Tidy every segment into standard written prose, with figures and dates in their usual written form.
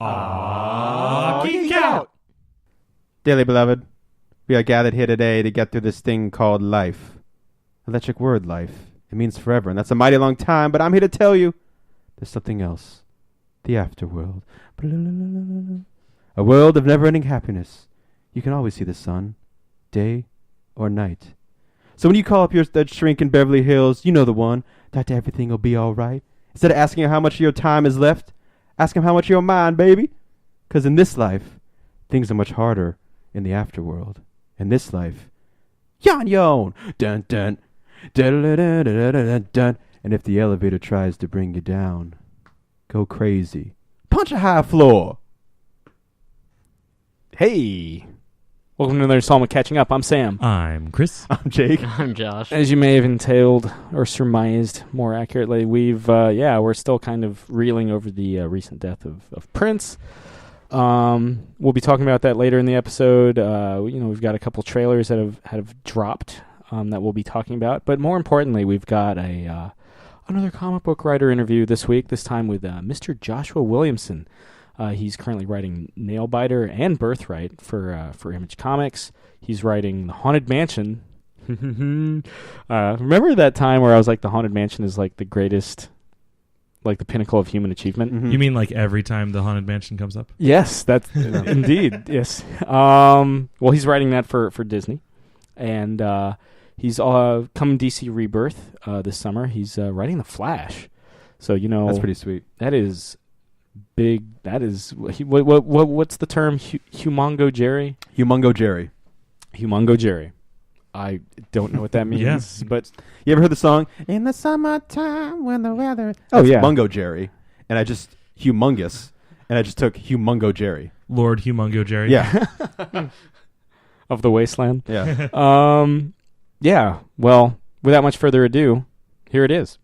Geek Out! Dearly beloved, we are gathered here today to get through this thing called life. Electric word, life. It means forever, and that's a mighty long time, but I'm here to tell you there's something else. The afterworld. A world of never-ending happiness. You can always see the sun, day or night. So when you call up that shrink in Beverly Hills, you know the one. Doctor, everything will be all right. Instead of asking him how much of your time is left, ask him how much of your mind, baby. Because in this life, things are much harder in the afterworld. In this life, yon yon, dun dun, dun dun dun dun dun dun. And if the elevator tries to bring you down, go crazy. Punch a high floor. Hey. Welcome to another installment of Catching Up. I'm Sam. I'm Chris. I'm Jake. I'm Josh. As you may have entailed or surmised more accurately, we're still kind of reeling over the recent death of Prince. We'll be talking about that later in the episode. We've got a couple trailers that have dropped that we'll be talking about. But more importantly, we've got another comic book writer interview this week, this time with Mr. Joshua Williamson. He's currently writing Nailbiter and Birthright for Image Comics. He's writing The Haunted Mansion. Remember that time where I was like, The Haunted Mansion is like the greatest, like the pinnacle of human achievement? Mm-hmm. You mean like every time The Haunted Mansion comes up? Yes, that's indeed, yes. Well, he's writing that for Disney. And he's coming DC Rebirth this summer. He's writing The Flash. So, that's pretty sweet. That is big. That is what's the term? Humongo Jerry. Humongo Jerry. Humongo Jerry. I don't know what that means. Yeah. But you ever heard the song "In the Summertime When the Weather"? Oh yeah, Humongo Jerry, and I just took Humongo Jerry. Lord Humongo Jerry. Yeah. Of the Wasteland. Yeah. Yeah. Well, without much further ado, here it is.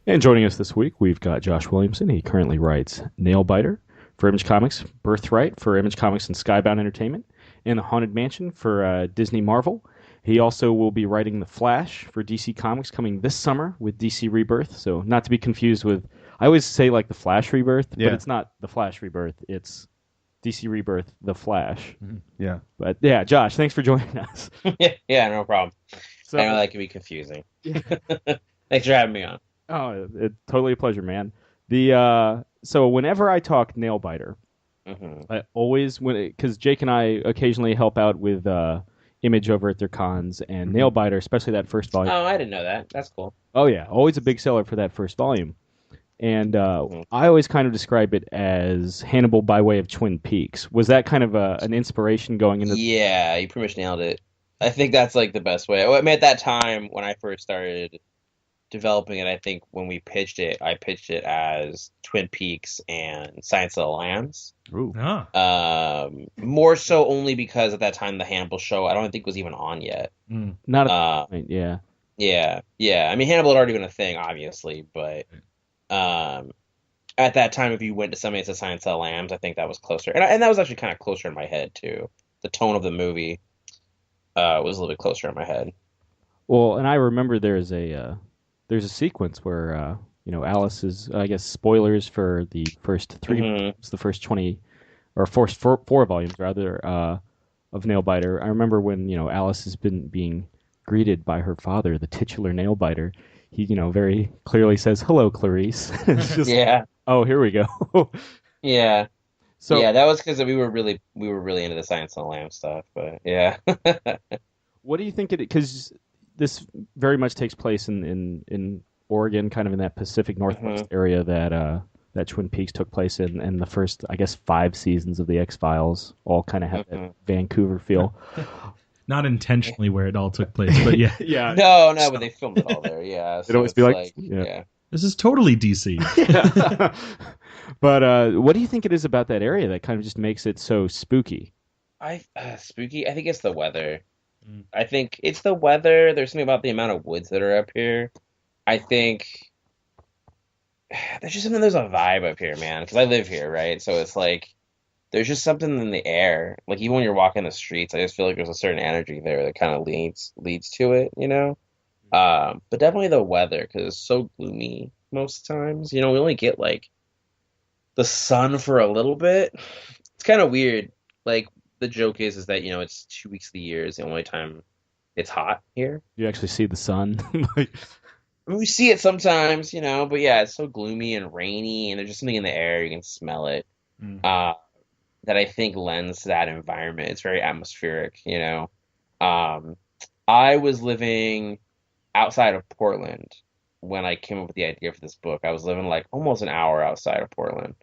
And joining us this week, we've got Josh Williamson. He currently writes Nailbiter for Image Comics, Birthright for Image Comics and Skybound Entertainment, and The Haunted Mansion for Disney Marvel. He also will be writing The Flash for DC Comics coming this summer with DC Rebirth. So not to be confused with, I always say like The Flash Rebirth, but it's not The Flash Rebirth. It's DC Rebirth, The Flash. Mm-hmm. Yeah. But yeah, Josh, thanks for joining us. Yeah, no problem. So, I know that can be confusing. Thanks for having me on. Oh, it's totally a pleasure, man. So whenever I talk Nailbiter, I always, because Jake and I occasionally help out with Image over at their cons, and Nailbiter, especially that first volume. Oh, I didn't know that. That's cool. Oh yeah, always a big seller for that first volume. And I always kind of describe it as Hannibal by way of Twin Peaks. Was that kind of an inspiration going into? Yeah, you pretty much nailed it. I think that's like the best way. I mean, at that time when I first started developing it, I think when we pitched it, I pitched it as Twin Peaks and Silence of the Lambs. Ooh. Ah. More so only because at that time the Hannibal show I don't think was even on yet. Not a point, yeah. Yeah. I mean, Hannibal had already been a thing, obviously, but at that time, if you went to somebody that said Silence of the Lambs, I think that was closer, and that was actually kind of closer in my head too. The tone of the movie was a little bit closer in my head. Well, and I remember there's a sequence where Alice is, I guess, spoilers for the first three volumes, the first 20 or first four volumes rather of Nailbiter. I remember when Alice has been being greeted by her father, the titular Nailbiter. He very clearly says, "Hello, Clarice." It's just, oh, here we go. Yeah. So yeah, that was because we were really into the Silence of the Lambs stuff, but yeah. What do you think because this very much takes place in Oregon, kind of in that Pacific Northwest area that Twin Peaks took place in, and the first, I guess, 5 seasons of the X-Files all kind of have that Vancouver feel. Not intentionally where it all took place, but yeah. Yeah. No, but they filmed it all there, yeah. So it'd always be like yeah. This is totally DC. Yeah. But what do you think it is about that area that kind of just makes it so spooky? Spooky? I think it's the weather. I think it's the weather. There's something about the amount of woods that are up here. I think there's a vibe up here, man, because I live here, right? So it's like there's just something in the air. Like even when you're walking the streets, I just feel like there's a certain energy there that kind of leads to it, But definitely the weather, because it's so gloomy most times. We only get like the sun for a little bit. It's kind of weird. Like the joke is that it's 2 weeks of the year is the only time it's hot here. You actually see the sun. Like, I mean, we see it sometimes, but yeah, it's so gloomy and rainy, and there's just something in the air. You can smell it. Mm. That I think lends to that environment. It's very atmospheric. I was living outside of Portland when I came up with the idea for this book. I was living like almost an hour outside of Portland,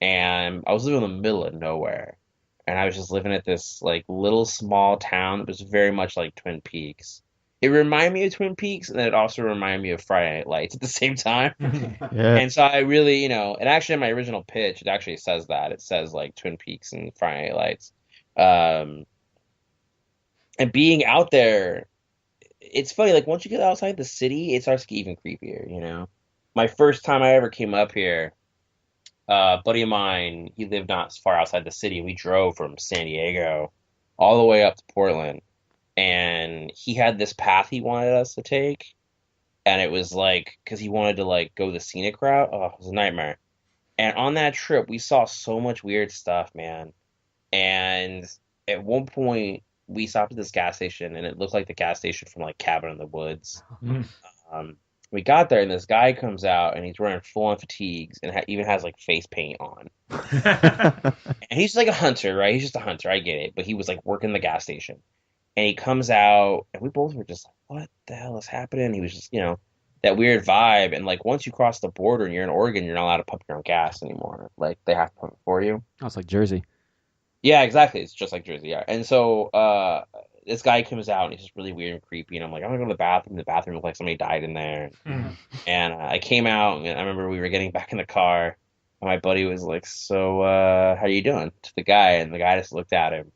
and I was living in the middle of nowhere. And I was just living at this like little small town that was very much like Twin Peaks. It reminded me of Twin Peaks, and then it also reminded me of Friday Night Lights at the same time. Yeah. And so I really, and actually in my original pitch, it actually says that. It says like Twin Peaks and Friday Night Lights. And being out there, it's funny, like once you get outside the city, it starts to get even creepier. My first time I ever came up here, a buddy of mine, he lived not far outside the city. We drove from San Diego all the way up to Portland. And he had this path he wanted us to take. And it was like, because he wanted to like go the scenic route. Oh, it was a nightmare. And on that trip, we saw so much weird stuff, man. And at one point, we stopped at this gas station, and it looked like the gas station from like Cabin in the Woods. We got there, and this guy comes out, and he's wearing full-on fatigues, and even has like face paint on. And he's like a hunter, right? He's just a hunter. I get it, but he was like working the gas station. And he comes out, and we both were just like, what the hell is happening? He was just, that weird vibe. And like, once you cross the border and you're in Oregon, you're not allowed to pump your own gas anymore. Like, they have to pump it for you. oh, it's like Jersey. Yeah, exactly. It's just like Jersey, yeah. And so, this guy comes out, and he's just really weird and creepy. And I'm like, I'm gonna go to the bathroom. The bathroom looked like somebody died in there. And I came out, and I remember we were getting back in the car, and my buddy was like, so, how you doing? To the guy, and the guy just looked at him.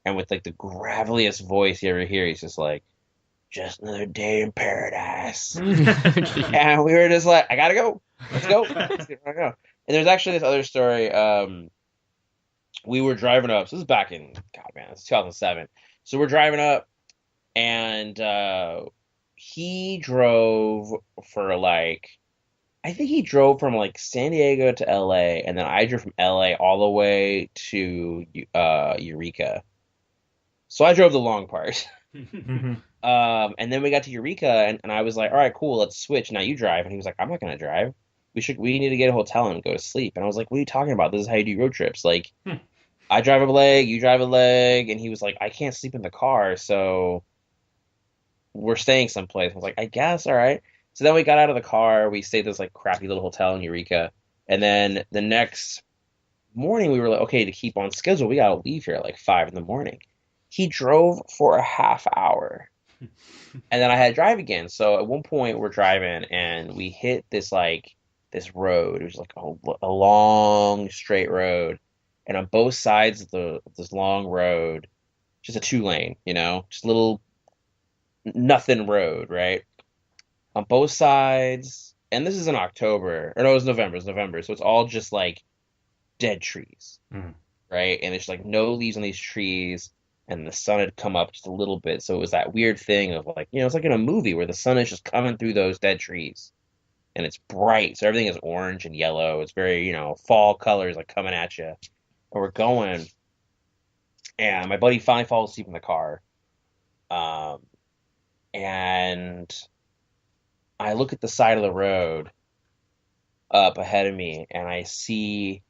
And with like the graveliest voice you ever hear, he's just like, just another day in paradise. And we were just like, I gotta go. Let's go. Let's go. And there's actually this other story. We were driving up. So this is back in, God, man, it's 2007. So we're driving up, and he drove for like, I think he drove from like San Diego to LA, and then I drove from LA all the way to Eureka. So I drove the long part. And then we got to Eureka, and I was like, all right, cool, let's switch. Now you drive. And he was like, I'm not going to drive. We need to get a hotel and go to sleep. And I was like, what are you talking about? This is how you do road trips. Like, I drive a leg, you drive a leg. And he was like, I can't sleep in the car, so we're staying someplace. I was like, I guess, all right. So then we got out of the car. We stayed at this like crappy little hotel in Eureka. And then the next morning, we were like, okay, to keep on schedule, we got to leave here at like 5 in the morning. He drove for a half hour, and then I had to drive again. So at one point we're driving, and we hit this road. It was like a long straight road, and on both sides of this long road, just a 2-lane, just a little nothing road, right? On both sides, and this is in October, or no, it was November. So it's all just like dead trees, right? And there's like no leaves on these trees. And the sun had come up just a little bit. So it was that weird thing of like, it's like in a movie where the sun is just coming through those dead trees. And it's bright. So everything is orange and yellow. It's very, fall colors like coming at you. And we're going. And my buddy finally falls asleep in the car. And I look at the side of the road up ahead of me. And I see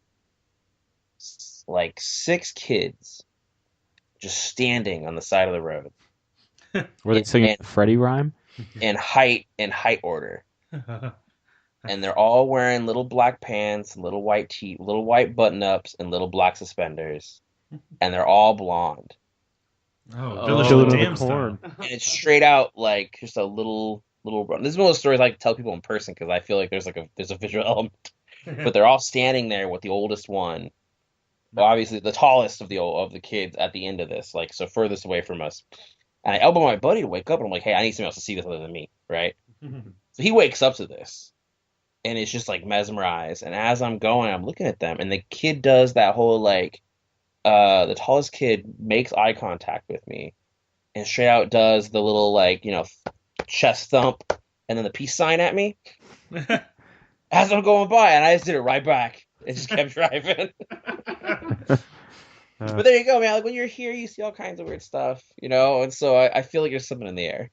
like 6 kids just standing on the side of the road. Were they singing the Freddy rhyme? In height order. And they're all wearing little black pants, little white button-ups, and little black suspenders. And they're all blonde. Oh, Village of the Damned Corn. style. And it's straight out like just a little. This is one of those stories I like to tell people in person because I feel like there's a visual element. But they're all standing there with the oldest one. Well, obviously the tallest of the kids at the end of this, like so furthest away from us. And I elbow my buddy to wake up, and I'm like, hey, I need somebody else to see this other than me, right? So he wakes up to this, and it's just like mesmerized. And as I'm going, I'm looking at them, and the kid does that whole like, the tallest kid makes eye contact with me, and straight out does the little like chest thump, and then the peace sign at me as I'm going by, and I just did it right back. and just kept driving. But there you go, man. Like when you're here, you see all kinds of weird stuff, and so I feel like there's something in the air.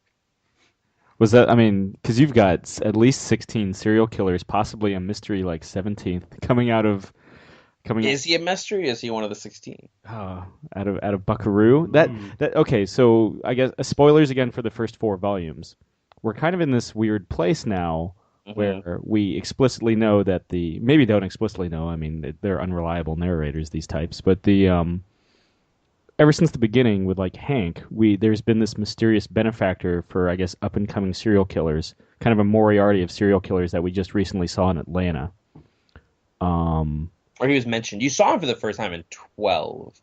Was that? I mean, because you've got at least 16 serial killers, possibly a mystery like 17th coming Is he a mystery? Is he one of the 16? out of Buckaroo. That okay. So I guess spoilers again for the first 4 volumes. We're kind of in this weird place now where we explicitly know that maybe don't explicitly know. I mean, they're unreliable narrators, these types, but ever since the beginning with like Hank, there's been this mysterious benefactor for, I guess, up and coming serial killers, kind of a Moriarty of serial killers that we just recently saw in Atlanta. Or he was mentioned. You saw him for the first time in 12.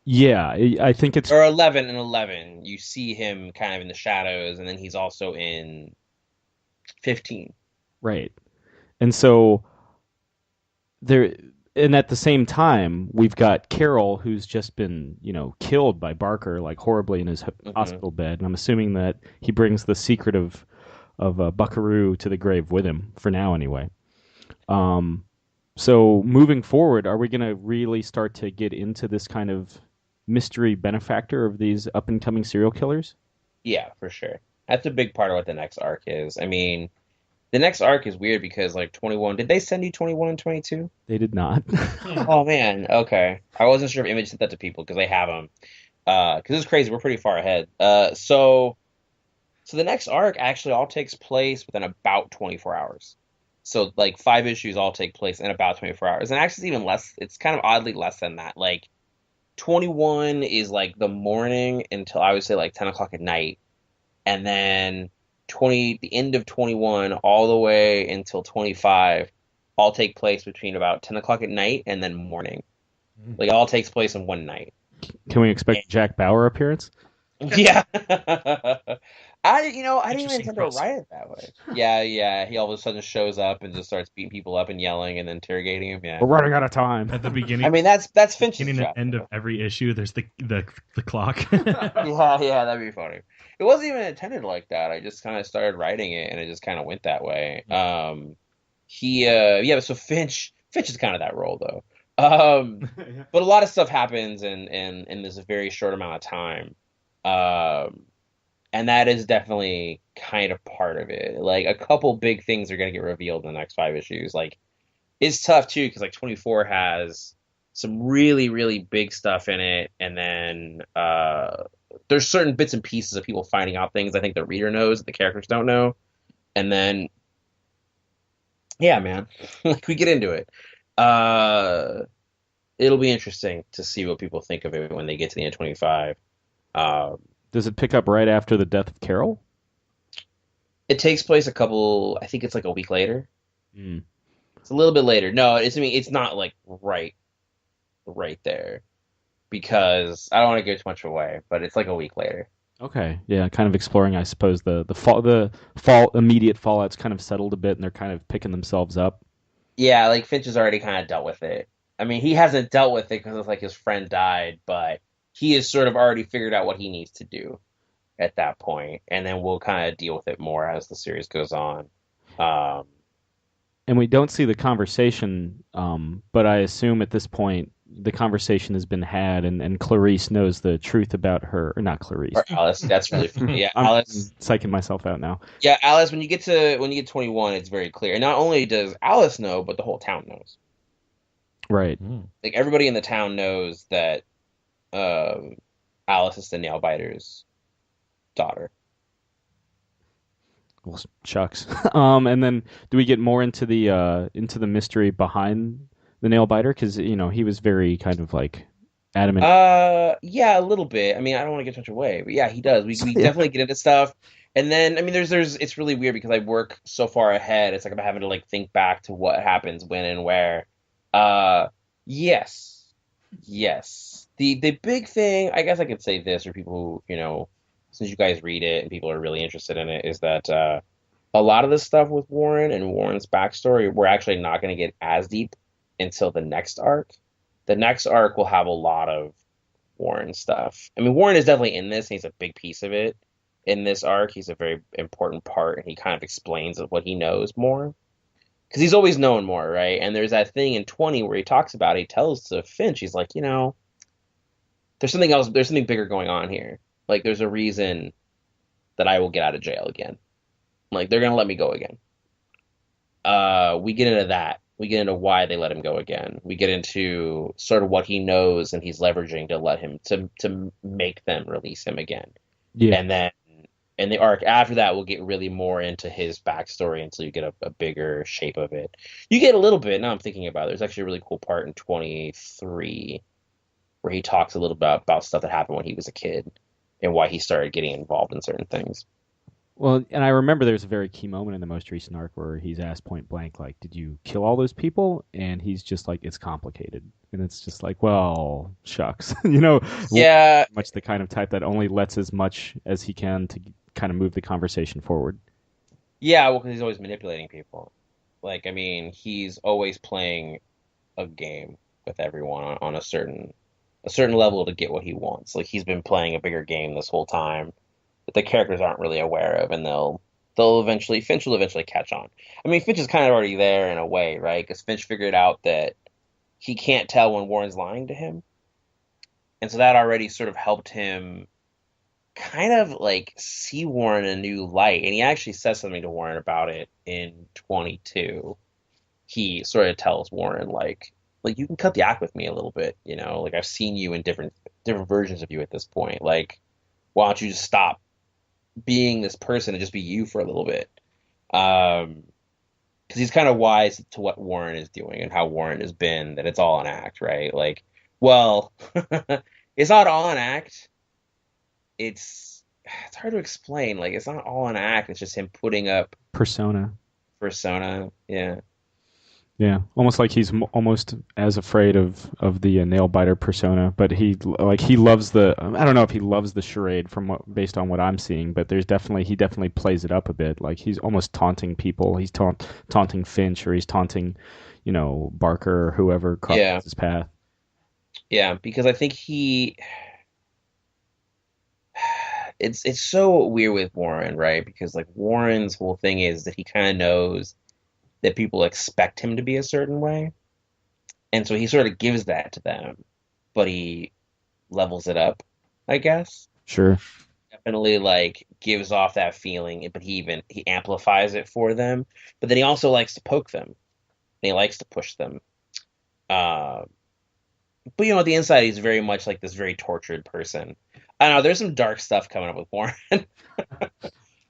Yeah, I think it's... Or 11 and 11. You see him kind of in the shadows, and then he's also in 15. Right. And so and at the same time, we've got Carol, who's just been, killed by Barker, like horribly in his hospital bed. And I'm assuming that he brings the secret of Buckaroo to the grave with him, for now anyway. So moving forward, are we going to really start to get into this kind of mystery benefactor of these up-and-coming serial killers? Yeah, for sure. That's a big part of what the next arc is. I mean, the next arc is weird because, like, 21... Did they send you 21 and 22? They did not. Oh, man. Okay. I wasn't sure if Image sent that to people because they have them. Because it's crazy. We're pretty far ahead. So the next arc actually all takes place within about 24 hours. So, like, 5 issues all take place in about 24 hours. And actually, it's even less. It's kind of oddly less than that. Like, 21 is, like, the morning until, I would say, like, 10 o'clock at night. And then the end of 21 all the way until 25 all take place between about 10 o'clock at night and then morning. Like, it all takes place in one night. Can we expect Jack Bauer appearance? Yeah. I didn't even intend to write it that way. Yeah. He all of a sudden shows up and just starts beating people up and yelling and interrogating him. Yeah. We're running out of time. At the beginning, I mean, that's Finch's beginning job. and end of every issue, there's the clock. Yeah, that'd be funny. It wasn't even intended like that. I just kind of started writing it, and it just kind of went that way. So Finch is kind of that role though. But a lot of stuff happens in this very short amount of time. And that is definitely kind of part of it. Like, a couple big things are going to get revealed in the next 5 issues. Like, it's tough, too, because, like, 24 has some really, really big stuff in it. And then there's certain bits and pieces of people finding out things I think the reader knows that the characters don't know. And then, yeah, man, like, we get into it. It'll be interesting to see what people think of it when they get to the end of 25. Does it pick up right after the death of Carol? It takes place I think it's like a week later. Mm. It's a little bit later. No, it's not like right there, because I don't want to give too much away, but it's like a week later. Okay, yeah, kind of exploring, I suppose, the immediate fallout's kind of settled a bit, and they're kind of picking themselves up. Yeah, like Finch has already kind of dealt with it. I mean, he hasn't dealt with it because it's like his friend died, but he has sort of already figured out what he needs to do at that point, and then we'll kind of deal with it more as the series goes on. And we don't see the conversation, but I assume at this point the conversation has been had, and Clarice knows the truth about her, or not Clarice. Or Alice, that's really funny. Yeah, I'm Alice. psyching myself out now. Yeah, Alice. When you get 21, it's very clear. And not only does Alice know, but the whole town knows. Right. Like, everybody in the town knows that Alice is the Nailbiter's daughter. Well, shucks. And then do we get more into the mystery behind the Nailbiter? Because he was very kind of like adamant. Yeah, a little bit. I mean, I don't want to give too much away, but yeah, he does. We definitely get into stuff. And then, I mean, there's it's really weird because I work so far ahead. It's like I'm having to like think back to what happens when and where. Yes. The big thing, I guess I could say this, for people who, since you guys read it and people are really interested in it, is that a lot of the stuff with Warren and Warren's backstory, we're actually not going to get as deep until the next arc. The next arc will have a lot of Warren stuff. I mean, Warren is definitely in this, and he's a big piece of it. In this arc, he's a very important part, and he kind of explains what he knows more. because he's always known more, right? And there's that thing in 20 where he talks about it, he tells to Finch, he's like, there's something else, there's something bigger going on here. Like, there's a reason that I will get out of jail again. Like, they're gonna let me go again. We get into that. We get into why they let him go again. We get into sort of what he knows and he's leveraging to let him to make them release him again. Yeah. And then in the arc after that, we'll get really more into his backstory until you get a bigger shape of it. You get a little bit. Now I'm thinking about it. There's actually a really cool part in 23 where he talks a little bit about stuff that happened when he was a kid and why he started getting involved in certain things. Well, and I remember there's a very key moment in the most recent arc where he's asked point blank, like, did you kill all those people? And he's just like, it's complicated. And it's just like, well, shucks. Yeah. Much the kind of type that only lets as much as he can to kind of move the conversation forward. Yeah, well, because he's always manipulating people. Like, I mean, he's always playing a game with everyone on a certain level to get what he wants. Like, he's been playing a bigger game this whole time that the characters aren't really aware of, and Finch will eventually catch on. I mean, Finch is kind of already there in a way, right? Because Finch figured out that he can't tell when Warren's lying to him, and so that already sort of helped him kind of like see Warren in a new light. And he actually says something to Warren about it in 22. He sort of tells Warren like you can cut the act with me a little bit, like I've seen you in different versions of you at this point. Like, why don't you just stop being this person and just be you for a little bit? Because he's kind of wise to what Warren is doing and how Warren has been, that it's all an act, right? Like, well, it's not all an act. It's hard to explain. Like, it's not all an act. It's just him putting up Persona. Yeah. Yeah, almost like he's almost as afraid of the Nailbiter persona, but he loves the. I don't know if he loves the charade based on what I'm seeing, but he definitely plays it up a bit. Like, he's almost taunting people. He's taunting Finch, or he's taunting, Barker or whoever crosses his path. Yeah, because I think it's so weird with Warren, right? Because like Warren's whole thing is that he kind of knows that people expect him to be a certain way. And so he sort of gives that to them, but he levels it up, I guess. Sure. Definitely like gives off that feeling, but he amplifies it for them. But then he also likes to poke them. And he likes to push them. But at the inside he's very much like this very tortured person. I don't know, there's some dark stuff coming up with Warren.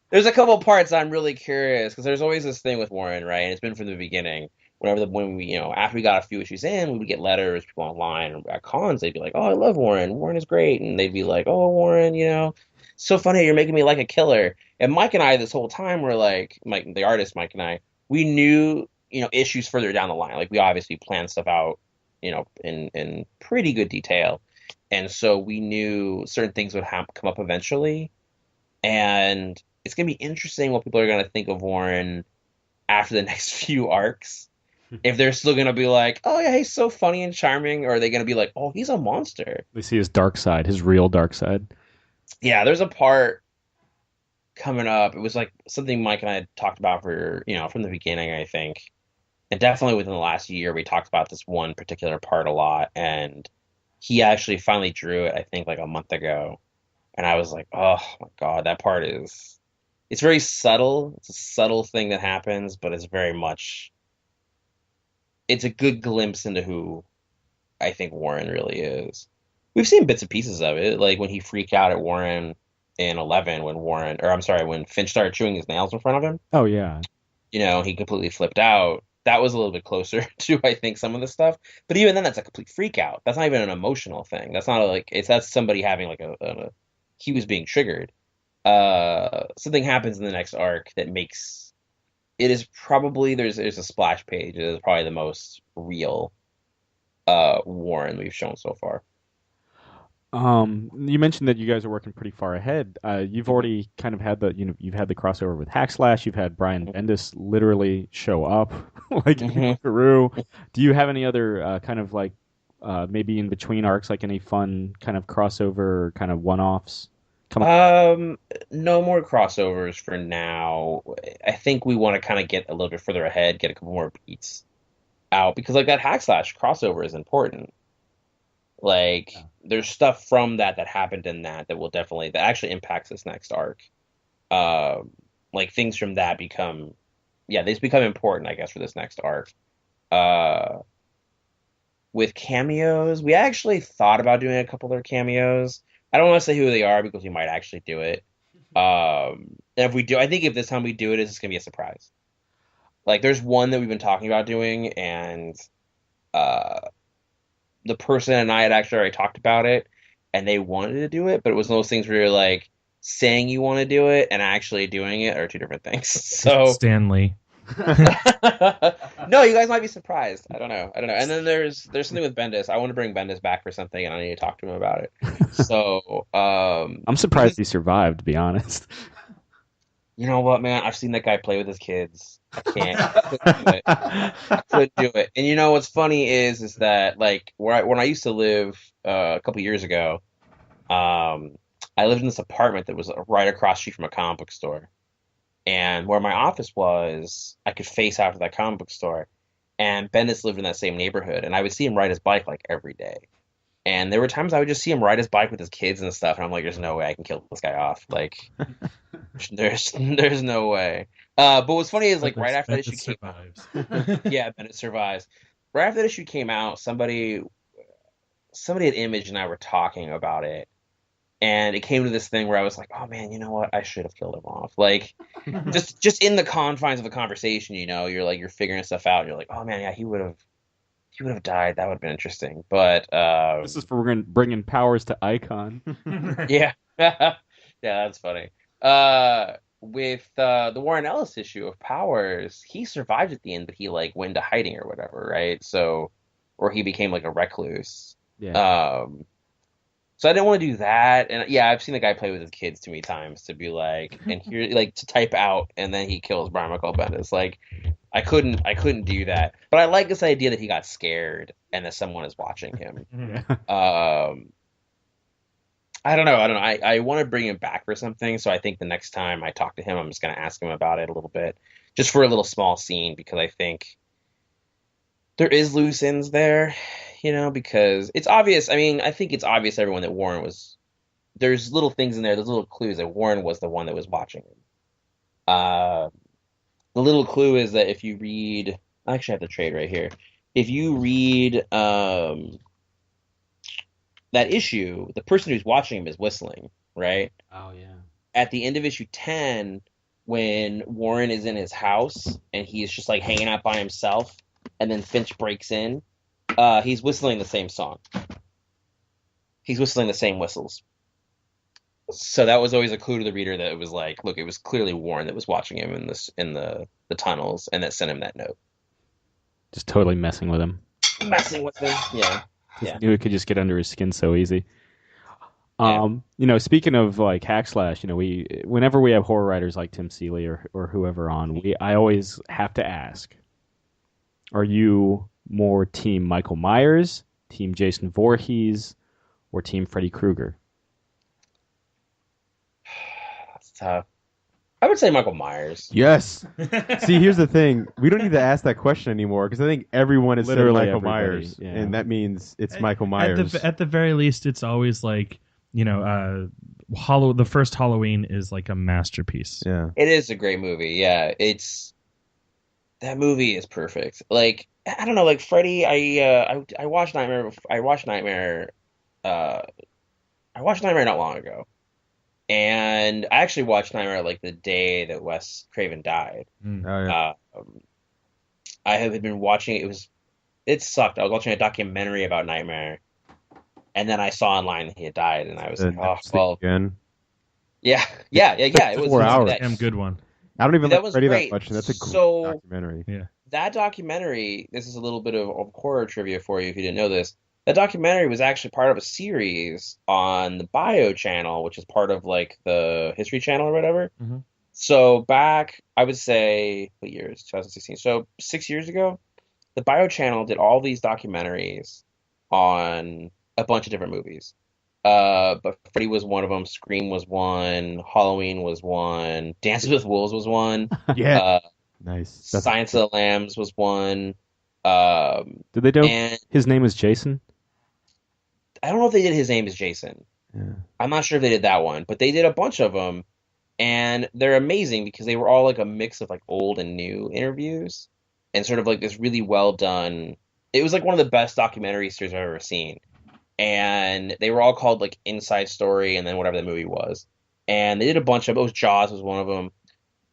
There's a couple parts I'm really curious, because there's always this thing with Warren, right? And it's been from the beginning. When we, after we got a few issues in, we would get letters, people online, or at cons, they'd be like, "Oh, I love Warren. Warren is great," and they'd be like, "Oh, Warren, so funny. You're making me like a killer." And Mike and I, this whole time, were like, Mike, the artist, Mike and I, we knew, issues further down the line. Like, we obviously planned stuff out, in pretty good detail, and so we knew certain things would come up eventually, and it's going to be interesting what people are going to think of Warren after the next few arcs. If they're still going to be like, oh, yeah, he's so funny and charming, or are they going to be like, oh, he's a monster? They see his dark side, his real dark side. Yeah, there's a part coming up. It was like something Mike and I had talked about from the beginning, I think. And definitely within the last year, we talked about this one particular part a lot. And he actually finally drew it, I think, like a month ago. And I was like, oh, my God, that part is... It's very subtle. It's a subtle thing that happens, but it's very much... It's a good glimpse into who I think Warren really is. We've seen bits and pieces of it, like when he freaked out at Warren in 11, when Finch started chewing his nails in front of him. Oh, yeah. He completely flipped out. That was a little bit closer to, I think, some of the stuff. But even then, that's a complete freak out. That's not even an emotional thing. That's not that's somebody having like he was being triggered. Something happens in the next arc that makes it is probably there's a splash page. It is probably the most real Warren we've shown so far. You mentioned that you guys are working pretty far ahead. You've already kind of had you've had the crossover with Hackslash. You've had Brian Bendis literally show up like in Peru. Do you have any other kind of maybe in between arcs, like any fun kind of crossover kind of one-offs No more crossovers for now. I think we want to kind of get a little bit further ahead, get a couple more beats out because like that hack slash crossover is important. Like there's stuff from that happened in that will definitely that actually impacts this next arc. Like things from that become these become important, I guess, for this next arc. Uh, with cameos, we actually thought about doing a couple of their cameos. I don't want to say who they are because we might actually do it. And if we do, I think if this time we do it, it's just gonna be a surprise. Like there's one that we've been talking about doing, and uh, the person and I had actually already talked about it, and they wanted to do it, but it was one of those things where you're like saying you want to do it and actually doing it are two different things. So Stanley. no, you guys might be surprised. I don't know. And then there's something with Bendis. I want to bring Bendis back for something, and I need to talk to him about it. So I'm surprised he survived, to be honest. you know what, man? I've seen that guy play with his kids. I can't. I couldn't do it. And you know what's funny is that like when I used to live a couple years ago, I lived in this apartment that was right across the street from a comic book store. And where my office was, I could face out to that comic book store. And Bendis lived in that same neighborhood, and I would see him ride his bike like every day. And there were times I would just see him ride his bike with his kids and stuff, and I'm like, "There's no way I can kill this guy off. Like, there's no way." But what's funny is like right after that issue came out, yeah, Bendis survives. Right after that issue came out, somebody at Image and I were talking about it. And it came to this thing where I was like, "Oh man, you know what? I should have killed him off." Like, just in the confines of the conversation, you're figuring stuff out. And you're like, "Oh man, yeah, he would have died. That would have been interesting." But This is for bringing powers to Icon. yeah, yeah, that's funny. With the Warren Ellis issue of Powers, he survived at the end, but he like went into hiding or whatever, right? So, or he became like a recluse. Yeah. So I didn't want to do that, and yeah, I've seen the guy play with his kids too many times to be like, and here like to type out, and then he kills Brian Michael Bendis. Like, I couldn't do that, but I like this idea that he got scared and that someone is watching him. I don't know. I want to bring him back for something, so I think the next time I talk to him, I'm just gonna ask him about it a little bit, just for a little small scene, because I think there is loose ends there. Because it's obvious. I mean, I think it's obvious to everyone that Warren was. There's little things in there. There's little clues that Warren was the one that was watching him. The little clue is that if you read, I actually have the trade right here. If you read that issue, the person who's watching him is whistling, right? Oh yeah. At the end of issue 10, when Warren is in his house and he's just like hanging out by himself, and then Finch breaks in. He's whistling the same song. He's whistling the same whistles. So that was always a clue to the reader that it was like, look, it was clearly Warren that was watching him in the tunnels and that sent him that note. Just totally messing with him. Messing with him, yeah. Yeah. Knew it could just get under his skin so easy. Yeah. Speaking of like hack slash, whenever we have horror writers like Tim Seeley or whoever on, I always have to ask, are you more team Michael Myers, team Jason Voorhees, or team Freddy Krueger? That's tough. I would say Michael Myers. Yes. See, here's the thing. We don't need to ask that question anymore because I think everyone is saying Michael Myers, yeah. and that means it's Michael Myers. At the very least, it's always like, the first Halloween is like a masterpiece. Yeah. It is a great movie. Yeah, that movie is perfect. Like, I don't know, like Freddy. I watched Nightmare. I watched Nightmare not long ago, and I actually watched Nightmare like the day that Wes Craven died. Oh, yeah. I have been watching it sucked. I was watching a documentary about Nightmare, and then I saw online that he had died, and I was like, oh well. Again. Yeah. It was 4 hours. Damn good one. I don't even that like was Freddy great. that much, and that's a great documentary. Yeah. That documentary, this is a little bit of horror trivia for you if you didn't know this. That documentary was actually part of a series on the Bio channel, which is part of like the History Channel or whatever. Mm-hmm. So back, I would say, what year is 2016? So 6 years ago, the Bio channel did all these documentaries on a bunch of different movies. But Freddy was one of them. Scream was one. Halloween was one. Dances with Wolves was one. Yeah. Uh, Nice. Silence of the Lambs was one. Um, Did they do and His Name is Jason? I don't know if they did His Name is Jason. Yeah. I'm not sure if they did that one, but they did a bunch of them, and they're amazing because they were all like a mix of like old and new interviews, and sort of like this really well done. It was like one of the best documentary series I've ever seen, and they were all called like Inside Story, and then whatever the movie was, and they did a bunch of. It was Jaws was one of them,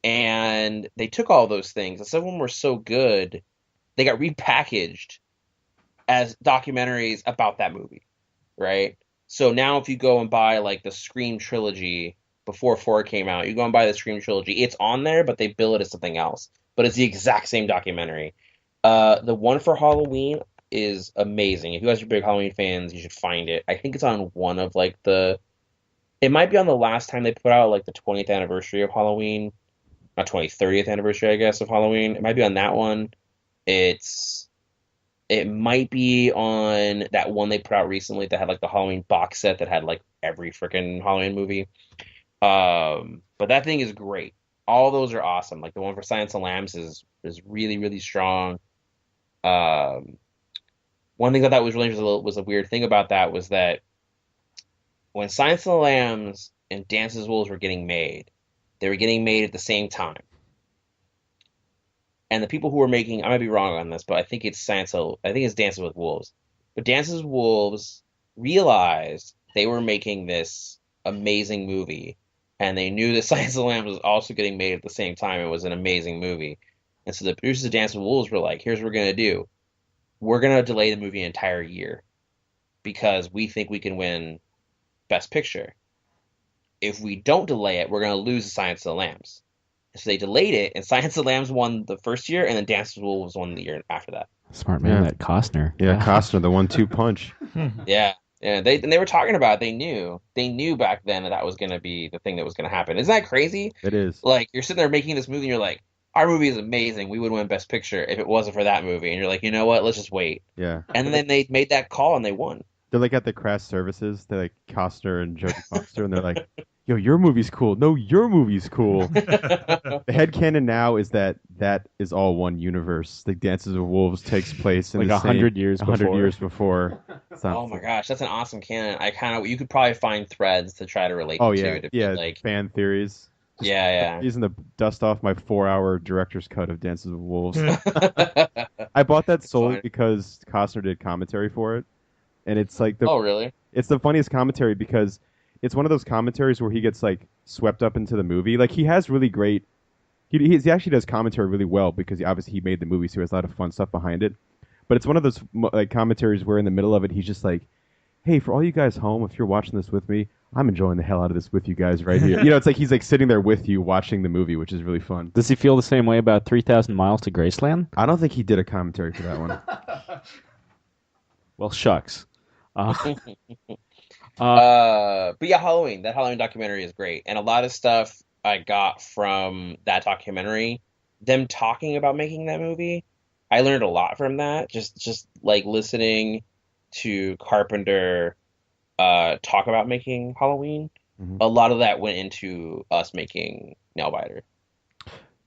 and they took all those things, and some of them were so good, they got repackaged as documentaries about that movie, right? So now if you go and buy like the Scream trilogy before 4 came out, you go and buy the Scream trilogy, it's on there, but they bill it as something else. But it's the exact same documentary. The one for Halloween is amazing. If you guys are big Halloween fans, you should find it. I think it's on one of like it might be on the last time they put out like the 20th anniversary of Halloween, not 30th anniversary, I guess, of Halloween. It might be on that one. It might be on that one they put out recently that had like the Halloween box set that had like every freaking Halloween movie. But that thing is great. All those are awesome. Like the one for Silence of the Lambs is really, really strong. Um, One thing I thought was really interesting was a weird thing about that was that when Silence of the Lambs and Dances with Wolves were getting made, they were getting made at the same time. And the people who were making, I might be wrong on this, but I think it's Dances with Wolves. But Dances with Wolves realized they were making this amazing movie, and they knew that Silence of the Lambs was also getting made at the same time. It was an amazing movie. And so the producers of Dances with Wolves were like, here's what we're going to do. We're going to delay the movie an entire year because we think we can win Best Picture. If we don't delay it, we're going to lose the Silence of the Lambs. So they delayed it, and Silence of the Lambs won the first year, and then Dances with Wolves won the year after that. Smart man, Yeah. that Costner. Yeah, Costner, the 1-2 punch. Yeah, yeah. They were talking about it. They knew back then that was going to be the thing that was going to happen. Isn't that crazy? It is. Like you're sitting there making this movie, and you're like, our movie is amazing. We would win Best Picture if it wasn't for that movie. And you're like, you know what? Let's just wait. Yeah. And then they made that call, and they won. They're like at the crash services. They're like Costner and Jodie Foster, and they're like, "Yo, your movie's cool. No, your movie's cool." The headcanon now is that is all one universe. The Dances with Wolves takes place in Like the 100 years 100 before. years before. It's not- Oh my gosh, that's an awesome canon. You could probably find threads to try to relate Oh the yeah, two to be yeah. like, Fan theories. yeah, Using the dust off my 4-hour director's cut of Dances with Wolves. yeah. I bought that solely fine. because Costner did commentary for it, and it's like Oh, really? it's the funniest commentary because it's one of those commentaries where he gets like swept up into the movie. Like he has really great. He actually does commentary really well because he made the movie, so he has a lot of fun stuff behind it. But it's one of those like commentaries where in the middle of it he's just like, "Hey, for all you guys home, if you're watching this with me, I'm enjoying the hell out of this with you guys right here." It's like he's like sitting there with you watching the movie, which is really fun. Does he feel the same way about 3,000 Miles to Graceland? I don't think he did a commentary for that one. Well, shucks. But yeah, Halloween. That Halloween documentary is great, and a lot of stuff I got from that documentary. Them talking about making that movie, I learned a lot from that. Just like listening to Carpenter talk about making Halloween. Mhm. A lot of that went into us making Nailbiter.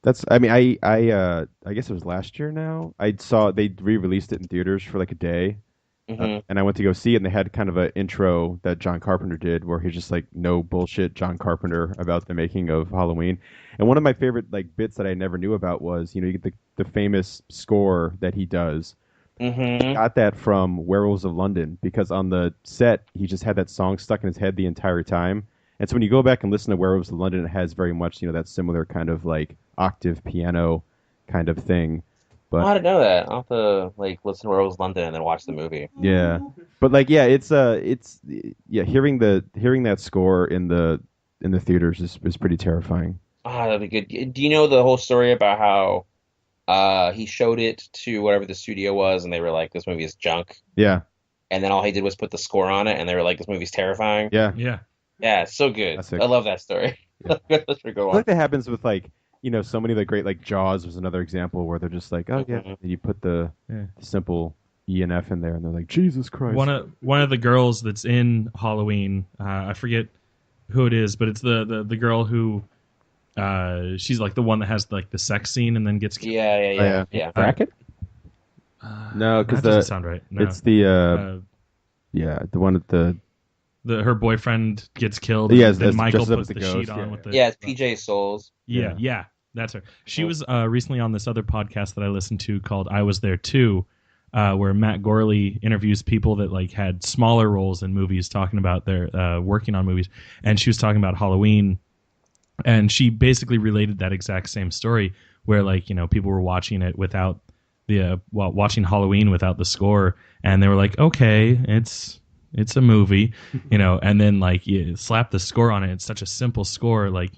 I guess it was last year now. I saw they re-released it in theaters for like a day. Hmm And I went to go see it, and they had kind of an intro that John Carpenter did, where he's just like no bullshit John Carpenter about the making of Halloween. And one of my favorite like bits that I never knew about was, you get the famous score that he does. hmm Got that from Werewolves of London because on the set he just had that song stuck in his head the entire time. And so when you go back and listen to Werewolves of London, it has very much that similar kind of like octave piano kind of thing. But I didn't know that. I'll have to like listen to Werewolves of London and then watch the movie. yeah, but like it's hearing that score in the theaters is pretty terrifying. Ah, that'd be good. Do you know the whole story about how he showed it to whatever the studio was, and they were like, "This movie is junk," Yeah, and then all he did was put the score on it, and they were like, "This movie's terrifying." yeah. Yeah. Yeah, it's so good. Classic. I love that story. Yeah. That's a good I feel one. like that happens with like so many of the great like Jaws was another example where they're just like, oh yeah, Mhm. and you put the Yeah. simple E and F in there, and they're like, Jesus Christ. One of the girls that's in Halloween, I forget who it is, but it's the girl who she's like the one that has like the sex scene and then gets killed. Yeah. Bracket? No, because that doesn't sound right. No. it's the the one at the her boyfriend gets killed. Yeah, and then as Michael dresses up puts as the the sheet ghost, on yeah. with the it's PJ Souls. Yeah, that's her. She was recently on this other podcast that I listened to called I Was There Too, where Matt Gorley interviews people that like had smaller roles in movies, talking about their working on movies, and she was talking about Halloween, and she basically related that exact same story where like people were watching it without the watching Halloween without the score, and they were like, okay, it's a movie, and then like you slap the score on it. It's such a simple score, like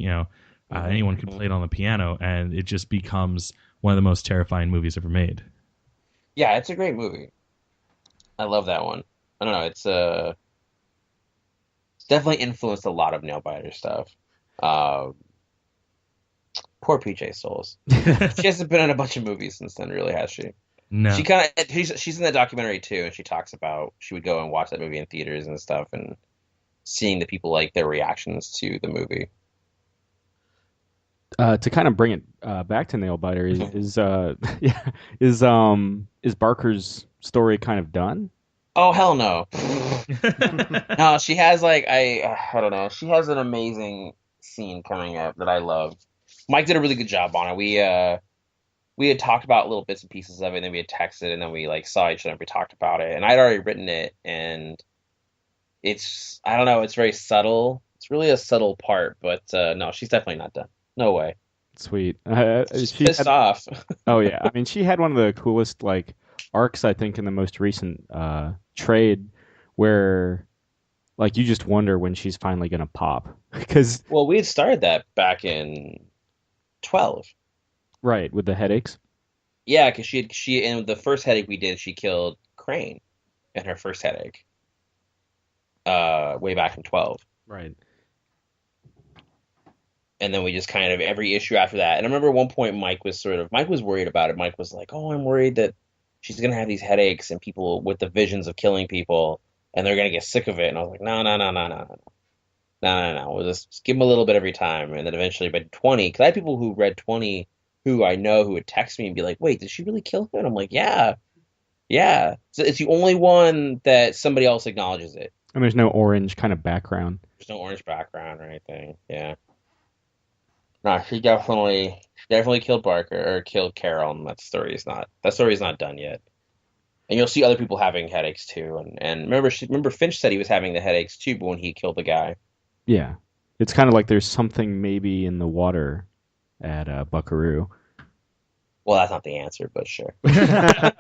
anyone could play it on the piano, and it just becomes one of the most terrifying movies ever made. Yeah, it's a great movie. I love that one. I don't know. It's definitely influenced a lot of Nailbiter stuff. Poor PJ Souls. She hasn't been in a bunch of movies since then, really, has she? No, She she's in that documentary too, and she talks about she would go and watch that movie in theaters and stuff, and seeing the people like their reactions to the movie. To kind of bring it back to Nailbiter, is Barker's story kind of done? Oh hell no! No, she has like I don't know. She has an amazing scene coming up that I love. Mike did a really good job on it. We had talked about little bits and pieces of it, and then we had texted, and then we like saw each other and we talked about it. And I'd already written it, and it's I don't know. It's very subtle. It's really a subtle part, but no, she's definitely not done. No way. Sweet. She's pissed off. Oh yeah, I mean, she had one of the coolest like arcs I think in the most recent trade, where like you just wonder when she's finally gonna pop because Well, we had started that back in 12. right with the headaches. Yeah, because she in the first headache we did, she killed Crane in her first headache. Way back in 12. Right. And then we just kind of every issue after that. And I remember at one point Mike was worried about it. Mike was like, "Oh, I'm worried that she's gonna have these headaches and people with the visions of killing people, and they're gonna get sick of it." And I was like, "No, no, no, no, no, no, no, no, no. We'll just give them a little bit every time." And then eventually by 20, because I had people who read 20 who I know who would text me and be like, "Wait, did she really kill her?" And I'm like, "Yeah, yeah." So it's the only one that somebody else acknowledges it. And there's no orange kind of background. There's no orange background or anything. Yeah. No, she definitely killed Barker or killed Carol, and that story is not done yet. And you'll see other people having headaches too. And remember Finch said he was having the headaches too, but when he killed the guy. Yeah, it's kind of like there's something maybe in the water at Buckaroo. Well, that's not the answer, but sure. I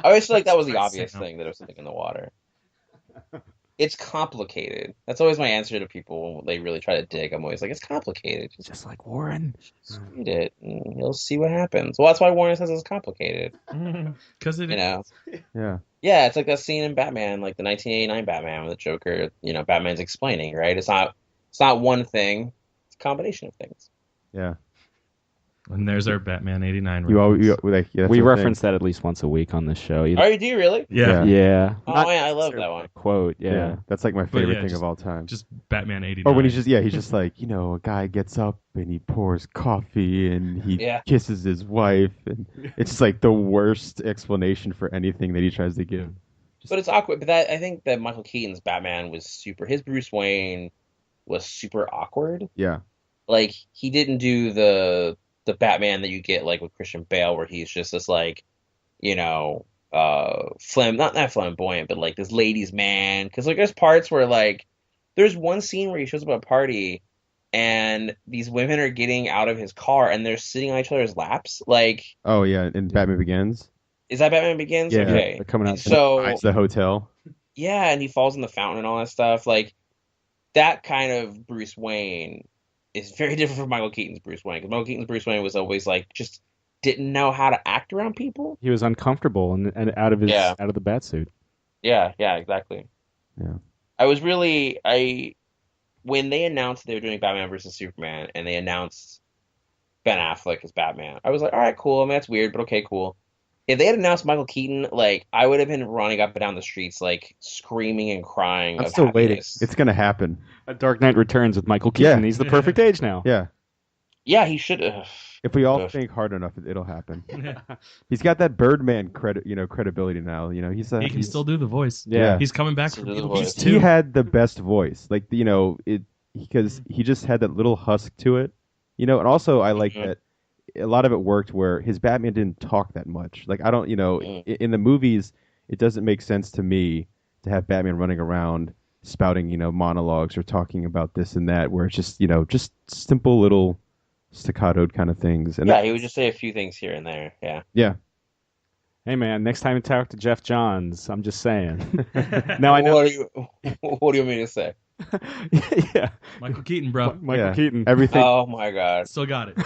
always feel like that was the obvious Signal. thing, that there was something in the water. It's complicated. That's always my answer to people when they really try to dig. I'm always like, it's complicated. Just like Warren. Just read it, and you'll see what happens. Well, that's why Warren says it's complicated. Because it You know? Yeah. Yeah, it's like that scene in Batman, like the 1989 Batman, with the Joker. Batman's explaining, right? It's not one thing. It's a combination of things. Yeah. And there's our Batman '89. We reference that at least once a week on this show. Oh, you do really? Yeah. Yeah. Oh Not man, I love that one. quote. Yeah. That's like my But favorite yeah, thing just- of all time. Just Batman '89. Or when he's just like, a guy gets up and he pours coffee and he Yeah. kisses his wife, and it's just like the worst explanation for anything that he tries to give. But it's awkward. But I think that Michael Keaton's Batman was his Bruce Wayne was super awkward. Yeah. Like he didn't do the Batman that you get like with Christian Bale, where he's just this like, not flamboyant, but like this ladies' man. Because like there's parts where like there's one scene where he shows up at a party, and these women are getting out of his car and they're sitting on each other's laps. Like, Oh yeah, and Batman Begins. is that Batman Begins? Yeah, Okay. They're coming out. So It's the hotel. yeah, and he falls in the fountain and all that stuff. Like that kind of Bruce Wayne is very different from Michael Keaton's Bruce Wayne, because Michael Keaton's Bruce Wayne was always like just didn't know how to act around people. He was uncomfortable and out of out of the bat suit. Yeah, exactly. Yeah. When they announced they were doing Batman versus Superman and they announced Ben Affleck as Batman, I was like, all right, cool. I mean, that's weird, but okay, cool. if they had announced Michael Keaton, like I would have been running up and down the streets, like screaming and crying I'm of still waiting. happiness. It's gonna happen. A Dark Knight Returns with Michael Keaton. Yeah. He's the perfect age now. Yeah. Yeah, he should. If we all Ugh. think hard enough, it'll happen. He's got that Birdman credibility now. He's He can still do the voice. Yeah. He's coming back Still for do the Beetlejuice voice. too. He had the best voice, like because he just had that little husk to it, and also I like Mhm. that a lot of it worked where his Batman didn't talk that much. Like I don't, Mm. in the movies, it doesn't make sense to me to have Batman running around spouting, monologues or talking about this and that, where it's just simple little staccatoed kind of things. And Yeah, he would just say a few things here and there. Yeah. yeah, Hey man, next time you talk to Jeff Johns, I'm just saying. Now I know. What do you want me to say? Yeah, Michael Keaton, bro. Michael yeah. Keaton. Everything. Oh my God. Still got it.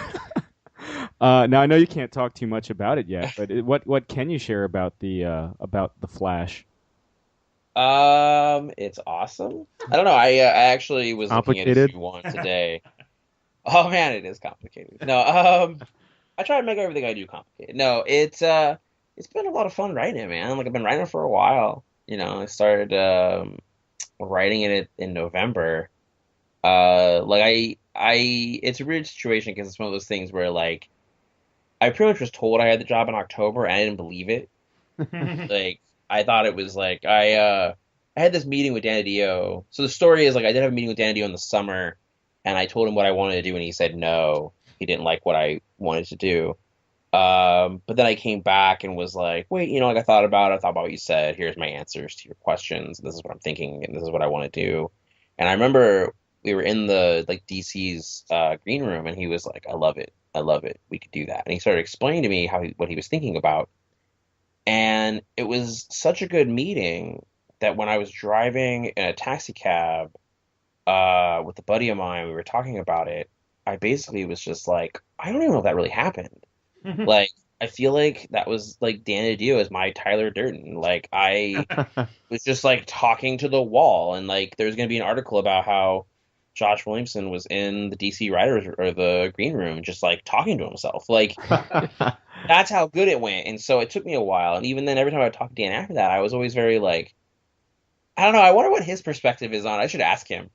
Now I know you can't talk too much about it yet, but what can you share about the Flash? It's awesome. I don't know. I actually was looking at Complicated? issue 1 today. Oh man, it is complicated. No, I try to make everything I do complicated. No, it's been a lot of fun writing it, man. Like I've been writing it for a while. I started writing it in November. Like it's a weird situation because it's one of those things where like I pretty much was told I had the job in October and I didn't believe it. Like I thought it was like I had this meeting with Dan Didio. So the story is like I did have a meeting with Dan Didio in the summer, and I told him what I wanted to do, and he said no. He didn't like what I wanted to do. But then I came back and was like, wait, like I thought about it. I thought about what you said. Here's my answers to your questions. This is what I'm thinking, and this is what I want to do. And I remember we were in the like DC's green room, and he was like, I love it. I love it. We could do that. And he started explaining to me what he was thinking about. And it was such a good meeting that when I was driving in a taxi cab with a buddy of mine, we were talking about it. I basically was just like, I don't even know if that really happened. Like, I feel like that was like Dan DiDio as my Tyler Durden. Like, I was just like talking to the wall, and like there's going to be an article about how Josh Williamson was in the DC writers or the green room, just like talking to himself. Like, that's how good it went. And so it took me a while. And even then, every time I talked to Dan after that, I was always very like, I don't know. I wonder what his perspective is on it. I should ask him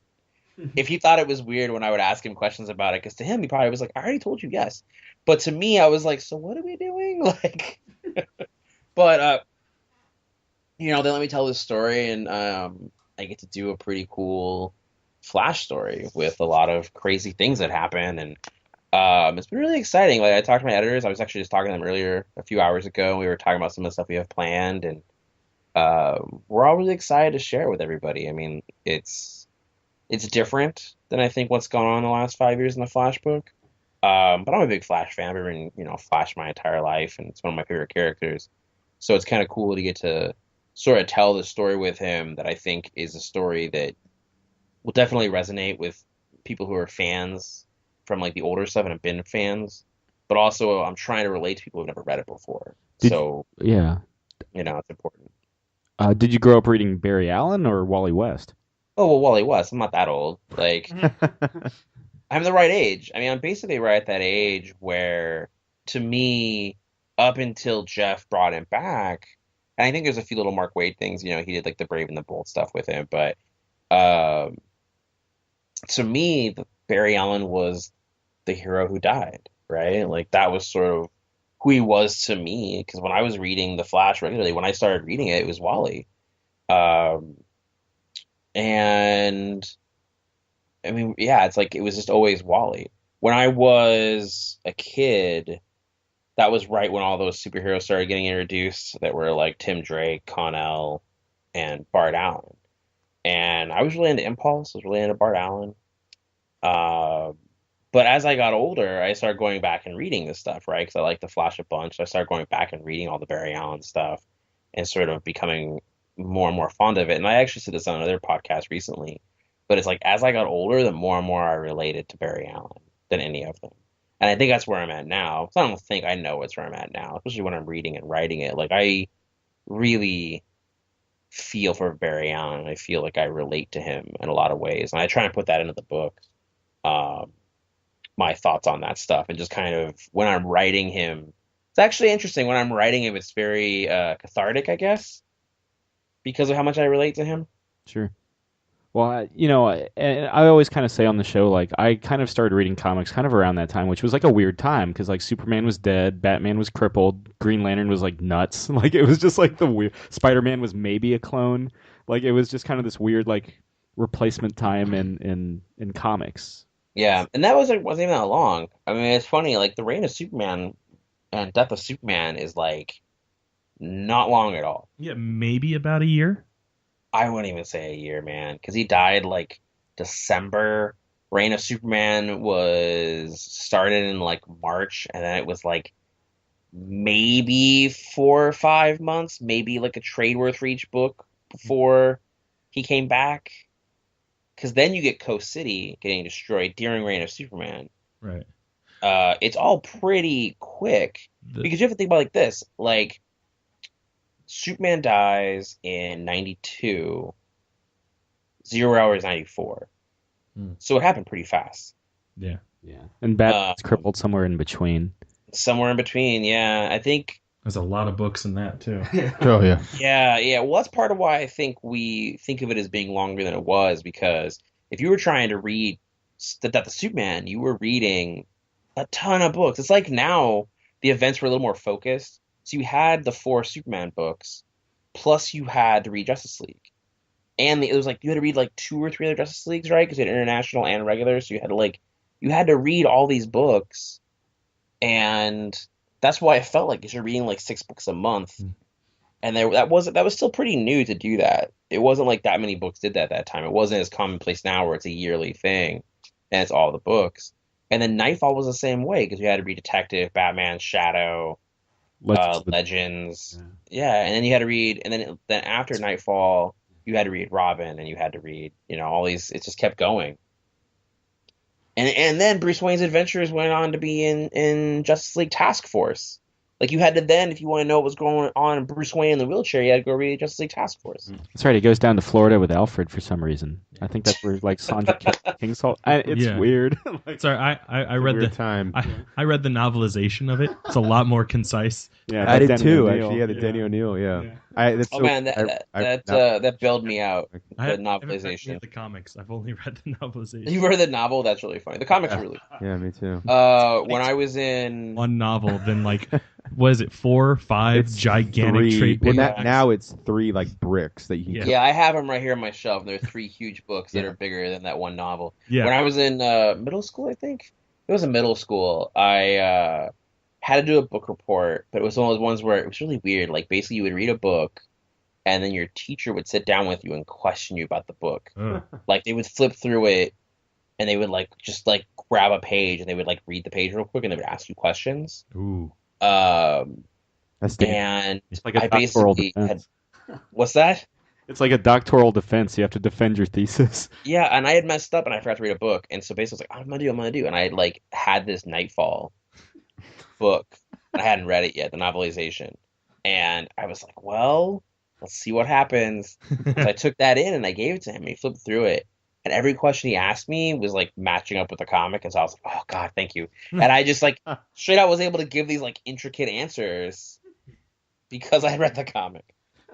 if he thought it was weird when I would ask him questions about it. Because to him, he probably was like, I already told you yes. But to me, I was like, so what are we doing? Like, but, they let me tell this story. And I get to do a pretty cool Flash story with a lot of crazy things that happen. And it's been really exciting. Like I talked to my editors. I was actually just talking to them earlier a few hours ago. We were talking about some of the stuff we have planned, and we're all really excited to share it with everybody. I mean, it's different than I think what's gone on in the last 5 years in the Flash book. But I'm a big Flash fan. I've been reading, Flash my entire life, and it's one of my favorite characters. So it's kind of cool to get to sort of tell the story with him that I think is a story that will definitely resonate with people who are fans from like the older stuff and have been fans, but also I'm trying to relate to people who've never read it before. Yeah. It's important. Did you grow up reading Barry Allen or Wally West? Oh, well, Wally West. I'm not that old. Like, I'm the right age. I mean, I'm basically right at that age where, to me, up until Jeff brought him back, and I think there's a few little Mark Waid things, he did like the Brave and the Bold stuff with him, but to me, Barry Allen was the hero who died, right? Like that was sort of who he was to me. Because when I was reading The Flash regularly, when I started reading it, it was Wally. And I mean, yeah, it's like it was just always Wally. When I was a kid, that was right when all those superheroes started getting introduced that were like Tim Drake, Connell, and Bart Allen. And I was really into Impulse. I was really into Bart Allen. But as I got older, I started going back and reading this stuff, right? Because I like the Flash a bunch. So I started going back and reading all the Barry Allen stuff and sort of becoming more and more fond of it. And I actually said this on another podcast recently. But it's like as I got older, the more and more I related to Barry Allen than any of them. And I think that's where I'm at now. So I don't think I know it's where I'm at now, especially when I'm reading and writing it. Like I really feel for Barry Allen. I feel like I relate to him in a lot of ways. And I try and put that into the book. My thoughts on that stuff, and just kind of when I'm writing him It's actually interesting when I'm writing him. It's very cathartic, I guess, because of how much I relate to him. Sure. Well, I always kind of say on the show, like, I kind of started reading comics kind of around that time, which was like a weird time because like Superman was dead, Batman was crippled, Green Lantern was like nuts. Like it was just like the weird. Spider-Man was maybe a clone. Like it was just kind of this weird like replacement time in comics. Yeah, and that wasn't even that long. I mean, it's funny. Like the reign of Superman and death of Superman is like not long at all. Yeah, maybe about a year. I wouldn't even say a year, man, because he died like December. Reign of Superman was started in like March, and then it was like maybe 4 or 5 months, maybe like a trade worth for each book before he came back. Because then you get Coast City getting destroyed during Reign of Superman. Right. It's all pretty quick because you have to think about it like this: like Superman dies in '92, 0 Hour is '94, so it happened pretty fast. Yeah. Yeah. And Batman's crippled somewhere in between. Somewhere in between, yeah. I think there's a lot of books in that too. Oh yeah. Yeah. Well, that's part of why I think we think of it as being longer than it was, because if you were trying to read the Death of Superman, you were reading a ton of books. It's like now the events were a little more focused. So you had the 4 Superman books, plus you had to read Justice League. And it was like you had to read like 2 or 3 other Justice Leagues, right? Because you had international and regular. So you had to read all these books. And that's why I felt like you're reading like 6 books a month. And that was still pretty new to do that. It wasn't like that many books did that at that time. It wasn't as commonplace now where it's a yearly thing and it's all the books. And then Nightfall was the same way because you had to read Detective, Batman, Shadow, Legends. Yeah, and then you had to read, and then after Nightfall, you had to read Robin, and you had to read, all these. It just kept going. And then Bruce Wayne's adventures went on to be in Justice League Task Force. Like you had to then, if you want to know what was going on in Bruce Wayne in the wheelchair, you had to go read Justice League Task Force. That's right. He goes down to Florida with Alfred for some reason. I think that's where like Sandra King's Hall. It's weird. Sorry, I read the time. I read the novelization of it. It's a lot more concise. Yeah, I did too. Actually, the Denny O'Neil. Yeah. That bailed me out. The novelization. Read the comics. I've only read the novelization. You read the novel? That's really funny. The comics are really funny. Yeah, me too. When I was in one novel, then like, what is it? 4 or 5 gigantic trade paperbacks. Now it's 3 like bricks that you can. Yeah, I have them right here on my shelf. There are 3 huge books that are bigger than that one novel. Yeah. When I was in middle school, I think it was in middle school. I had to do a book report, but it was one of those ones where it was really weird. Like basically, you would read a book, and then your teacher would sit down with you and question you about the book. Like they would flip through it, and they would just grab a page and they would read the page real quick, and they would ask you questions. Ooh. And it's like a I basically had. What's that? It's like a doctoral defense. You have to defend your thesis. Yeah, and I had messed up and I forgot to read a book, and so basically I was like, I'm gonna do, and I had this Nightfall book. I hadn't read it yet, the novelization, and I was like, well, let's see what happens. So I took that in and I gave it to him, and he flipped through it, and every question he asked me was matching up with the comic, and so I was like, oh god, thank you, and I just straight out was able to give these intricate answers because I had read the comic.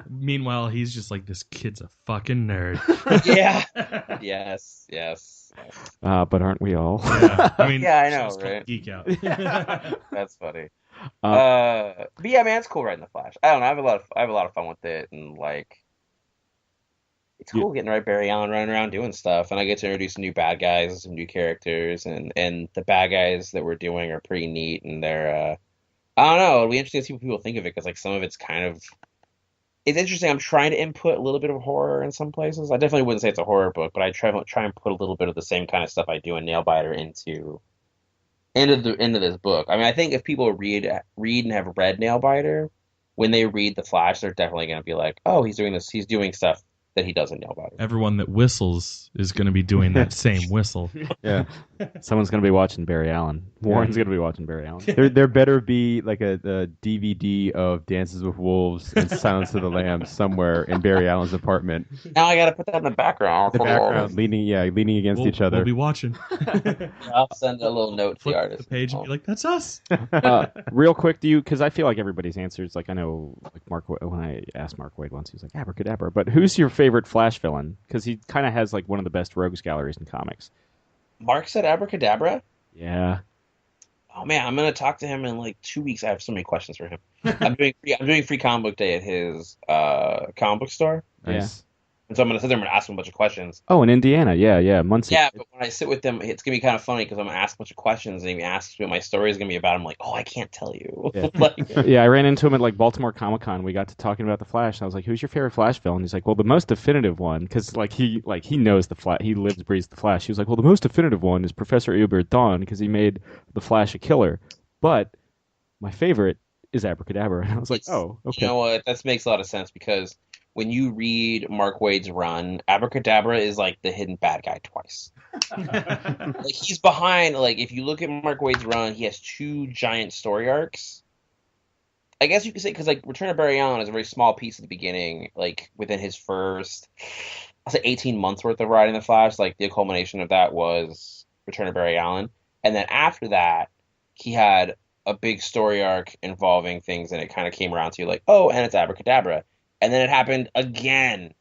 Meanwhile, he's just like, this kid's a fucking nerd. Yeah. Yes. But aren't we all? Yeah. I mean, yeah, I know, right? Geek out. That's funny. But yeah, man, it's cool writing the Flash. I don't know. I have a lot of fun with it, and it's cool getting to write Barry Allen running around doing stuff, and I get to introduce some new bad guys and some new characters, and the bad guys that we're doing are pretty neat, and they're I don't know. It'll be interesting to see what people think of it, because some of it's kind of. It's interesting. I'm trying to input a little bit of horror in some places. I definitely wouldn't say it's a horror book, but I try and put a little bit of the same kind of stuff I do in Nailbiter into this book. I mean, I think if people read and have read Nailbiter, when they read The Flash, they're definitely going to be like, "Oh, he's doing this. He's doing stuff that he does in Nailbiter. Everyone that whistles is going to be doing that same whistle. Yeah. Someone's going to be watching Barry Allen. Warren's going to be watching Barry Allen. There better be like a DVD of Dances with Wolves and Silence of the Lambs somewhere in Barry Allen's apartment. Now I got to put that in the background. The background leaning against each other. We'll be watching. I'll send a little note to the Flip artist. the page and be like, "That's us." Real quick, because I feel like everybody's answers, like I know, like Mark, when I asked Mark Waid once, he was like abracadabra. But who's your favorite Flash villain? Because he kind of has like one of the best rogues galleries in comics. Mark said abracadabra? Yeah. Oh man, I'm gonna talk to him in like 2 weeks. I have so many questions for him. I'm doing free comic book day at his comic book store. Nice. And so I'm gonna sit there and ask him a bunch of questions. Oh, in Indiana, yeah, Muncie. Yeah, but when I sit with him, it's gonna be kind of funny because I'm gonna ask a bunch of questions, and if he asks me what my story is gonna be about, I'm like, oh, I can't tell you. Yeah. Like, Yeah, I ran into him at like Baltimore Comic Con. We got to talking about the Flash, and I was like, "Who's your favorite Flash villain?" He's like, "Well, the most definitive one, because he knows the Flash. He lives, breathes the Flash." He was like, "Well, the most definitive one is Professor Ebert Dawn because he made the Flash a killer." But my favorite is Abracadabra, and I was like, "Oh, okay." You know what? That makes a lot of sense because when you read Mark Waid's run, Abracadabra is like the hidden bad guy twice. Like he's behind. Like if you look at Mark Waid's run, he has 2 giant story arcs. I guess you could say because like Return of Barry Allen is a very small piece at the beginning, like within his first, I'll say 18 months worth of writing the Flash. Like the culmination of that was Return of Barry Allen, and then after that, he had a big story arc involving things, and it kind of came around to like, oh, and it's Abracadabra. And then it happened again,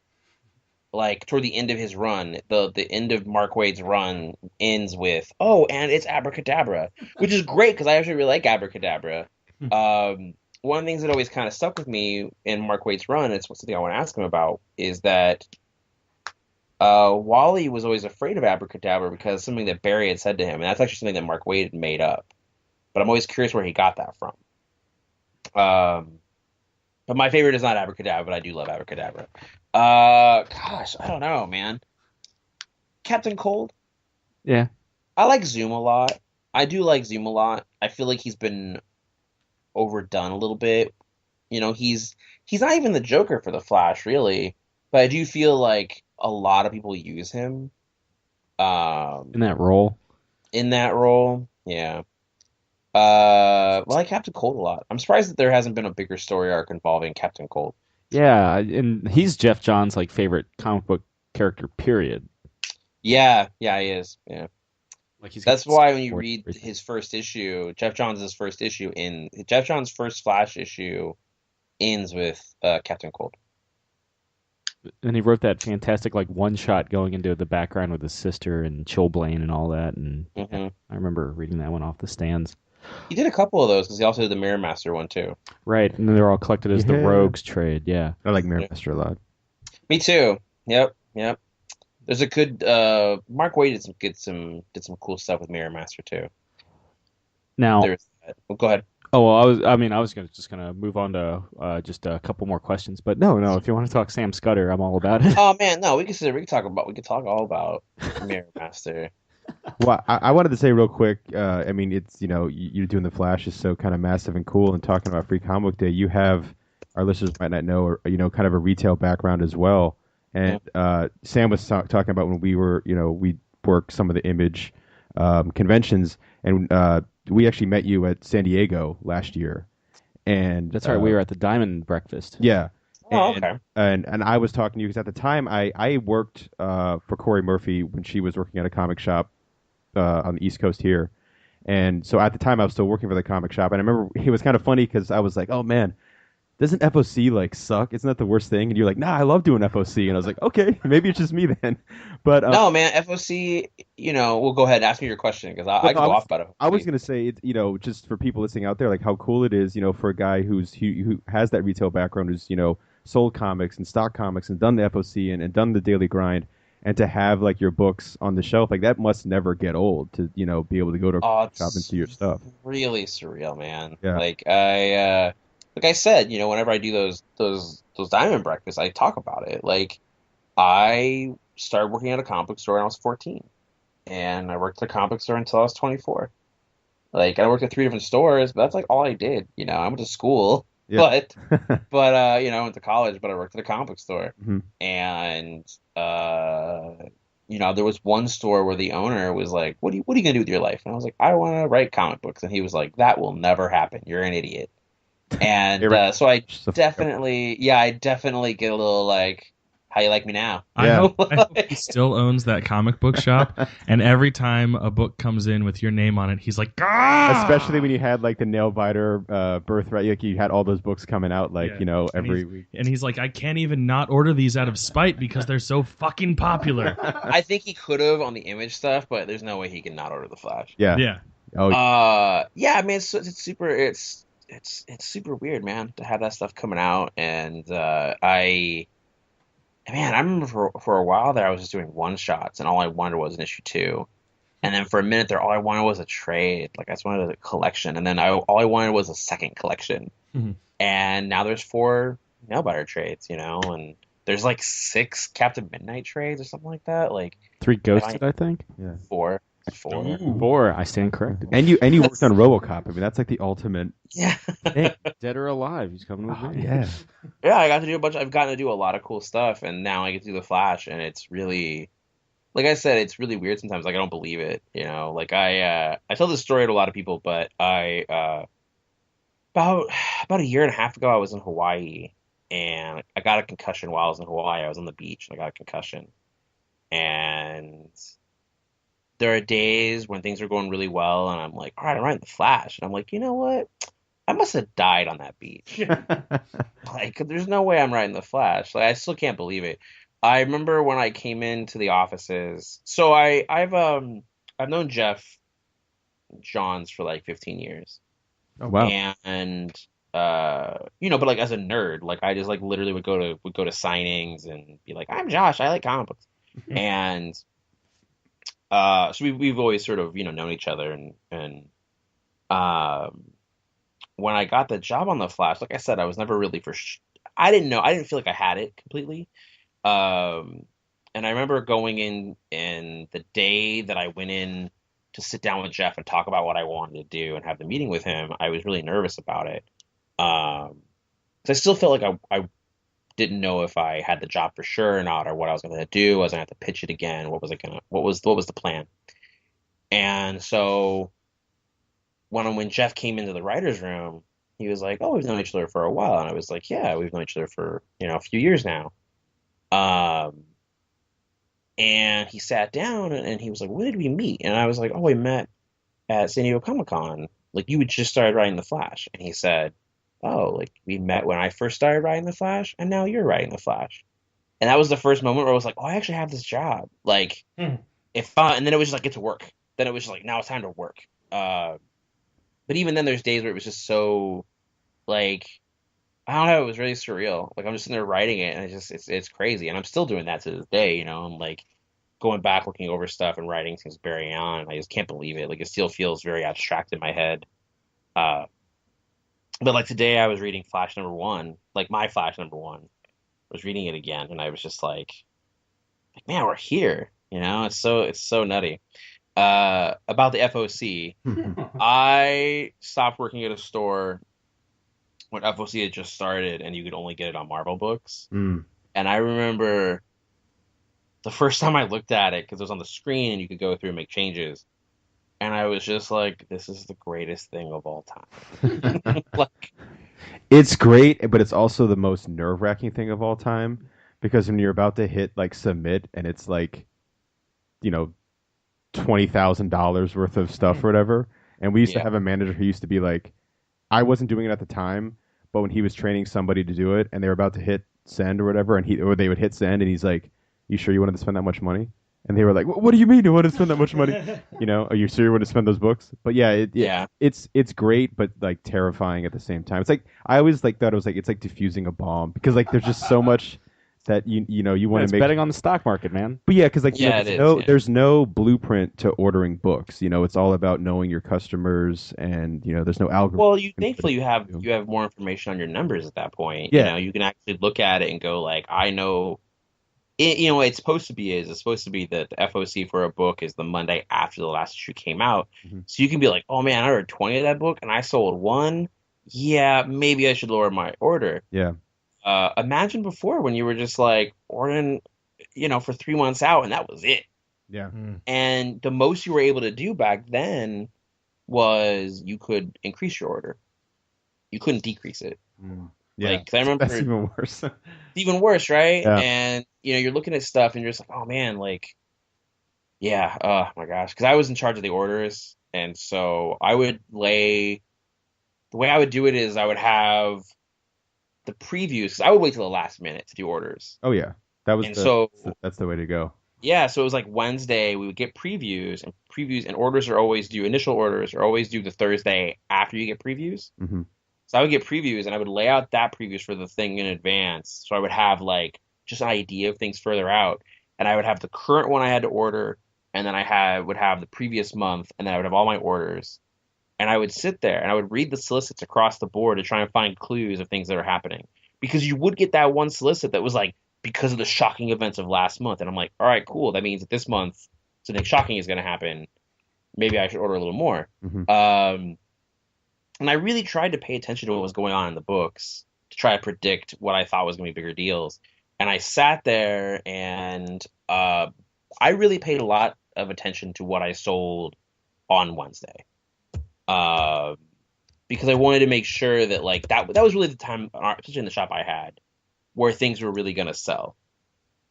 like toward the end of his run. The end of Mark Waid's run ends with, oh, and it's Abracadabra, which is great because I actually really like Abracadabra. One of the things that always kind of stuck with me in Mark Waid's run, and it's something I want to ask him about, is that Wally was always afraid of Abracadabra because of something that Barry had said to him, and that's actually something that Mark Waid had made up. But I'm always curious where he got that from. But my favorite is not Abracadabra, but I do love Abracadabra. Gosh, I don't know, man. Captain Cold? Yeah. I like Zoom a lot. I do like Zoom a lot. I feel like he's been overdone a little bit. You know, he's not even the Joker for the Flash, really. But I do feel like a lot of people use him. In that role. Yeah. Well, I like Captain Cold a lot. I'm surprised that there hasn't been a bigger story arc involving Captain Cold. Yeah, and he's Jeff Johns' like favorite comic book character. Period. Yeah, he is. Yeah, Like that's why when you read his first issue, Jeff Johns' first Flash issue ends with Captain Cold. And he wrote that fantastic like one shot going into the background with his sister and Chilblain and all that. And I remember reading that one off the stands. He did a couple of those because he also did the Mirror Master one too. Right, and they're all collected as the Rogues trade. Yeah, I like Mirror Master a lot. Me too. Yep. There's a good Mark Waid did some cool stuff with Mirror Master too. Now, go ahead. Oh well, I was just gonna move on to just a couple more questions, but no, if you want to talk Sam Scudder, I'm all about it. Oh man, no, we could talk all about Mirror Master. Well, I wanted to say real quick. I mean, it's you're doing the Flash is so kind of massive and cool, and talking about Free Comic Book Day. You have our listeners might not know, or kind of a retail background as well. And Sam was talking about when we were, we worked some of the Image conventions, and we actually met you at San Diego last year. And that's right, we were at the Diamond Breakfast. Yeah. Oh, okay. And I was talking to you because at the time I worked for Corey Murphy when she was working at a comic shop on the East Coast here. And so at the time I was still working for the comic shop. And I remember it was kind of funny because I was like, oh man, doesn't FOC like suck? Isn't that the worst thing? And you're like, nah, I love doing FOC. And I was like, okay, maybe it's just me then. But no, man, FOC. We'll go ahead and ask me your question because I can go off about it. I was gonna say, just for people listening out there, like how cool it is, for a guy who has that retail background, who's sold comics and stock comics and done the FOC and done the daily grind, and to have like your books on the shelf, like that must never get old. To be able to go to a shop and see your stuff. Really surreal, man. Yeah. Like I said, whenever I do those Diamond Breakfasts, I talk about it. Like, I started working at a comic book store when I was 14, and I worked at a comic book store until I was 24. Like, I worked at 3 different stores, but that's like all I did. I went to school. But I went to college, but I worked at a comic book store, Mhm. and there was one store where the owner was like, "What are you gonna do with your life?" And I was like, "I want to write comic books," and he was like, "That will never happen. You're an idiot." And Aaron- so I So- definitely get a little like, "How you like me now?" I Yeah. hope he still owns that comic book shop, and every time a book comes in with your name on it, he's like, "Ah!" Especially when you had like the Nailbiter, Birthright, like you had all those books coming out like Yeah. every week. And he's like, I can't even not order these out of spite because they're so fucking popular. I think he could have on the Image stuff, but there's no way he can not order the Flash. Yeah. Yeah. Oh, Yeah, I mean, it's super, it's super weird, man, to have that stuff coming out, and I remember for a while there, I was just doing one shots, and all I wanted was an issue 2, and then for a minute there, all I wanted was a trade, like I just wanted a collection, and then all I wanted was a second collection, Mhm. and now there's 4 Nailbiter trades, and there's like 6 Captain Midnight trades or something like that, like 3 ghosted, I think. yeah. 4. Ooh. 4. I stand corrected. And you worked on RoboCop. I mean, that's like the ultimate. Yeah. Dead or alive, he's coming with Oh, me. yeah. Yeah, I got to do I've gotten to do a lot of cool stuff, and now I get to do the Flash, and it's really, like I said, it's really weird sometimes. Like I don't believe it, Like I tell this story to a lot of people, but about a year and a half ago, I was in Hawaii, and I got a concussion while I was in Hawaii. I was on the beach, and I got a concussion, and there are days when things are going really well, and I'm like, all right, I'm writing the Flash, and I'm like, you know what? I must have died on that beach. Like, there's no way I'm writing the Flash. Like, I still can't believe it. I remember when I came into the offices. So I've known Jeff Johns for like 15 years, Oh wow. and but like as a nerd, like I just like literally would go to signings and be like, I'm Josh, I like comic books, and so we've always sort of known each other, and when I got the job on the Flash, like I said, I was never really I didn't know. I didn't feel like I had it completely. And I remember going in, and the day that I went in to sit down with Jeff and talk about what I wanted to do and have the meeting with him, I was really nervous about it. 'Cause I still felt like I didn't know if I had the job for sure or not, or what I was going to do. Was I going to have to pitch it again? What was the plan? And so when Jeff came into the writer's room, he was like, "Oh, we've known each other for a while," and I was like, "Yeah, we've known each other for a few years now." And he sat down, and he was like, "When did we meet?" And I was like, "Oh, we met at San Diego Comic-Con. Like, you had just started writing The Flash." And he said, "Oh, like we met when I first started writing The Flash, and now you're writing The Flash." And that was the first moment where I was like, "Oh, I actually have this job." Like, and then it was just like, get to work. Then it was just like, now it's time to work. But even then, there's days where it was just so, like, I don't know, it was really surreal. Like, I'm just sitting there writing it, and it's crazy. And I'm still doing that to this day, I'm like going back, looking over stuff and writing things Barry on, and I just can't believe it. Like, it still feels very abstract in my head. But like today, I was reading Flash #1, like my Flash #1. I was reading it again, and I was just like, man, we're here. It's so nutty. About the FOC, I stopped working at a store when FOC had just started, and you could only get it on Marvel Books. Mm. And I remember the first time I looked at it, because it was on the screen and you could go through and make changes, and I was just like, this is the greatest thing of all time. Like, It's great, but it's also the most nerve-wracking thing of all time, because when you're about to hit like submit, and it's like, $20,000 worth of stuff or whatever. And we used to Yeah. have a manager who used to be like, I wasn't doing it at the time, but when he was training somebody to do it, and they were about to hit send or whatever, or they would hit send, and he's like, "You sure you wanted to spend that much money?" And they were like, "What do you mean you want to spend that much money? Are you sure you want to spend those books?" But yeah, Yeah. it's great, but like terrifying at the same time. It's like I always like thought it was like it's like diffusing a bomb, because like there's just so much that you want It's to make. betting on the stock market, man. But yeah, because like Yeah, there's no blueprint to ordering books. It's all about knowing your customers, and there's no algorithm. Well, thankfully you have more information on your numbers at that point. Yeah. You can actually look at it and go like, I know. It's supposed to be that the FOC for a book is the Monday after the last issue came out, Mhm. so you can be like, oh man, I read 20 of that book and I sold one. yeah, maybe I should lower my order. Yeah. Imagine before when you were just like ordering, for 3 months out and that was it. Yeah. And the most you were able to do back then was you could increase your order. You couldn't decrease it. Yeah. Like, 'cause I remember That's even worse. it's even worse, right? Yeah. And you're looking at stuff and you're just like, oh man, like, yeah, oh my gosh, because I was in charge of the orders, and so I would lay. The way I would do it is I would have the previews. 'Cause I would wait till the last minute to do orders, Oh yeah. That was and so that's the way to go. yeah, so it was like Wednesday we would get previews and orders are always due. Initial orders are always due the Thursday after you get previews. Hmm. So I would get previews and I would lay out that previews for the thing in advance. So I would have like just an idea of things further out. And I would have the current one I had to order, and then would have the previous month, and then I would have all my orders. And I would sit there and I would read the solicits across the board to try and find clues of things that are happening. Because you would get that one solicit that was like, because of the shocking events of last month. And I'm like, all right, cool. That means that this month something shocking is going to happen. Maybe I should order a little more. Hmm. And I really tried to pay attention to what was going on in the books to try to predict what I thought was going to be bigger deals. And I sat there and I really paid a lot of attention to what I sold on Wednesday. Because I wanted to make sure that like that was really the time, especially in the shop I had, where things were really going to sell.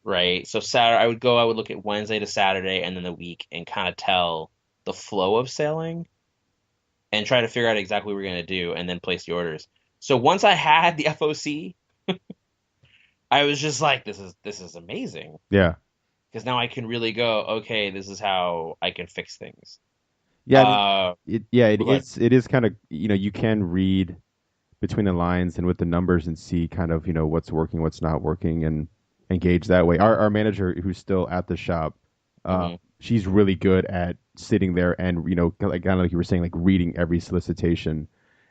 Right. So Saturday, I would look at Wednesday to Saturday and then the week and kind of tell the flow of selling and try to figure out exactly what we're going to do and then place the orders. So once I had the FOC, I was just like, this is amazing. Yeah. Because now I can really go, okay, this is how I can fix things. Yeah. I mean, But it is kind of, you can read between the lines and with the numbers and see kind of, what's working, what's not working, and engage that way. Our manager, who's still at the shop, Mhm. she's really good at sitting there and, like kind of like you were saying, like reading every solicitation,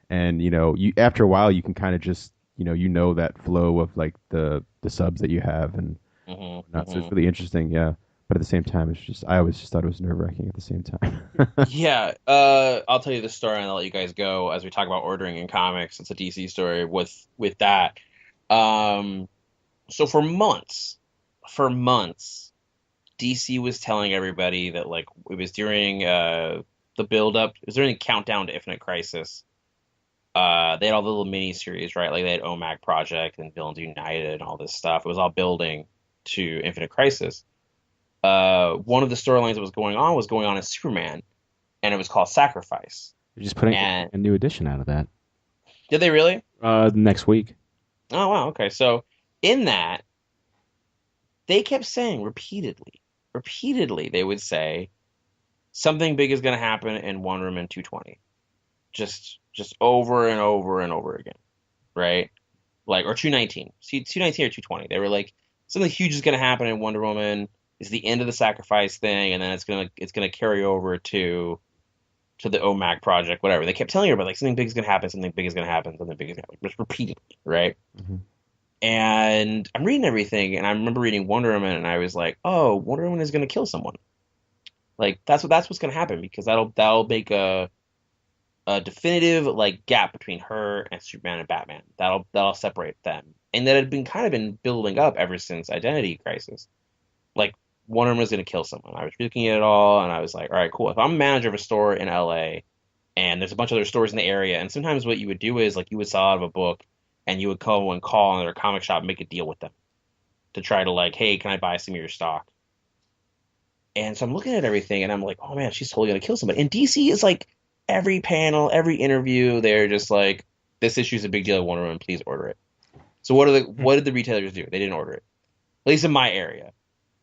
and you after a while you can kind of just that flow of like the subs that you have and whatnot. So it's really interesting, yeah. But at the same time, it's just I always just thought it was nerve wracking at the same time. Yeah, I'll tell you the story and I'll let you guys go as we talk about ordering in comics. It's a DC story with that. Um, so for months, DC was telling everybody that like it was during the build up, it was during the countdown to Infinite Crisis. They had all the little mini series, right? Like they had OMAC Project and Villains United and all this stuff. It was all building to Infinite Crisis. One of the storylines that was going on in Superman, and it was called Sacrifice. You're just putting And a new edition out of that did they really? next week. Oh wow, okay. So in that, they kept saying repeatedly, they would say something big is going to happen in One Room in 220, just over and over and over again, right? Like or 219, see 219 or 220. They were like something huge is going to happen in Wonder Woman. It's the end of the Sacrifice thing, and then it's gonna carry over to the OMAC project, whatever. They kept telling everybody like something big is gonna happen, something big is gonna happen, something big is gonna happen, just repeatedly, right? Hmm. And I'm reading everything, and I remember reading Wonder Woman, and I was like, oh, Wonder Woman is gonna kill someone. Like that's what's gonna happen because that'll make a definitive like gap between her and Superman and Batman. That'll separate them, and that had been kind of been building up ever since Identity Crisis. Like Wonder Woman was going to kill someone. I was looking at it all, and I was like, all right, cool. If I'm a manager of a store in LA, and there's a bunch of other stores in the area, and sometimes what you would do is like you would sell out of a book, and you would call on their comic shop, and make a deal with them to try to like, hey, can I buy some of your stock? And so I'm looking at everything, and I'm like, oh man, she's totally going to kill somebody. And DC is like every panel, every interview, they're just like, this issue is a big deal. Wonder Woman, please order it. So what did the retailers do? They didn't order it, at least in my area.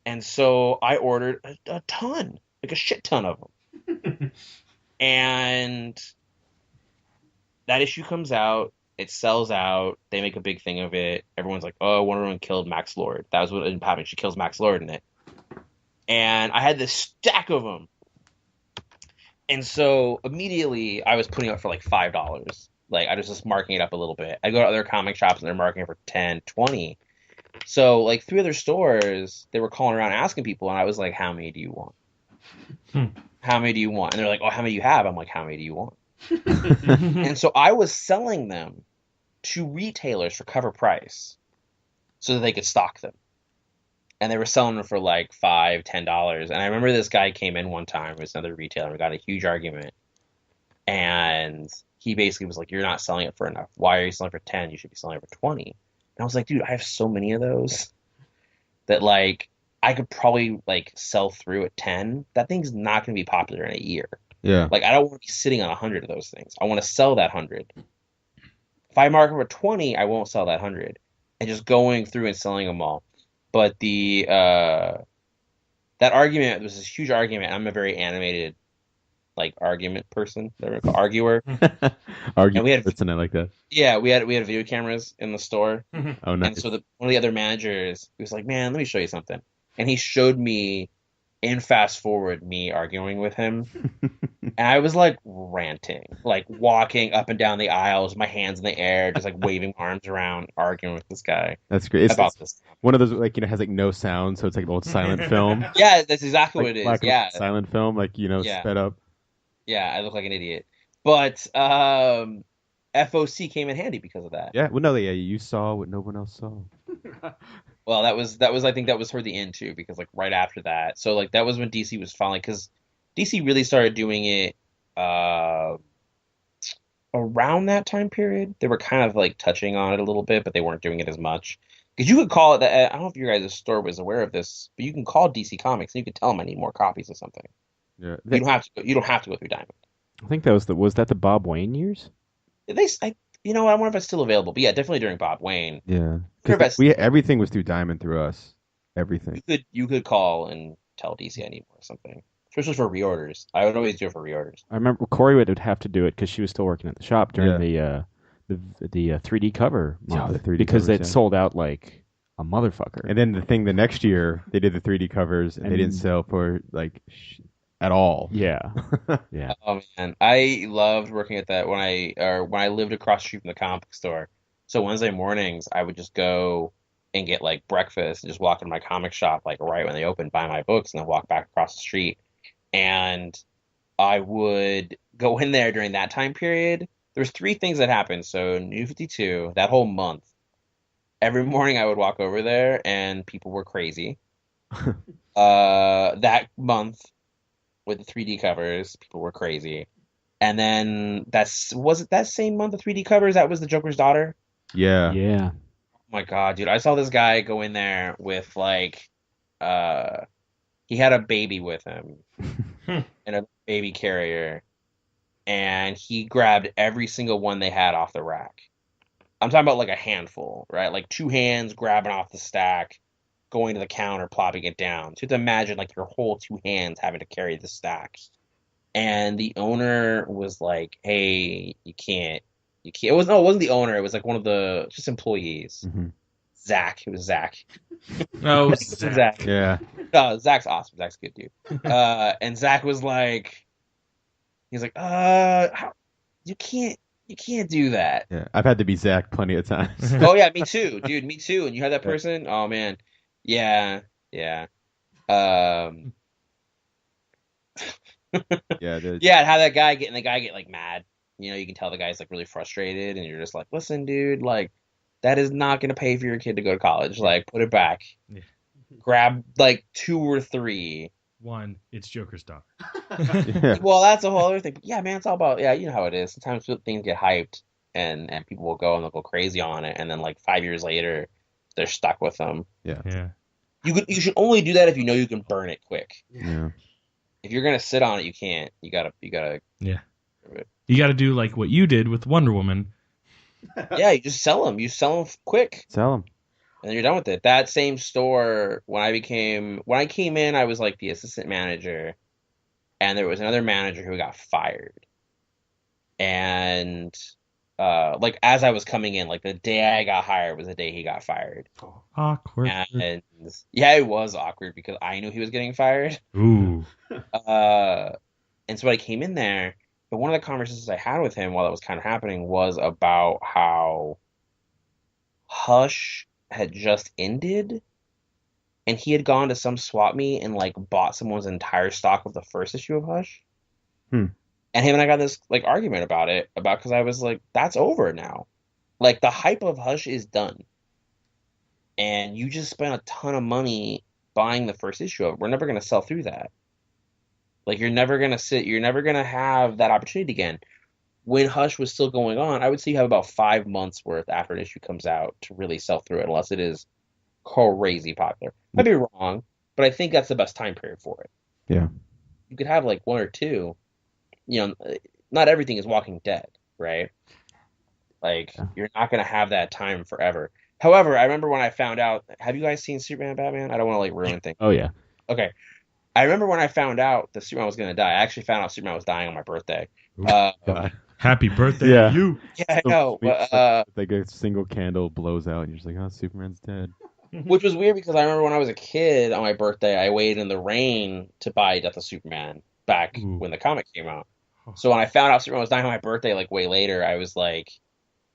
And so I ordered a ton, like a shit ton of them. And that issue comes out, it sells out, they make a big thing of it. Everyone's like, oh, Wonder Woman killed Max Lord. That was what ended up happening. She kills Max Lord in it. And I had this stack of them. And so immediately I was putting it up for like $5. Like I was just marking it up a little bit. I go to other comic shops and they're marking it for 10, 20. So, like, 3 other stores, they were calling around asking people, and I was like, how many do you want? How many do you want? And they're like, oh, how many do you have? I'm like, how many do you want? And so I was selling them to retailers for cover price so that they could stock them. And they were selling them for like $5, $10. And I remember this guy came in one time, it was another retailer, and we got a huge argument. And he basically was like, "You're not selling it for enough. Why are you selling it for 10? You should be selling it for 20." And I was like, "Dude, I have so many of those that like I could probably like sell through at 10. That thing's not going to be popular in a year. Yeah. Like I don't want to be sitting on 100 of those things. I want to sell that 100. If I mark them for 20, I won't sell that 100." And just going through and selling them all. But the that argument was this huge argument. I'm a very animated like argument person, arguer. Argue And we had- person, I like that. Yeah, we had video cameras in the store. Oh, nice. And so one of the other managers, he was like, "Man, let me show you something." And he showed me in fast forward me arguing with him. And I was like ranting, like walking up and down the aisles, my hands in the air, just like waving arms around, arguing with this guy That's great. about It's this. one of those like has like no sound, so it's like an old silent film. Yeah, that's exactly Like what it is. black and Yeah. white silent film, like Yeah. sped up. Yeah, I look like an idiot. But FOC came in handy because of that. Yeah, well, no, yeah, you saw what no one else saw. Well, that was I think that was toward the end too, because like right after that, so like that was when DC was finally, because DC really started doing it around that time period. They were kind of like touching on it a little bit, but they weren't doing it as much. Because you could call it that. I don't know if your guys' store was aware of this, but you can call DC Comics and you could tell them I need more copies of something. Yeah, You don't have to. You don't have to go through Diamond. I think that was that the Bob Wayne years? I wonder if it's still available. But yeah, definitely during Bob Wayne. yeah. Sure, 'Cause everything was through Diamond through us. Everything. You could call and tell DC I need more or something, especially for reorders. I would always do it for reorders. I remember Corey would have to do it because she was still working at the shop during the 3D cover month, the 3D because covers, it yeah. sold out like a motherfucker. And then the next year they did the 3D covers and they didn't sell for like at all. Yeah, yeah. Oh man, I loved working at that when I lived across the street from the comic store. So Wednesday mornings I would just go and get like breakfast and just walk into my comic shop like right when they opened, buy my books, and then walk back across the street. And I would go in there during that time period. There's three things that happened. So New 52, that whole month, every morning I would walk over there and people were crazy. That month with the 3D covers, people were crazy. And then was it that same month of 3D covers that was the Joker's daughter? Yeah. Yeah. Oh my God, dude. I saw this guy go in there with like he had a baby with him and a baby carrier, and he grabbed every single one they had off the rack. I'm talking about like a handful, right? Like two hands grabbing off the stack, going to the counter, plopping it down. So you have to imagine like your whole two hands having to carry the stack. And the owner was like, "Hey, you can't." It wasn't the owner. It was like one of the just employees. Mm-hmm. Zach. It was Zach. Oh, Zach. Yeah. Zach's awesome. Zach's a good dude. And Zach was like, he's like, you can't do that. Yeah. I've had to be Zach plenty of times. Oh yeah, me too, dude. Me too. And you have that person. Oh man. Yeah. Yeah. Yeah. Yeah. How the guy get like mad. You know, you can tell the guy's like really frustrated, and you're just like, "Listen, dude, like that is not going to pay for your kid to go to college. Like, put it back. Yeah. Grab like 2 or 3." One, it's Joker's daughter. Yeah. Well, that's a whole other thing. But yeah, man, it's all about, you know how it is. Sometimes things get hyped, and people will go and they'll go crazy on it, and then like 5 years later, they're stuck with them. Yeah. You should only do that if you know you can burn it quick. Yeah. If you're gonna sit on it, you can't. You gotta. Yeah. You got to do like what you did with Wonder Woman. Yeah, you just sell them. You sell them quick, Sell them. and then you're done with it. That same store, when I came in, I was like the assistant manager, and there was another manager who got fired. And like as I was coming in, like the day I got hired was the day he got fired. Awkward. And yeah, it was awkward because I knew he was getting fired. Ooh. And so I came in there, but one of the conversations I had with him while that was kind of happening was about how Hush had just ended, and he had gone to some swap meet and like bought someone's entire stock of the first issue of Hush. Hmm. And him and I got this like argument about it, because I was like, that's over now. Like the hype of Hush is done. And you just spent a ton of money buying the first issue of it. We're never gonna sell through that. Like you're never gonna have that opportunity again. When Hush was still going on, I would say you have about 5 months worth after an issue comes out to really sell through it, unless it is crazy popular. Might be wrong, but I think that's the best time period for it. Yeah. You could have like one or two. Not everything is Walking Dead, right? Like you're not gonna have that time forever. However, I remember when I found out. Have you guys seen Superman Batman? I don't want to like ruin things. Oh yeah. Okay. I remember when I found out that Superman was gonna die. I actually found out Superman was dying on my birthday. God. Happy birthday Yeah. to you. Yeah, I know. But, like a single candle blows out, and you're just like, "Oh, Superman's dead." which was weird because I remember when I was a kid on my birthday, I waited in the rain to buy Death of Superman back when the comic came out. So when I found out Superman was dying on my birthday, like way later, I was like,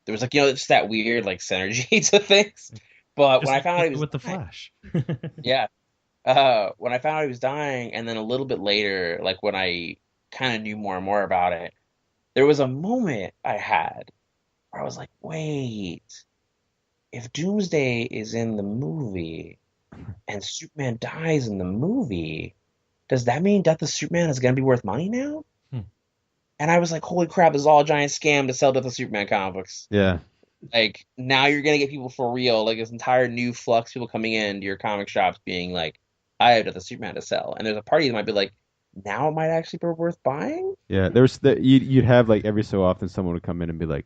there was like just that weird like synergy to things. But Just when I found out he was with the dying, Flash. yeah, when I found out he was dying, and then a little bit later, like when I kind of knew more and more about it, there was a moment I had where I was like, wait, if Doomsday is in the movie and Superman dies in the movie, does that mean Death of Superman is going to be worth money now? And I was like, holy crap, this is all a giant scam to sell Death of Superman comic books. Yeah. Like, now you're going to get people for real, like this entire new flux, people coming into your comic shops being like, I have Death of Superman to sell. And there's a party that might be like, now it might actually be worth buying? Yeah. You'd have like every so often someone would come in and be like,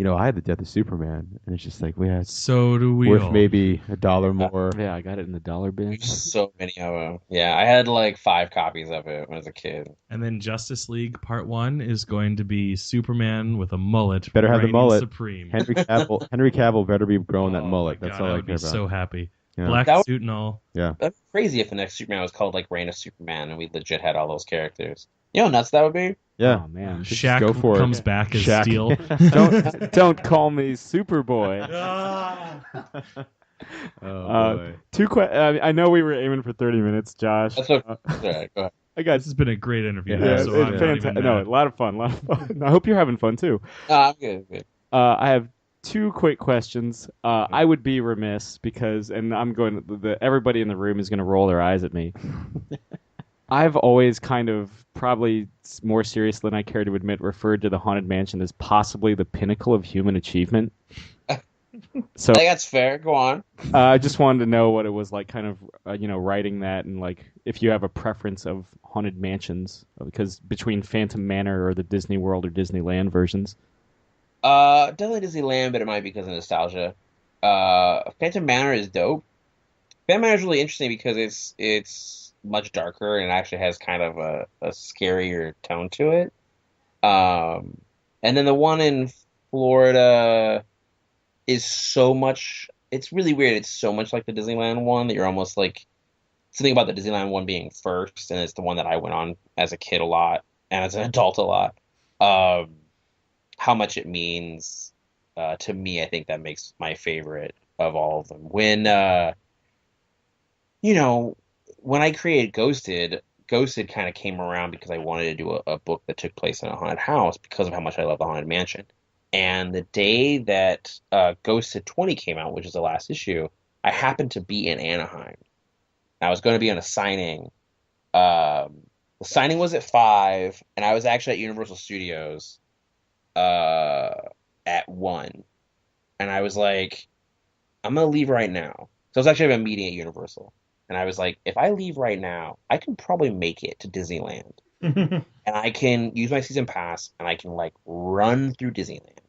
I had the Death of Superman, and it's just like we had So do we worth all. maybe $1 more. Yeah, I got it in the dollar bin. There's so many of them. Yeah, I had like 5 copies of it when I was a kid. And then Justice League Part 1 is going to be Superman with a mullet. Better have the reigning mullet. Supreme. Henry Cavill better be growing that Oh mullet. my That's God, all I I would care be about. so happy. Yeah. Black That would- suit and all. Yeah. That'd be crazy if the next Superman was called like Reign of Superman and we legit had all those characters. You know how nuts that would be? Yeah. Oh man. Just Shaq go for it. comes back as Shaq. Steel. Don't call me Superboy. Oh boy. I know we were aiming for 30 minutes, Josh. That's okay. Alright, go ahead. I got This has been a great interview. Yeah, so it's I'm not fantastic. even No, mad. a lot of fun. I hope you're having fun too. I'm good. I have 2 quick questions. I would be remiss because, and I'm going. Everybody in the room is going to roll their eyes at me. I've always kind of, probably more serious than I care to admit, referred to the Haunted Mansion as possibly the pinnacle of human achievement. So I think that's fair. Go on. I just wanted to know what it was like, kind of, writing that, and like if you have a preference of Haunted Mansions, because between Phantom Manor or the Disney World or Disneyland versions. Definitely Disneyland, but it might be because of nostalgia. Phantom Manor is dope. Phantom Manor is really interesting because it's much darker and actually has kind of a scarier tone to it. And then the one in Florida is so much. It's really weird. It's so much like the Disneyland one that you're almost like something about the Disneyland one being first, and it's the one that I went on as a kid a lot and as an adult a lot. How much it means to me, I think that makes my favorite of all of them. When I created Ghosted kind of came around because I wanted to do a book that took place in a haunted house because of how much I love the Haunted Mansion. And the day that Ghosted 20 came out, which is the last issue, I happened to be in Anaheim. I was going to be on a signing. The signing was at 5, and I was actually at Universal Studios at 1. And I was like, I'm going to leave right now. So I was actually at a meeting at Universal. And I was like, if I leave right now, I can probably make it to Disneyland. And I can use my season pass, and I can like run through Disneyland,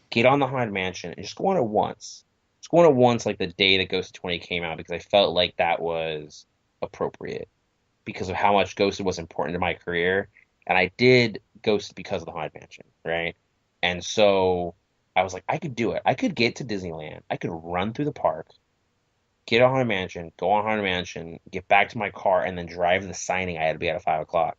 get on the Haunted Mansion, and just go on it once. Just go on it once, like the day that Ghosted 20 came out, because I felt like that was appropriate because of how much Ghosted was important to my career. And I did Ghosted because of the Haunted Mansion, right? And so I was like, I could do it. I could get to Disneyland. I could run through the park, get on Haunted Mansion, go on Haunted Mansion, get back to my car, and then drive to the signing I had to be at 5 o'clock.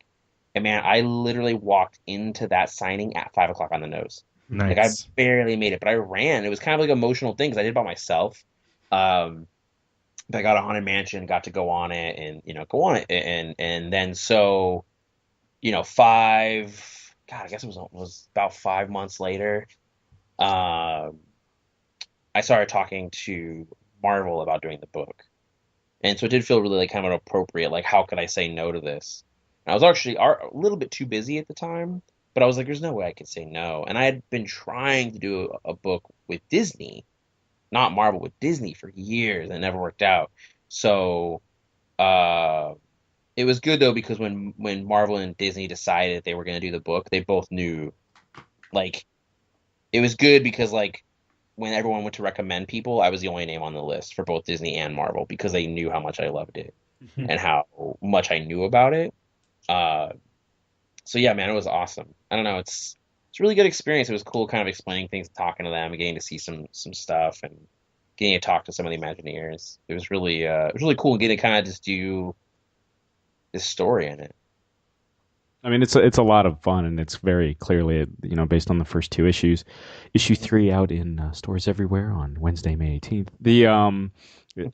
And man, I literally walked into that signing at 5 o'clock on the nose. Nice. Like I barely made it, but I ran. It was kind of like an emotional thing because I did it by myself. But I got a Haunted Mansion, got to go on it, and go on it, and then so 5 God, I guess it was about 5 months later. Um, I started talking to Marvel about doing the book, and so it did feel really like kind of appropriate. Like, how could I say no to this? And I was actually a little bit too busy at the time, but I was like, "There's no way I could say no." And I had been trying to do a book with Disney, not Marvel, with Disney for years, and it never worked out. So, uh, it was good though because when Marvel and Disney decided they were going to do the book, they both knew like it was good because like when everyone went to recommend people, I was the only name on the list for both Disney and Marvel because they knew how much I loved it and how much I knew about it. Uh, so yeah, man, it was awesome. I don't know, it's a really good experience. It was cool, kind of explaining things, talking to them, and getting to see some stuff, and getting to talk to some of the Imagineers. It was really cool getting to kind of just do this story in it. I mean, it's a lot of fun, and it's very clearly, based on the first two issues. Issue 3 out in stores everywhere on Wednesday, May 18th.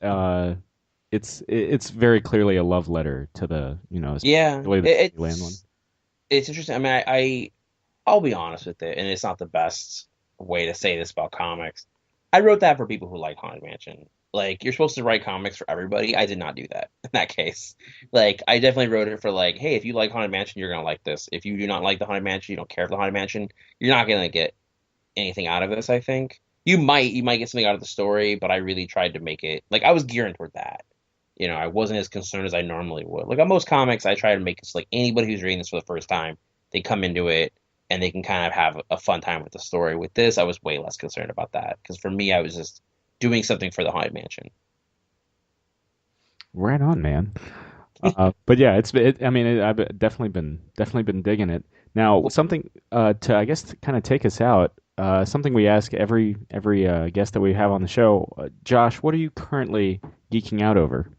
Uh, it's very clearly a love letter to the, Yeah, especially the Disneyland one. it's interesting. I mean, I'll be honest with it, and it's not the best way to say this about comics. I wrote that for people who like Haunted Mansion. Like, you're supposed to write comics for everybody. I did not do that in that case. Like, I definitely wrote it for like, hey, if you like Haunted Mansion, you're gonna like this. If you do not like the Haunted Mansion, you don't care for the Haunted Mansion, you're not gonna get anything out of this, I think. You might get something out of the story, but I really tried to make it like I was gearing toward that. I wasn't as concerned as I normally would. Like on most comics, I try to make it so like anybody who's reading this for the first time, they come into it and they can kind of have a fun time with the story. With this, I was way less concerned about that because for me, I was just doing something for the Haunted Mansion. Right on, man. But yeah, I mean, I've definitely been digging it. Now, something to I guess to kind of take us out. Something we ask every guest that we have on the show. Josh, what are you currently geeking out over?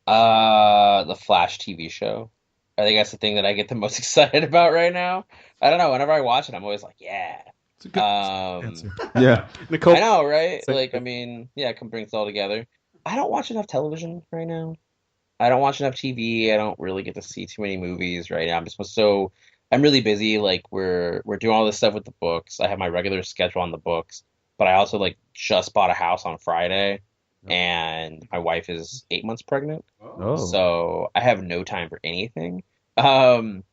The Flash TV show. I think that's the thing that I get the most excited about right now. I don't know. Whenever I watch it, I'm always like, yeah. It's a good Um, answer. Yeah. Nicole, I know, right? say- Like, I mean, yeah, it can bring it all together. I don't watch enough television right now. I don't watch enough TV. I don't really get to see too many movies right now. I'm really busy. Like, we're doing all this stuff with the books. I have my regular schedule on the books, but I also like just bought a house on Friday, and my wife is 8 months pregnant. Oh. So I have no time for anything. Um,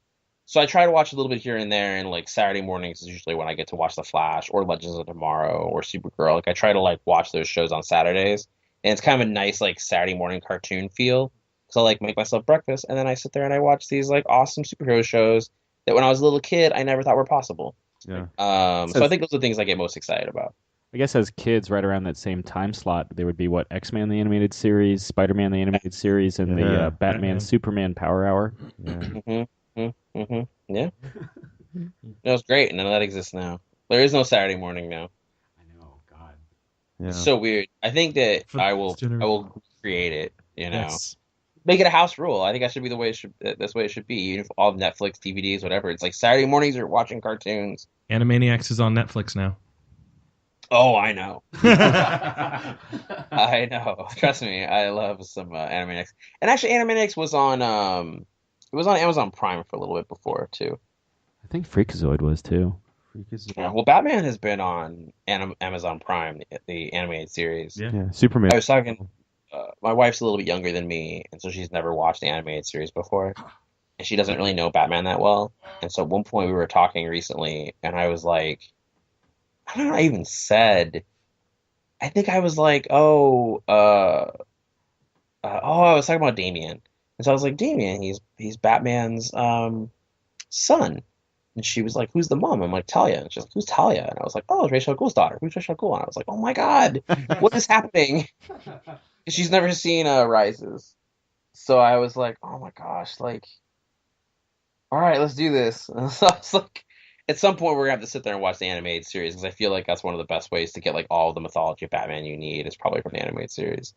so I try to watch a little bit here and there, and like Saturday mornings is usually when I get to watch The Flash or Legends of Tomorrow or Supergirl. Like I try to like watch those shows on Saturdays, and it's kind of a nice like Saturday morning cartoon feel. So I like make myself breakfast, and then I sit there and I watch these like awesome superhero shows that when I was a little kid I never thought were possible. Yeah. So I think those are the things I get most excited about. I guess as kids, right around that same time slot, there would be what X-Men the animated series, Spider-Man the animated series, and the Yeah. Batman Batman. Superman Power Hour. Yeah. Yeah, that was great. None of that exists now. There is no Saturday morning now. I know, God. Yeah. It's so weird. I think that For I this will generation. create it. Yes. Make it a house rule. I think that should be the way it should. That's the way it should be. Even if all Netflix, DVDs, whatever. It's like Saturday mornings are watching cartoons. Animaniacs is on Netflix now. Oh, I know. I know. Trust me, I love some Animaniacs. And actually, Animaniacs was on it was on Amazon Prime for a little bit before too. I think Freakazoid was too. Yeah, well, Batman has been on Amazon Prime, the animated series. Yeah. Yeah. Superman. I was talking. My wife's a little bit younger than me, and so she's never watched the animated series before, and she doesn't really know Batman that well. And so at one point we were talking recently, and I was like, I don't know, I even said, I think I was like, I was talking about Damien, and so I was like, Damien, he's Batman's son. And she was like, "Who's the mom?" I'm like, "Talia." And she's like, "Who's Talia?" And I was like, "Oh, it's Rachel Goul's daughter. Who's Rachel Gould?" And I was like, "Oh my God, what is happening?" She's never seen Rises, so I was like, "Oh my gosh, like, all right, let's do this." And so I was like, at some point we're gonna have to sit there and watch the animated series because I feel like that's one of the best ways to get like all the mythology of Batman you need is probably from the animated series.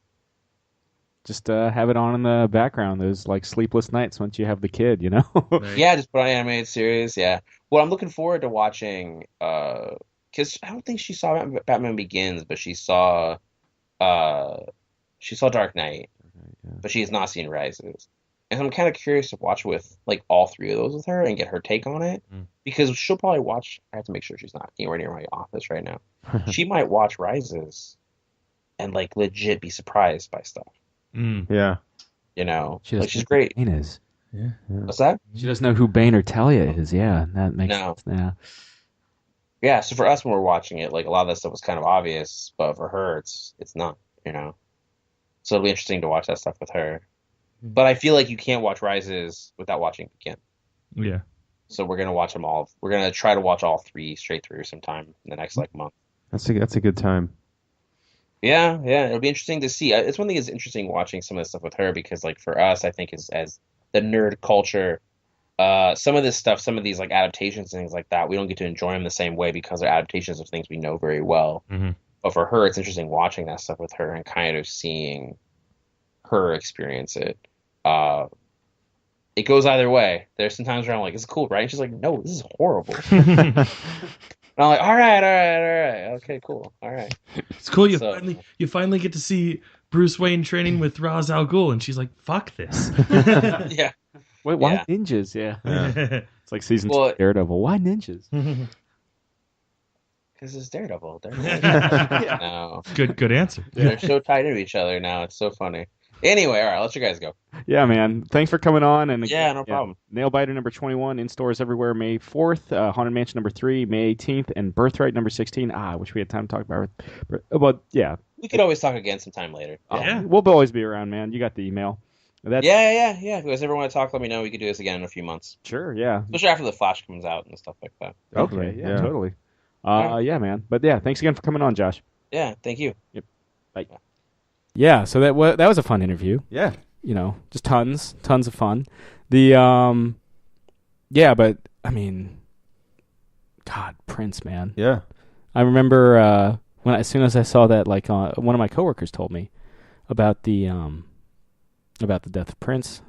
Just have it on in the background. Those like sleepless nights once you have the kid, you know. Right. Yeah, just put on animated series. Yeah. Well, I'm looking forward to watching. Because I don't think she saw Batman Begins, but uh, she saw Dark Knight, Yeah. but she has not seen Rises. And I'm kind of curious to watch with like all three of those with her and get her take on it because she'll probably watch. I have to make sure she's not anywhere near my office right now. She might watch Rises and like legit be surprised by stuff. Yeah. You know, She like doesn't she's know great. who Bane is. Yeah. What's that? She doesn't know who Bane or Talia is. Yeah, that makes No. sense. Yeah. Yeah. So for us when we're watching it, like a lot of that stuff was kind of obvious, but for her, it's not. You know, so it'll be interesting to watch that stuff with her. But I feel like you can't watch Rises without watching Begin. Yeah. So we're gonna watch them all. We're gonna try to watch all three straight through sometime in the next like month. That's a good time. Yeah, it'll be interesting to see. It's one thing is interesting watching some of this stuff with her because like for us, I think as the nerd culture, some of this stuff, some of these like adaptations and things like that, we don't get to enjoy them the same way because they're adaptations of things we know very well. Mm-hmm. But for her, it's interesting watching that stuff with her and kind of seeing her experience it. It goes either way. There's some times where I'm like, "It's cool, right?" And she's like, "No, this is horrible." And I'm like, "All right, okay, cool, all right." It's cool. So- You finally get to see Bruce Wayne training with Ra's al Ghul, and she's like, "Fuck this." Yeah, Wait, why Yeah. ninjas? Yeah. Yeah. It's like season Well- 2 Daredevil. Why ninjas? because it's Daredevil. Yeah. No, Good answer. they're so tied to each other now. It's so funny. Anyway, all right, let you guys go. Yeah, man. Thanks for coming on. And Yeah, no problem. Nailbiter number 21 in stores everywhere May 4th. Haunted Mansion number 3 May 18th, and Birthright number 16. I wish we had time to talk about it. But yeah, We could always talk again sometime later. Yeah. we'll always be around, man. You got the email. That's, Yeah. If you guys ever want to talk, let me know. We could do this again in a few months, Sure, yeah. especially after the Flash comes out and stuff like that. Okay, yeah, Yeah. totally. Yeah, man. But yeah, thanks again for coming on, Josh. Yeah, thank you. Yeah, so that was a fun interview. Yeah. You know, just tons of fun. The yeah, but I mean, God, Prince, man. Yeah. I remember when as soon as I saw that, like one of my coworkers told me about the death of Prince.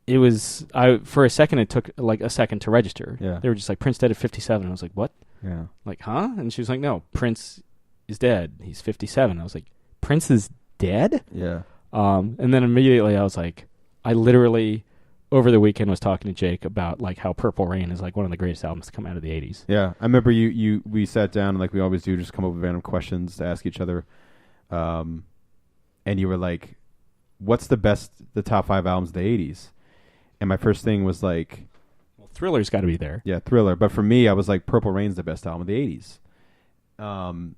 It was for a second it took like a second to register. Yeah. They were just like, Prince dead at 57. I was like, what? Yeah. Like, huh? And she was like, no, Prince is dead. He's 57. I was like, Prince is dead? Yeah. And then immediately I was like, I literally over the weekend was talking to Jake about like how Purple Rain is like one of the greatest albums to come out of the 80s. Yeah. I remember we sat down and like we always do, just come up with random questions to ask each other. And you were like, what's the top 5 albums of the 80s? And my first thing was like, Well, Thriller's got to be there. yeah, Thriller. But for me, I was like, Purple Rain's the best album of the 80s.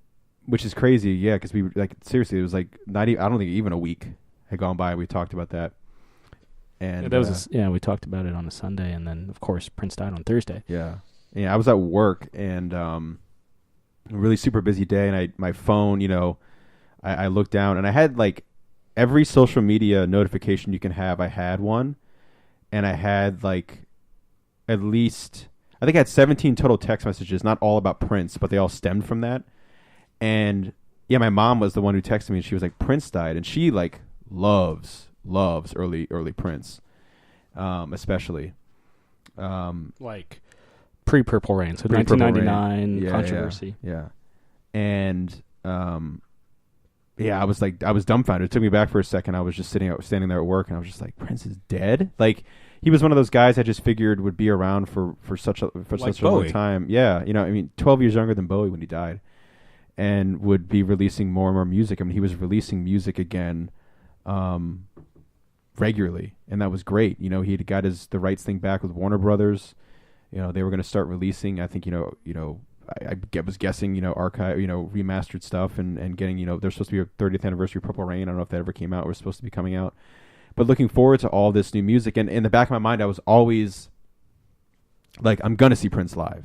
Which is crazy, yeah, because we like seriously, it was like I don't think even a week had gone by. We talked about that, and Yeah, that was we talked about it on a Sunday, and then of course Prince died on Thursday. yeah. I was at work and a really super busy day, and my phone, I looked down and I had like every social media notification you can have. I had one, and I had like at least I think I had 17 total text messages, not all about Prince, but they all stemmed from that. And yeah, my mom was the one who texted me, and she was like, Prince died, and she like loves early Prince, especially Like pre-Purple Rain, so Pre-Purple 1999 Rain. controversy. Yeah. And I was dumbfounded. It took me back for a second. I was just standing there at work, and I was just like, Prince is dead? Like, he was one of those guys I just figured would be around for such a long Bowie. time. Yeah, 12 years younger than Bowie when he died, and would be releasing more and more music. I mean, he was releasing music again regularly, and that was great. He had got the rights thing back with Warner Brothers. They were going to start releasing, I think, I was guessing, archive, remastered stuff and getting, there's supposed to be a 30th anniversary of Purple Rain. I don't know if that ever came out. It was supposed to be coming out. But looking forward to all this new music. And in the back of my mind, I was always like, I'm going to see Prince live.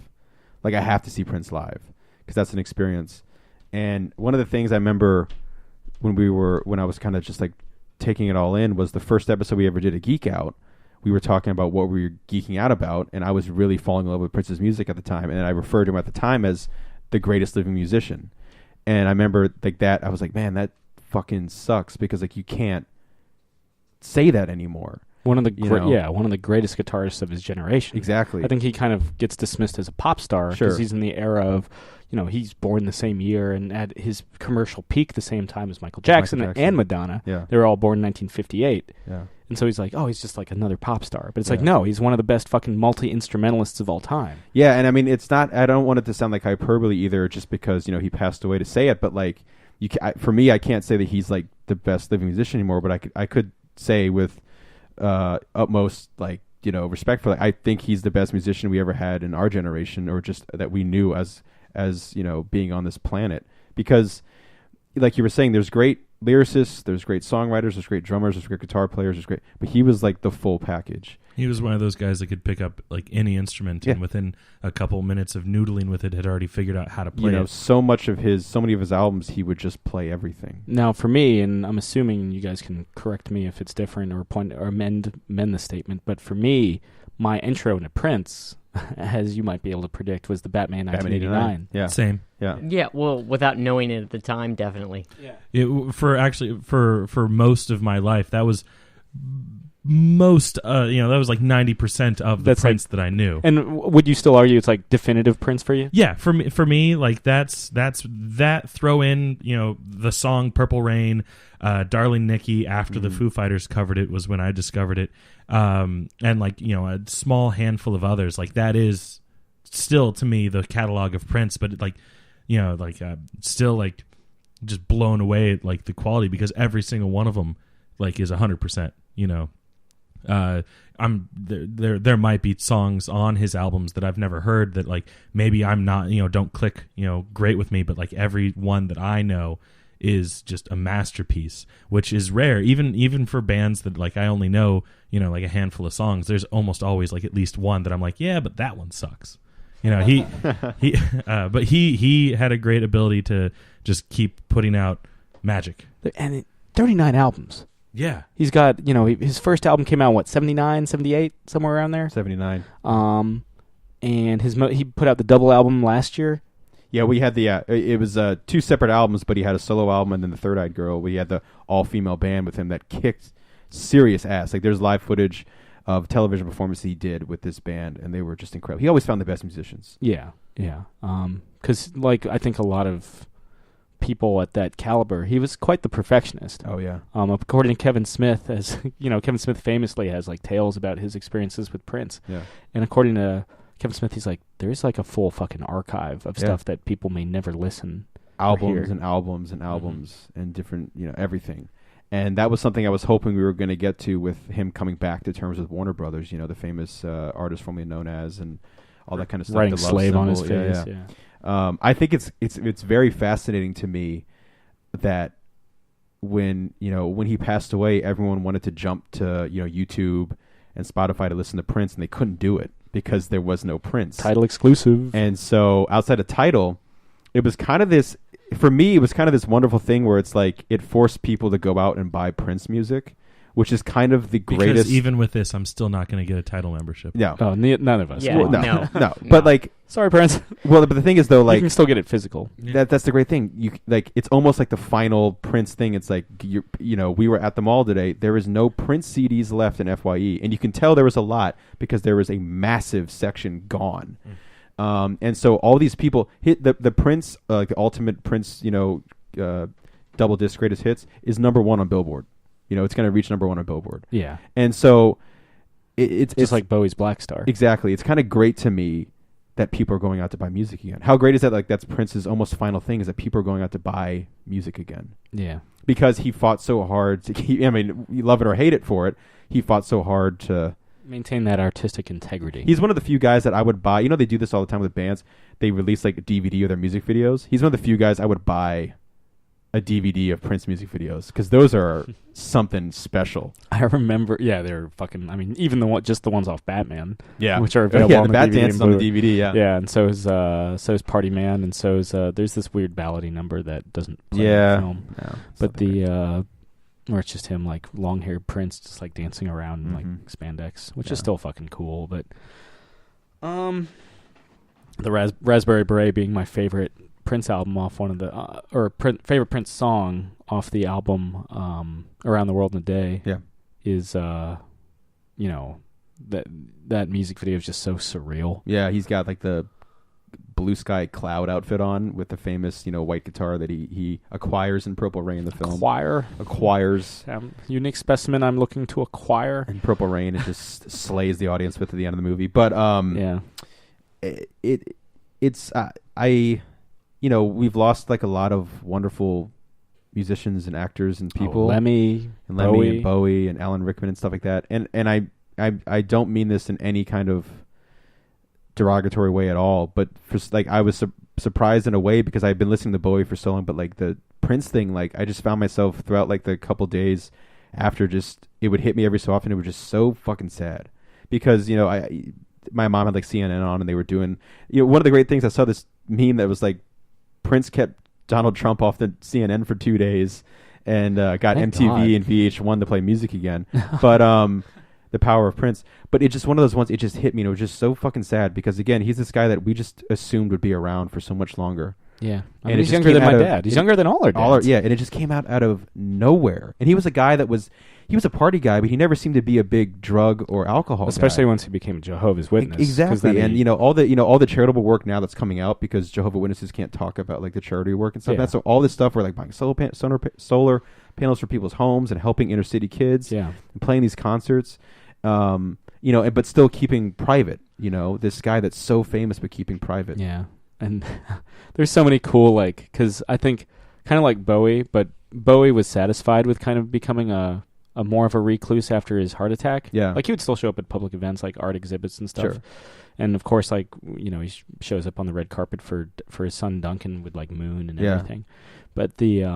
Like, I have to see Prince live because that's an experience. And one of the things I remember when I was kind of just like taking it all in was the first episode we ever did a Geek Out. We were talking about what we were geeking out about, and I was really falling in love with Prince's music at the time, and I referred to him at the time as the greatest living musician. And I remember like that, I was like, man, that fucking sucks, because like you can't say that anymore. one of the greatest guitarists of his generation. Exactly. I think he kind of gets dismissed as a pop star because he's in the era of, he's born the same year and at his commercial peak the same time as Michael Jackson. And Madonna. Yeah. They were all born in 1958. Yeah. And so he's like, he's just like another pop star. But it's like, no, he's one of the best fucking multi-instrumentalists of all time. Yeah, and I mean, it's not, I don't want it to sound like hyperbole either just because, he passed away to say it, but like, for me, I can't say that he's like the best living musician anymore, but I could say with utmost like respect for, like, I think he's the best musician we ever had in our generation, or just that we knew as being on this planet. Because like you were saying, there's great lyricists, there's great songwriters, there's great drummers, there's great guitar players, but he was like the full package. He was one of those guys that could pick up like any instrument and within a couple minutes of noodling with it had already figured out how to play it. So many of his albums, he would just play everything. Now for me, and I'm assuming you guys can correct me if it's different or amend the statement, but for me, my intro into Prince, as you might be able to predict, was the Batman 1989. Yeah. Same. Yeah. Yeah, well, without knowing it at the time, definitely. Yeah. For most of my life, that was that was like 90% of the Prince that I knew. And would you still argue it's like definitive Prince for you? Yeah, for me, like that's that. Throw in the song Purple Rain, Darling Nikki after the Foo Fighters covered it was when I discovered it, and like a small handful of others. Like that is still to me the catalog of Prince, but still like just blown away at like the quality, because every single one of them like is 100%. There might be songs on his albums that I've never heard that like maybe I'm not don't click great with me, but like every one that I know is just a masterpiece, which is rare even for bands that like I only know like a handful of songs. There's almost always like at least one that I'm like, yeah, but that one sucks. But he had a great ability to just keep putting out magic. And 39 albums. Yeah. He's got, his first album came out, 79, 78, somewhere around there? 79. And he put out the double album last year. Yeah, we had it was two separate albums, but he had a solo album and then the Third Eyed Girl. We had the all-female band with him that kicked serious ass. Like there's live footage of television performances he did with this band, and they were just incredible. He always found the best musicians. Yeah. Because, like, I think a lot of people at that caliber, he was quite the perfectionist. Oh, yeah. According to Kevin Smith, Kevin Smith famously has, like, tales about his experiences with Prince. Yeah. And according to Kevin Smith, he's like, there's, like, a full fucking archive of stuff that people may never listen albums and albums and albums and different, everything. And that was something I was hoping we were going to get to with him coming back to terms with Warner Brothers, the famous artist formerly known as, and all that kind of stuff. Writing the love slave symbol. on his face. Yeah. I think it's very fascinating to me that when he passed away, everyone wanted to jump to YouTube and Spotify to listen to Prince, and they couldn't do it because there was no Prince. Tidal exclusive. And so outside of Tidal, it was kind of this. For me, it was kind of this wonderful thing where it's like it forced people to go out and buy Prince music, which is kind of the greatest. Because even with this, I'm still not going to get a Tidal membership. No. Oh, none of us. Yeah, Well, no. But like, sorry, Prince. well, but the thing is though, like, you can still get it physical. that's the great thing. You like, it's almost like the final Prince thing. It's like we were at the mall today. There is no Prince CDs left in FYE, and you can tell there was a lot because there was a massive section gone. And so all these people hit the Prince, like the ultimate Prince, double disc greatest hits is #1 on Billboard. It's going to reach #1 on Billboard. Yeah. And so it's just like Bowie's Black Star. Exactly. It's kind of great to me that people are going out to buy music again. How great is that? Like that's Prince's almost final thing, is that people are going out to buy music again. Yeah. Because he fought so hard to keep, you love it or hate it for it. He fought so hard to maintain that artistic integrity. He's one of the few guys that I would buy. They do this all the time with bands. They release like a DVD of their music videos. He's one of the few guys I would buy a DVD of Prince music videos, because those are something special. I remember, they're fucking. Even the ones off Batman, which are available. On the Bat Dance on the DVD, and so is Party Man, and so is there's this weird ballady number that doesn't play in the film, but where it's just him like long haired Prince just like dancing around in like spandex, which is still fucking cool. But the Raspberry Beret being my favorite Prince album off one of the favorite Prince song off the album Around the World in a Day is that music video is just so surreal. Yeah, he's got like the blue sky cloud outfit on with the famous, white guitar that he acquires in Purple Rain, the film. Acquires. Unique specimen I'm looking to acquire. In Purple Rain, it just slays the audience with at the end of the movie. But we've lost like a lot of wonderful musicians and actors and people. Lemmy and Bowie and Alan Rickman and stuff like that. And I don't mean this in any kind of derogatory way at all, but I was surprised in a way because I've been listening to Bowie for so long, but like the Prince thing, like I just found myself throughout like the couple days after, just it would hit me every so often. It was just so fucking sad because my mom had like CNN on and they were doing one of the great things. I saw this meme that was like Prince kept Donald Trump off the CNN for 2 days and got Thank MTV God. and VH1 to play music again, but the power of Prince. But it's just one of those ones, it just hit me, and it was just so fucking sad because, again, he's this guy that we just assumed would be around for so much longer. Yeah. And he's younger than my dad. He's younger than all our dads. And it just came out of nowhere. And he was a guy that was a party guy, but he never seemed to be a big drug or alcohol Especially guy. once he became a Jehovah's Witness. Exactly. And, all the charitable work now that's coming out because Jehovah's Witnesses can't talk about, like, the charity work and stuff. Yeah. That's so all this stuff where, like, buying solar panels for people's homes and helping inner city kids and playing these concerts. But still keeping private, this guy that's so famous, but keeping private. Yeah. And there's so many cool, because I think kind of like Bowie, but Bowie was satisfied with kind of becoming a more of a recluse after his heart attack. Yeah. Like he would still show up at public events like art exhibits and stuff. Sure. And of course, he shows up on the red carpet for his son Duncan with like Moon and everything. But there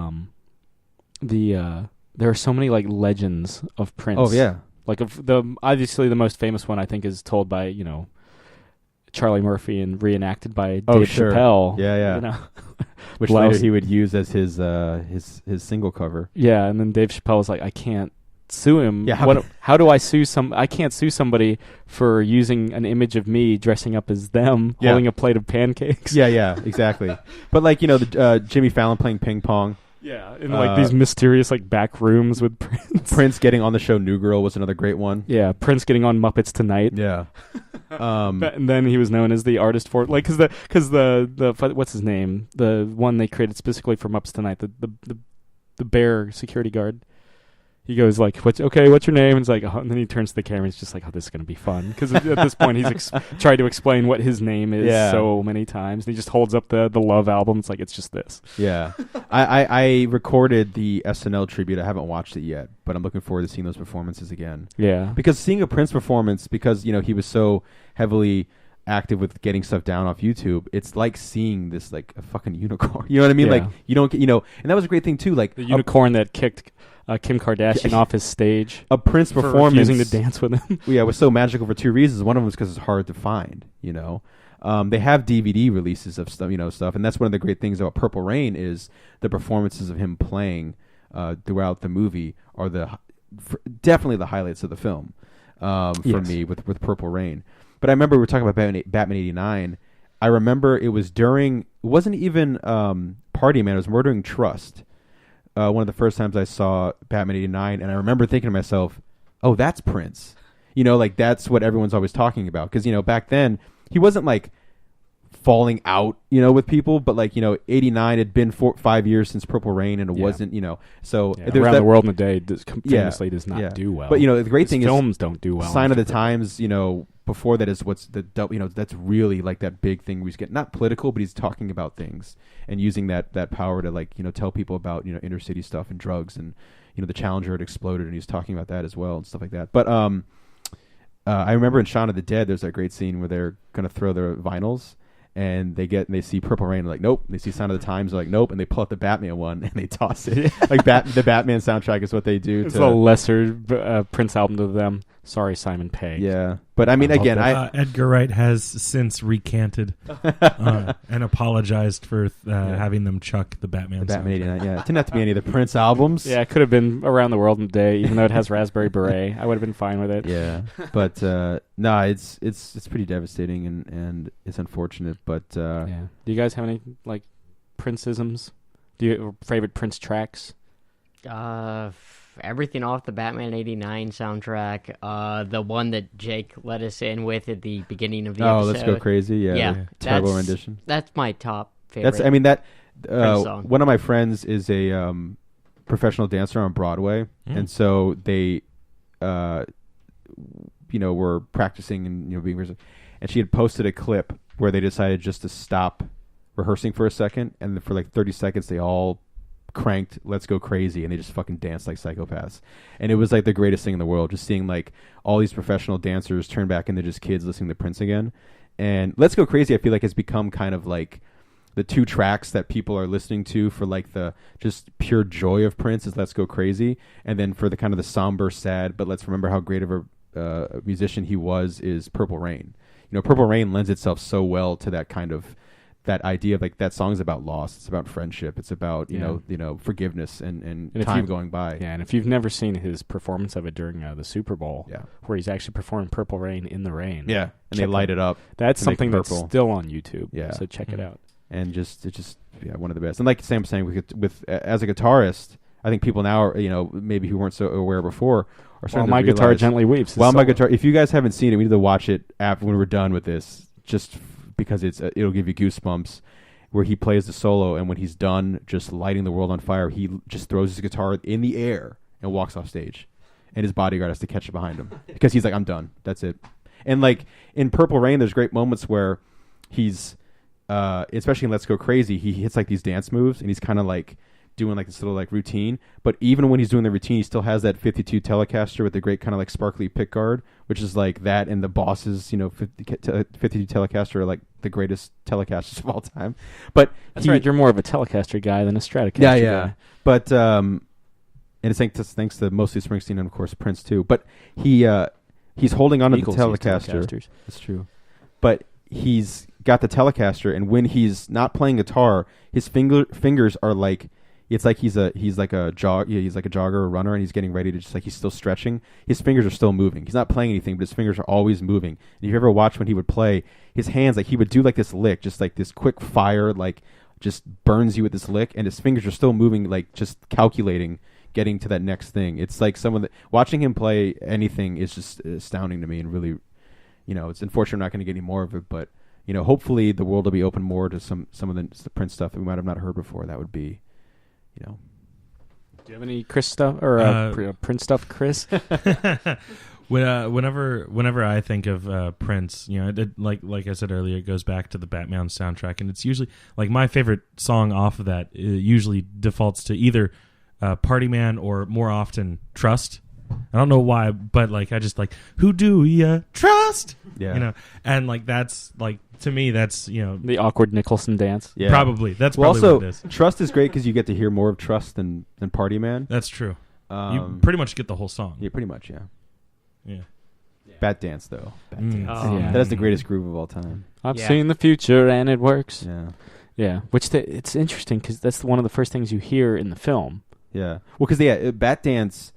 are so many like legends of Prince. Oh yeah. Like obviously the most famous one I think is told by Charlie Murphy and reenacted by Dave Chappelle. Yeah. Which later he would use as his single cover. Yeah, and then Dave Chappelle was like, I can't sue him. Yeah. How do I sue I can't sue somebody for using an image of me dressing up as them holding a plate of pancakes. Yeah, exactly. But like the Jimmy Fallon playing ping pong. Yeah, in like these mysterious like back rooms with Prince. Prince getting on the show New Girl was another great one. Yeah, Prince getting on Muppets Tonight. Yeah. And then he was known as the artist for because the what's his name, the one they created specifically for Muppets Tonight, the bear security guard. He goes like, what's your name? And it's like, and then he turns to the camera and it's just like, this is going to be fun. Because at this point, he's tried to explain what his name is so many times. And he just holds up the Love album. It's like, it's just this. Yeah. I recorded the SNL tribute. I haven't watched it yet, but I'm looking forward to seeing those performances again. Yeah. Because seeing a Prince performance, because, he was so heavily active with getting stuff down off YouTube, it's like seeing this like a fucking unicorn. You know what I mean? Yeah. Like you don't get, and that was a great thing too. Like the unicorn that kicked Kim Kardashian off his stage. A Prince for performance, refusing to dance with him. It was so magical for two reasons. One of them is because it's hard to find. They have DVD releases of stuff, and that's one of the great things about Purple Rain is the performances of him playing throughout the movie are definitely the highlights of the film for me with Purple Rain. But I remember we were talking about Batman 89. I remember it wasn't even Party Man, it was Murdering Trust. One of the first times I saw Batman 89, and I remember thinking to myself, oh, that's Prince. Like that's what everyone's always talking about. Because, back then, he wasn't like falling out, with people, but like, 89 had been 5 years since Purple Rain, and it wasn't, so Around the World in a Day famously does not do well. But, the great thing films don't do well. Sign of the Times, before that is what's that's really like that big thing we get, not political, but he's talking about things and using that power to like, tell people about, inner city stuff and drugs and, the Challenger had exploded and he was talking about that as well and stuff like that. But I remember in Shaun of the Dead, there's that great scene where they're going to throw their vinyls and they see Purple Rain, like nope. They see Sign of the Times, like nope, and they pull out the Batman one and they toss it. Like the Batman soundtrack is what they do. It's a lesser Prince album to them. Sorry, Simon Pegg. Yeah, but I mean, again, Edgar Wright has since recanted and apologized for having them chuck the Batman. The Batman 89. Yeah, it didn't have to be any of the Prince albums. Yeah, it could have been Around the World in a Day, even though it has Raspberry Beret. I would have been fine with it. Yeah, but no, it's pretty devastating and it's unfortunate. But yeah, do you guys have any like Prince-isms? Do you have favorite Prince tracks? everything off the Batman '89 soundtrack. The one that Jake let us in with at the beginning of the episode. Let's Go Crazy. Yeah. Terrible that's, rendition. That's my top favorite. Song. One of my friends is a professional dancer on Broadway, and so they, were practicing and being, and she had posted a clip where they decided just to stop rehearsing for a second, and for like 30 seconds they all cranked Let's Go Crazy, and they just fucking danced like psychopaths. And it was like the greatest thing in the world, just seeing like all these professional dancers turn back into just kids listening to Prince again. And Let's Go Crazy, I feel like, has become kind of like the two tracks that people are listening to for like the just pure joy of Prince is Let's Go Crazy, and then for the kind of the somber, sad, but let's remember how great of a musician he was is Purple Rain. Purple Rain lends itself so well to that kind of that idea of like that song's about loss, it's about friendship, it's about forgiveness and time going by. Yeah, and if you've never seen his performance of it during the Super Bowl, where he's actually performing Purple Rain in the rain, and they light it up. That's something that's still on YouTube. Yeah, so check it out. And it's just one of the best. And like Sam was saying, with as a guitarist, I think people now are maybe who weren't so aware before are starting to My realize, Guitar Gently Weeps. While My Guitar. If you guys haven't seen it, we need to watch it after when we're done with this, just because it'll give you goosebumps. Where he plays the solo, and when he's done just lighting the world on fire, he just throws his guitar in the air and walks off stage, and his bodyguard has to catch it behind him because he's like, I'm done, that's it. And like in Purple Rain, there's great moments where he's especially in Let's Go Crazy, he hits like these dance moves, and he's kind of like doing like this little like routine. But even when he's doing the routine, he still has that 52 Telecaster with the great kind of like sparkly pickguard, which is like that, and the Boss's 52 Telecaster are like the greatest Telecasters of all time. But that's right, you're more of a Telecaster guy than a Stratocaster guy. But and it's thanks to mostly Springsteen and of course Prince too. But he's holding on to the Telecaster. That's true. But he's got the Telecaster, and when he's not playing guitar, his fingers are like, it's like he's like a jogger or runner, and he's getting ready to just like, he's still stretching. His fingers are still moving. He's not playing anything, but his fingers are always moving. And if you ever watch when he would play, his hands, like he would do like this lick, just like this quick fire, like just burns you with this lick, and his fingers are still moving, like just calculating, getting to that next thing. It's like watching him play anything is just astounding to me, and really, it's unfortunate I'm not going to get any more of it, but hopefully the world will be open more to some of the Prince stuff that we might have not heard before. That would be, Do you have any Chris stuff or Prince stuff, Chris? Whenever I think of Prince, like I said earlier, it goes back to the Batman soundtrack, and it's usually like my favorite song off of that usually defaults to either Party Man or more often Trust. I don't know why, but like I just like, who do ya trust? Yeah, and like that's like, to me, that's the awkward Nicholson dance. Yeah, probably that's probably also, what it is. Trust is great because you get to hear more of Trust than Party Man. That's true. You pretty much get the whole song. Yeah, pretty much. Yeah. Bat Dance though. Oh. That is the greatest groove of all time. I've seen the future and it works. Yeah. Which it's interesting because that's one of the first things you hear in the film. Yeah. Well, because Bat Dance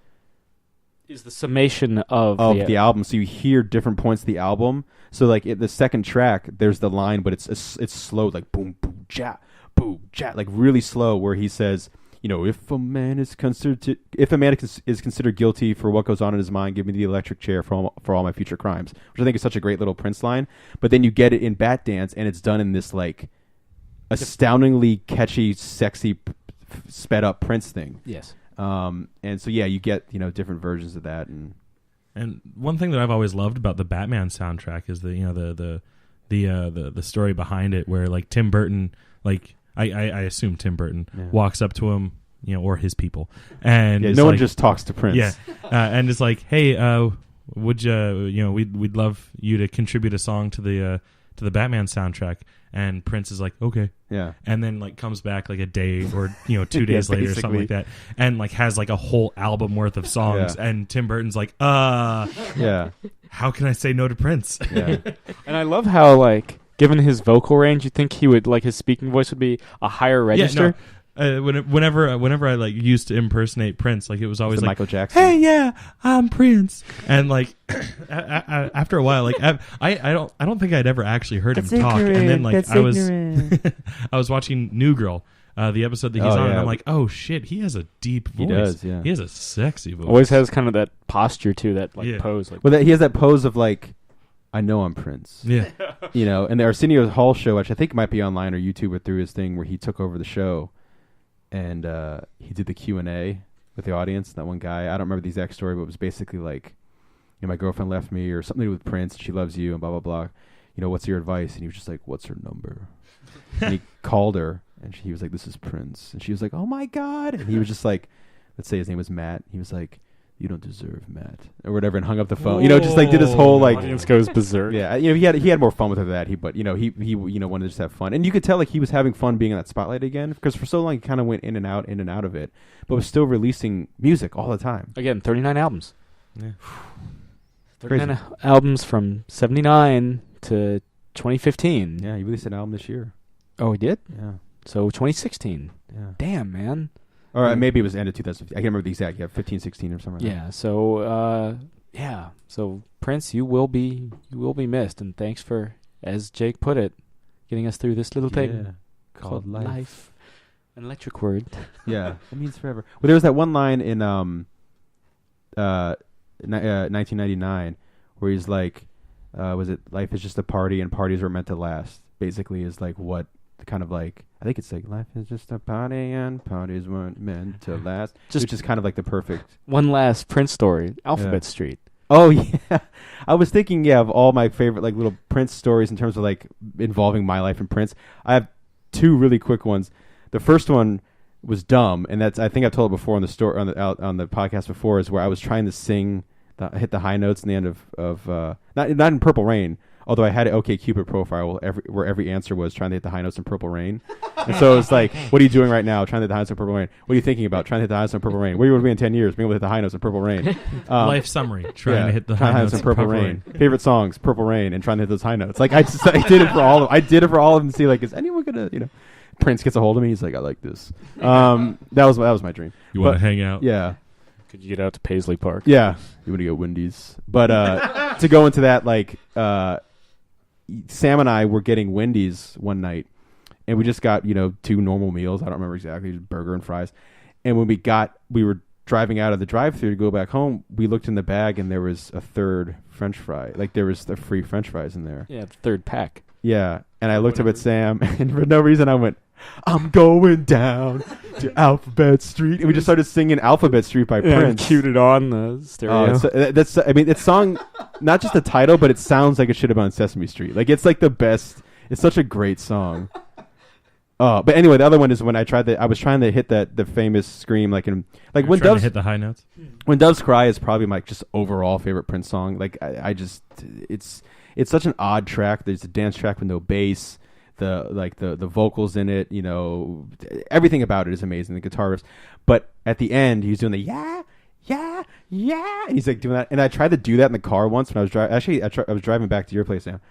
is the summation of the album, so you hear different points of the album. So like the second track, there's the line, but it's slow, like boom boom ja, like really slow, where he says, if a man is considered guilty for what goes on in his mind, give me the electric chair for all my future crimes, which I think is such a great little Prince line. But then you get it in Bat Dance, and it's done in this like astoundingly catchy, sexy, sped up Prince thing. Yes. And so you get different versions of that, and one thing that I've always loved about the Batman soundtrack is the story behind it, where like Tim Burton, like I assume Tim Burton walks up to him, or his people, and no one just talks to Prince, and it's like, hey, would you we'd love you to contribute a song to the Batman soundtrack. And Prince is like, okay. Yeah. And then like comes back like a day or 2 days later or something like that, and like has like a whole album worth of songs. Yeah. And Tim Burton's like, yeah, how can I say no to Prince? Yeah. And I love how like, given his vocal range, you think he would like his speaking voice would be a higher register. Yeah, no. Whenever I like used to impersonate Prince, like it was always like Michael Jackson. Hey, yeah, I'm Prince, and like after a while, like I don't think I'd ever actually heard him talk, and then like I was watching New Girl the episode that he's on, and I'm like, oh shit, he has a deep voice. He does, yeah. He has a sexy voice. Always has kind of that posture too, that pose. Like, Well, he has that pose of like, I know I'm Prince. Yeah. And the Arsenio Hall show, which I think might be online or YouTube or through his thing, where he took over the show, and he did the Q&A with the audience. That one guy, I don't remember the exact story, but it was basically like, my girlfriend left me, or something to do with Prince. She loves you, and blah blah blah. What's your advice? And he was just like, what's her number? And he called her, and he was like, this is Prince. And she was like, oh my God. And he was just like, let's say his name was Matt. He was like, you don't deserve Matt, or whatever, and hung up the phone. Just like did his whole like. Audience goes berserk. Yeah, he had more fun with her than that. He wanted to just have fun, and you could tell like he was having fun being in that spotlight again, because for so long he kind of went in and out of it, but was still releasing music all the time. Again, 39 albums. Yeah. 39 albums from 79 to 2015. Yeah, he released an album this year. Oh, he did? Yeah. So 2016. Yeah. Damn, man. Or maybe it was end of 2015. I can't remember the exact. Yeah, 15, 16 or something. Yeah. So So Prince, you will be missed, and thanks for, as Jake put it, getting us through this little thing called life. An electric word. Yeah, it means forever. Well, there was that one line in 1999 where he's like, was it life is just a party and parties were meant to last? Basically, is like what kind of like, I think it's like life is just a party and parties weren't meant to last, which is kind of like the perfect. One last Prince story, Alphabet Street. Oh yeah, I was thinking of all my favorite like little Prince stories in terms of like involving my life and Prince. I have two really quick ones. The first one was dumb, and that's, I think I've told it before on the story on the podcast before, is where I was trying to sing hit the high notes in the end of not in Purple Rain, although I had an OkCupid profile where every answer was trying to hit the high notes in Purple Rain. And so it's like, what are you doing right now? Trying to hit the high notes in Purple Rain. What are you thinking about? Trying to hit the high notes in Purple Rain. Where you want to be in 10 years? Being able to hit the high notes in Purple Rain. Life summary. Trying to hit the high notes in Purple Rain. Favorite songs, Purple Rain, and trying to hit those high notes. Like I did it for all of them to see like, is anyone gonna, Prince gets a hold of me. He's like, I like this. That was my dream. You want to hang out? Yeah. Could you get out to Paisley Park? Yeah. You want to go Wendy's? But to go into that, like, Sam and I were getting Wendy's one night, and we just got, two normal meals. I don't remember exactly, just burger and fries. And when we were driving out of the drive-thru to go back home, we looked in the bag, and there was a third French fry. Like, there was the free French fries in there. Yeah, the third pack. Yeah. And I looked up at Sam, and for no reason I went, I'm going down to Alphabet Street. And we just started singing Alphabet Street by Prince. Cued it on the stereo. It's song, not just the title, but it sounds like it should have been on Sesame Street. Like, it's like the best. It's such a great song. But anyway, the other one is when I was trying to hit the famous scream, like when Doves hit the high notes. When Doves Cry is probably my just overall favorite Prince song. Like it's such an odd track. There's a dance track with no bass. The vocals in it, everything about it is amazing. The guitar riffs, but at the end he's doing the yeah, and he's like doing that. And I tried to do that in the car once when I was driving. Actually, I was driving back to your place now.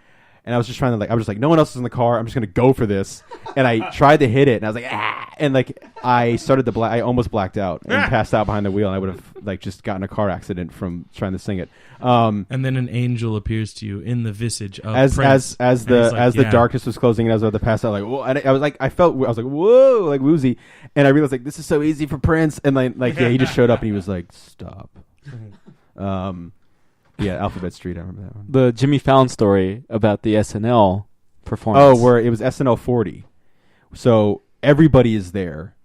And I was just trying to I was just like, no one else is in the car. I'm just going to go for this. And I tried to hit it, and I was like, ah. And I started I almost blacked out and passed out behind the wheel. And I would have just gotten a car accident from trying to sing it. And then an angel appears to you in the visage of Prince. As the darkness was closing, and I was about to pass out, whoa. And I was like, whoa, like woozy. And I realized this is so easy for Prince. And he just showed up and he was like, stop. Yeah, Alphabet Street. I remember that one. The Jimmy Fallon story about the SNL performance. Oh, where it was SNL 40. So everybody is there.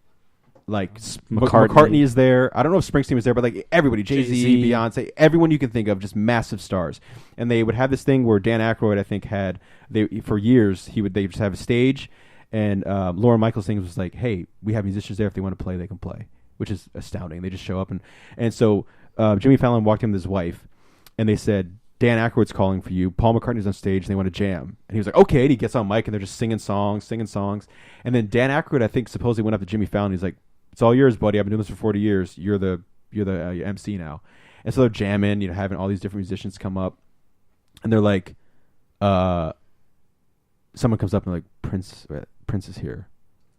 Like McCartney is there. I don't know if Springsteen was there, but everybody, Jay-Z, Beyonce, everyone you can think of, just massive stars. And they would have this thing where Dan Aykroyd, I think, for years they just have a stage, and Lauren Michaels' thing was like, hey, we have musicians there. If they want to play, they can play, which is astounding. They just show up, and so Jimmy Fallon walked in with his wife. And they said, Dan Aykroyd's calling for you. Paul McCartney's on stage, and they want to jam. And he was like, okay. And he gets on mic, and they're just singing songs. And then Dan Aykroyd, I think, supposedly went up to Jimmy Fallon. He's like, it's all yours, buddy. I've been doing this for 40 years. You're the MC now. And so they're jamming, having all these different musicians come up. And they're like, someone comes up and like, Prince is here.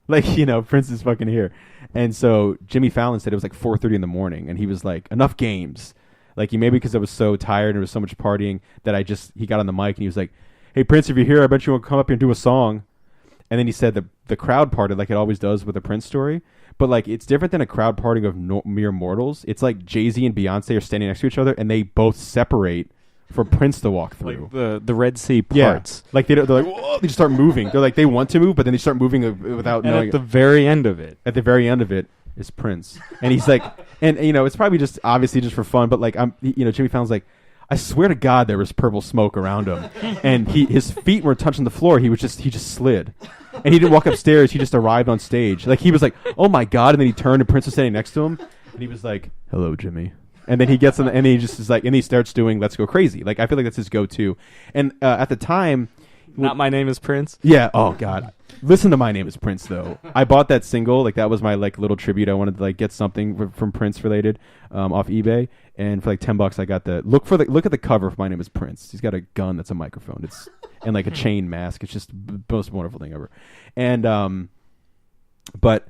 Prince is fucking here. And so Jimmy Fallon said it was 4:30 in the morning, and he was like, enough games. Maybe because I was so tired and there was so much partying that he got on the mic and he was like, hey, Prince, if you're here, I bet you want to come up here and do a song. And then he said that the crowd parted like it always does with a Prince story. But like it's different than a crowd parting of mere mortals. It's like Jay-Z and Beyonce are standing next to each other, and they both separate for Prince to walk through. Like the Red Sea parts. Yeah. Like they're like, whoa, they just start moving. They're like, they want to move, but then they start moving without And knowing. at the very end of it. At the very end of it is Prince, and he's like, and it's probably just obviously just for fun, but like Jimmy Fallon's like, I swear to God there was purple smoke around him, and his feet weren't touching the floor. He just slid, and he didn't walk upstairs. He just arrived on stage. Like he was like, oh my God, and then he turned and Prince was standing next to him, and he was like, hello, Jimmy. And then he gets on, and he just is like, and he starts doing "Let's Go Crazy." Like I feel like that's his go-to. And at the time, Not My Name Is Prince. yeah. Oh God. Listen to My Name Is Prince though. I bought that single. Like that was my like little tribute. I wanted to like get something from Prince related off eBay, and for like $10 I got the look at the cover of My Name Is Prince. He's got a gun that's a microphone. It's and like a chain mask. It's just the most wonderful thing ever. And but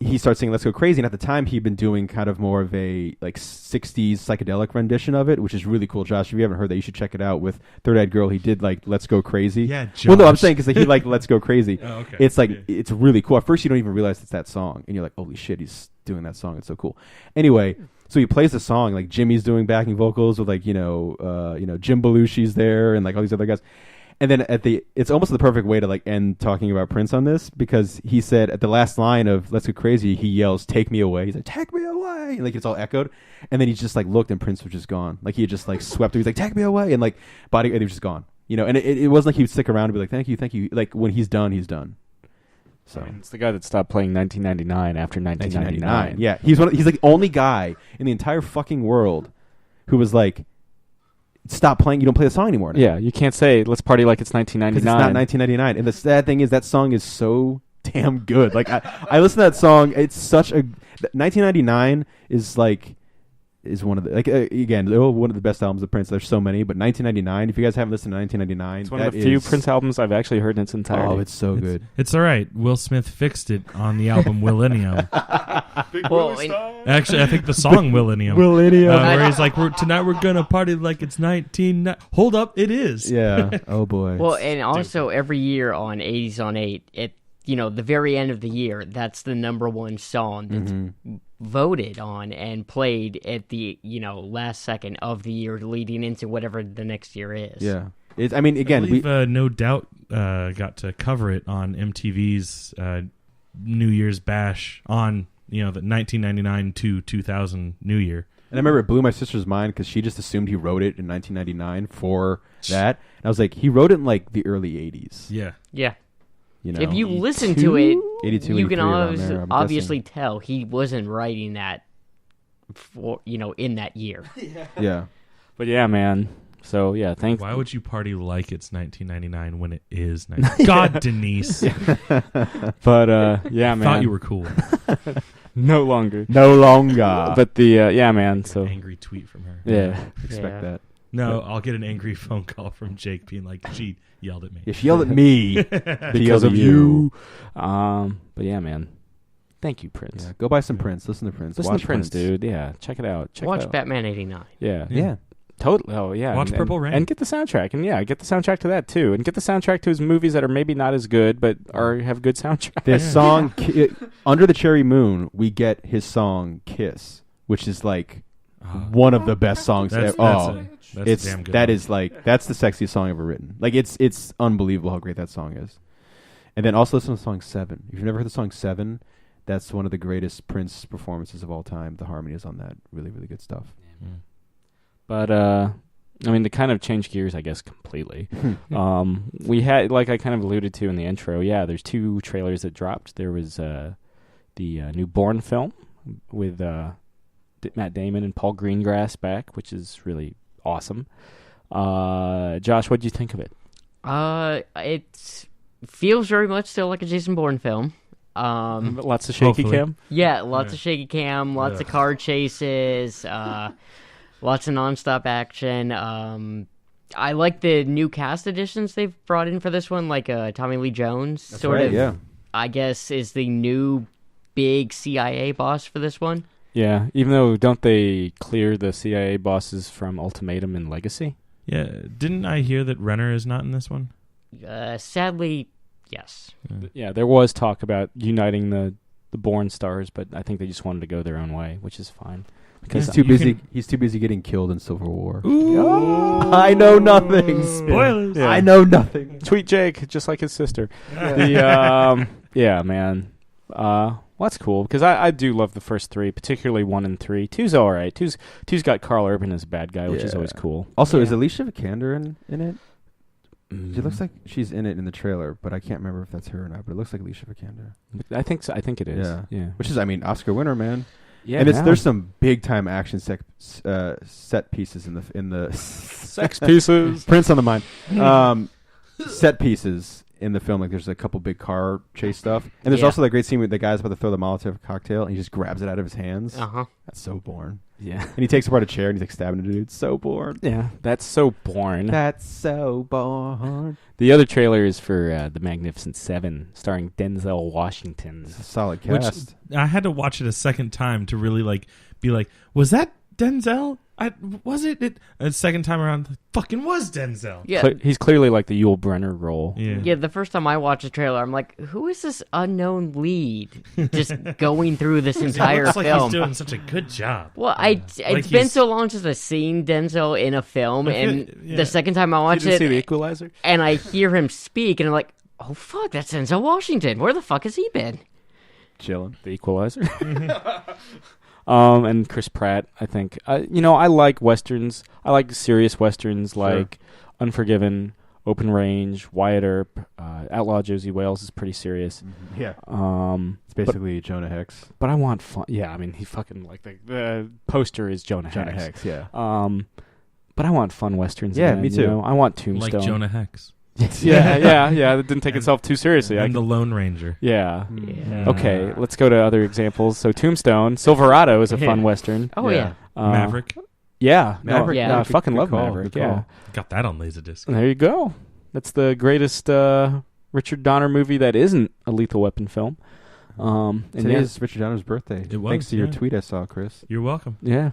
he starts singing "Let's Go Crazy," and at the time he'd been doing kind of more of a like '60s psychedelic rendition of it, which is really cool. Josh, if you haven't heard that, you should check it out. With Third Eyed Girl, he did like "Let's Go Crazy." Yeah, Josh. Well, no, I'm saying because he liked "Let's Go Crazy." Oh, okay. It's like Yeah. it's really cool. At first, you don't even realize it's that song, and you're like, "Holy shit, he's doing that song! It's so cool." Anyway, so he plays the song like Jimmy's doing backing vocals with like Jim Belushi's there and like all these other guys. And then it's almost the perfect way to like end talking about Prince on this, because he said at the last line of "Let's Go Crazy," he yells, "Take me away." He's like, "Take me away!" And like it's all echoed. And then he just like looked, and Prince was just gone. Like he had just like swept. He's like, "Take me away!" And like and he was just gone. And it wasn't like he would stick around and be like, "Thank you, thank you." Like when he's done, he's done. So I mean, it's the guy that stopped playing 1999 after 1999. Yeah, he's like the only guy in the entire fucking world who was like, stop playing. You don't play the song anymore now. Yeah, you can't say let's party like it's Because 1999. it's not 1999. And the sad thing is that song is so damn good. Like I listen to that song. It's such a 1999 is one of the again one of the best albums of Prince. There's so many, but 1999. If you guys haven't listened to 1999, It's one of the few Prince albums I've actually heard in its entirety. Oh, it's so good. It's all right. Will Smith fixed it on the album Millennium. Well, Actually, I think the song Millennium. Where he's like, tonight we're going to party like it's 19... Hold up, it is. Yeah. Oh, boy. well, and also every year on 80s on 8, the very end of the year, that's the number one song that's voted on and played at the last second of the year, leading into whatever the next year is. Yeah. I mean, again, I believe, No Doubt got to cover it on MTV's New Year's Bash on the 1999 to 2000 New Year. And I remember it blew my sister's mind because she just assumed he wrote it in 1999 for that. And I was like, he wrote it in like the early 80s. Yeah. Yeah. If If you listen to it, 82, you can 83 around there, I'm obviously guessing. tell he wasn't writing that for in that year. Yeah. But yeah, man. So yeah, thanks. Why would you party like it's 1999 when it is 19? God, Denise. But yeah, man. Thought you were cool. No longer. No longer. But the yeah, man. So Angry tweet from her. yeah. Expect that. No, I'll get an angry phone call from Jake being like, she yelled at me. Yeah, she yelled at me Because of you. But yeah, man. Thank you, Prince. Yeah, go buy some Prince. Listen to Prince. Listen Watch to Prince, dude. Yeah, check it out. Check Watch it out. Batman '89. Yeah. Yeah. Totally. Oh, yeah. Watch Purple Rain. And get the soundtrack. And yeah, get the soundtrack to that, too. And get the soundtrack to his movies that are maybe not as good, but have good soundtracks. This song, Under the Cherry Moon, we get his song Kiss, which is like one of the best songs ever. That's a damn good one. That's the sexiest song ever written. Like it's unbelievable how great that song is. And then also listen to the song Seven. If you've never heard the song Seven, that's one of the greatest Prince performances of all time. The harmony is on that. Really, really good stuff. Mm. But, I mean, to kind of change gears, I guess, completely. We had, like I kind of alluded to in the intro, there's 2 trailers that dropped. There was the new Bourne film with Matt Damon and Paul Greengrass back, which is really awesome. Josh, what did you think of it? It feels very much still like a Jason Bourne film. Lots of shaky hopefully. cam? Yeah, lots of shaky cam, lots of car chases, lots of nonstop action. I like the new cast additions they've brought in for this one, like Tommy Lee Jones, That's sort right, of. yeah. I guess is the new big CIA boss for this one. Yeah, even though don't they clear the CIA bosses from Ultimatum and Legacy? Yeah, didn't I hear that Renner is not in this one? Sadly, Yes. Yeah, there was talk about uniting the Bourne stars, but I think they just wanted to go their own way, which is fine. Because He's too busy. He's too busy getting killed in Civil War. I know nothing. Spoilers. Yeah. I know nothing. Tweet Jake, just like his sister. Yeah, man. Well, that's cool because I do love the first three, particularly 1 and 3. 2's all right. 2's got Carl Urban as a bad guy, which is always cool. Also, is Yeah. Alicia Vikander in it? She looks like she's in it in the trailer, but I can't remember if that's her or not. But it looks like Alicia Vikander. I think so. I think it is. Yeah. Which is, I mean, Oscar winner, man. Yeah. And there's some big time action set pieces in the sex pieces. Prince on the mind. Set pieces in the film. Like there's a couple big car chase stuff, and there's also that great scene where the guy's about to throw the Molotov cocktail, and he just grabs it out of his hands. That's so boring. Yeah. And he takes apart a chair and he's like stabbing a dude. So boring. Yeah. That's so boring. That's so boring. The other trailer is for The Magnificent Seven, starring Denzel Washington. It's a solid cast. Which I had to watch it a second time to really be like, was that Denzel? Was it? A second time around, fucking was Denzel. Yeah. He's clearly like the Yul Brynner role. Yeah, the first time I watched the trailer, I'm like, who is this unknown lead just going through this entire It looks like film? he's doing such a good job. Well, it's been so long since I've seen Denzel in a film, and the second time I watched Did you it, see The Equalizer? and I hear him speak, and I'm like, oh fuck, that's Denzel Washington. Where the fuck has he been? Chilling. The Equalizer. And Chris Pratt, I think. I like westerns. I like serious westerns like Unforgiven, Open Range, Wyatt Earp, Outlaw Josie Wales is pretty serious. Yeah. It's basically Jonah Hex. But I want fun. Yeah, I mean, he fucking the poster is Jonah Hex. Yeah. But I want fun westerns. Yeah, again, me too. I want Tombstone. Like Jonah Hex. Yeah. That didn't take itself too seriously. And the Lone Ranger. Yeah. Yeah. Okay, let's go to other examples. So Tombstone, Silverado is a fun western. Oh yeah. Maverick. Yeah, Maverick. Yeah. I fucking Good love call, Maverick. good Yeah, call. Got that on Laserdisc. there you go. That's the greatest Richard Donner movie that isn't a Lethal Weapon film. And Today is Richard Donner's birthday. It was, Thanks to your tweet I saw, Chris. You're welcome. yeah,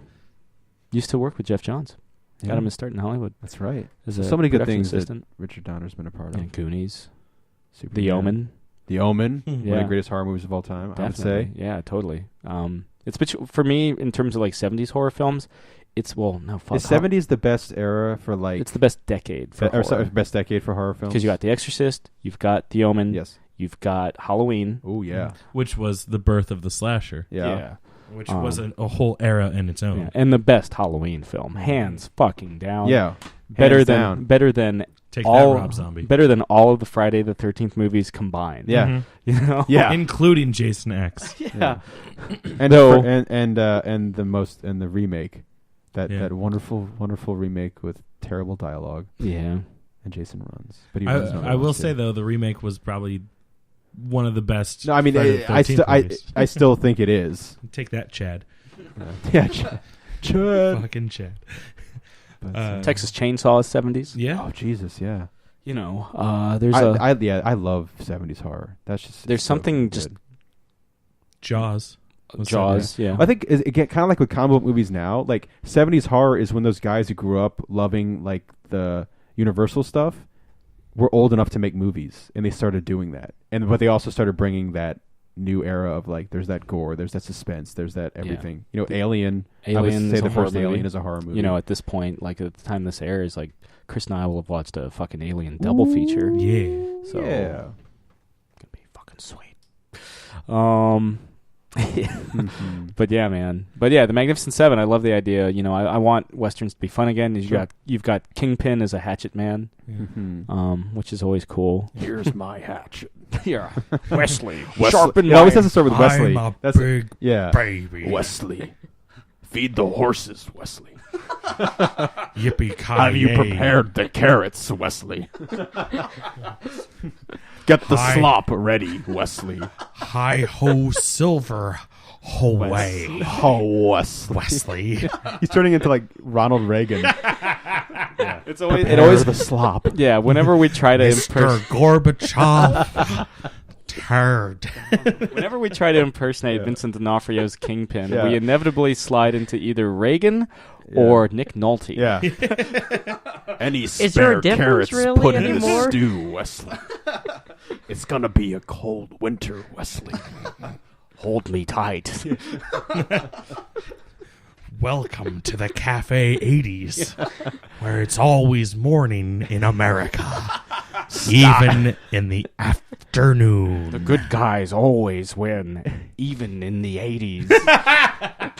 used to work with Jeff Johns. Yeah. Got him his start in Hollywood. That's right. As a So many good production things assistant. that Richard Donner's been a part of. And Goonies, Superman. The Omen. The Omen. One of Yeah. the greatest horror movies of all time, I would Definitely. say. Yeah, totally. For me, in terms of like 70s horror films, it's fuck. Is 70s the best era for like... It's the best decade for horror. best decade for horror films? Because you got The Exorcist, you've got The Omen, Yes. you've got Halloween. Oh, yeah. Which was the birth of the slasher. Yeah. Which was a whole era in its own. Yeah, and the best Halloween film, hands fucking down. Yeah. better Hands than down. better than Take all that, Rob Zombie. better than all of the Friday the 13th movies combined. Yeah. Mhm. You know. Yeah. Including Jason X. Yeah. And Though- and the remake. That wonderful remake with terrible dialogue. Yeah. And Jason runs. But he runs I will say though, the remake was probably one of the best. No, I mean, Friday the 13th movies. I still think it is. Take that, Chad. Yeah, Chad. Fucking Chad. But, Texas Chainsaw is 70s. Yeah. oh Jesus, yeah. You know, there's I love 70s horror. That's just there's so something good. just Jaws. Was Jaws. Yeah. I think it get kind of like with comic book movies now. Like 70s horror is when those guys who grew up loving like the Universal stuff were old enough to make movies, and they started doing that. But they also started bringing that new era of like there's that gore, there's that suspense, there's that everything. You know, Alien. I would Alien say is the a horror first movie. Alien is a horror movie. You know, at this point, like at the time this airs, like Chris and I will have watched a fucking Alien double feature. Yeah. So yeah. gonna be fucking sweet. But yeah, man. But yeah, the Magnificent Seven. I love the idea. You know, I want westerns to be fun again. You've got Kingpin as a hatchet man, which is always cool. Here's my hatchet. Yeah, Wesley. Sharpen. It always has to start with Wesley. I'm a That's big yeah. baby. Wesley, feed the horses, Wesley. Yippee ki Have you prepared the carrots, Wesley? Get the Hi. slop ready, Wesley. Hi ho silver away. Oh, Wesley. Wesley. He's turning into like Ronald Reagan. It's always Prepare the slop. yeah. Whenever we try to Mr. Gorbachev. Turd. whenever we try to impersonate Vincent D'Onofrio's Kingpin, Yeah. we inevitably slide into either Reagan or Nick Nolte. Yeah. Any there a difference really put in anymore? the stew, Wesley. It's gonna be a cold winter, Wesley. Hold me tight. Welcome to the Cafe 80s, where it's always morning in America, even in the afternoon. The good guys always win, even in the 80s.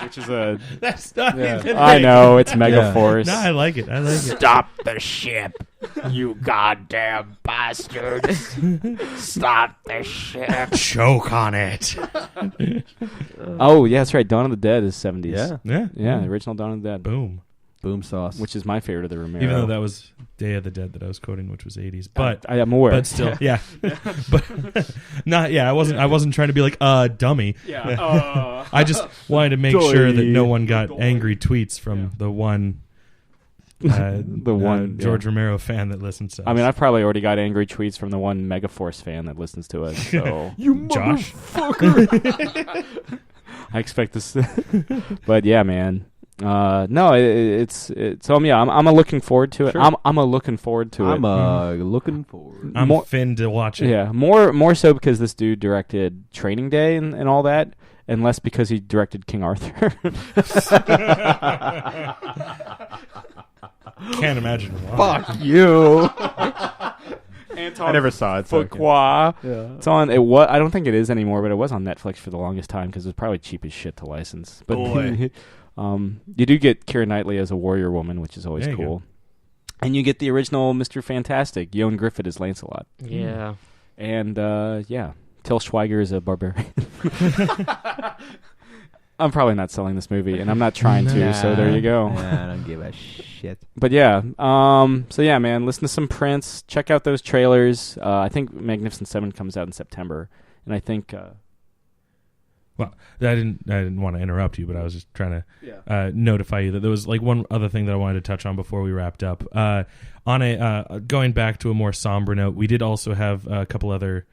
Which is a... That's not even... I know, it's Megaforce. No, I like it. Stop the ship, you goddamn bastards. Stop the ship. Choke on it. Oh, yeah, that's right. Dawn of the Dead is 70s. Yeah. Yeah, the original Dawn of the Dead. Boom. Boom sauce. Which is my favorite of the Romero. Even though that was Day of the Dead that I was quoting, which was 80s. But I'm aware. But still, yeah. But I wasn't trying to be like dummy. Yeah. I just wanted to make sure that no one got angry tweets from the one George Romero fan that listens to us. I mean, I've probably already got angry tweets from the one Megaforce fan that listens to us. So you Josh. motherfucker. I expect this, but yeah, man. No, it's so I'm a looking forward to it. Sure. I'm a looking forward to it. I'm looking forward. I'm more- fin to watch it. Yeah, more so because this dude directed Training Day and all that, and less because he directed King Arthur. Can't imagine why. Fuck you. Anton I never saw it. So Fuqua. yeah. It's on. It was. I don't think it is anymore, but it was on Netflix for the longest time because it was probably cheap as shit to license. But Boy. you do get Keira Knightley as a warrior woman, which is always There you cool. go. And you get the original Mr. Fantastic, Ioan Gruffudd as Lancelot. Yeah. And Til Schweiger is a barbarian. I'm probably not selling this movie, and I'm not trying to. So there you go. Nah, I don't give a shit. But yeah, so yeah, man, listen to some Prince. Check out those trailers. I think Magnificent Seven comes out in September, and I think. Well, I didn't want to interrupt you, but I was just trying to notify you that there was like one other thing that I wanted to touch on before we wrapped up. Going back to a more somber note, we did also have a couple other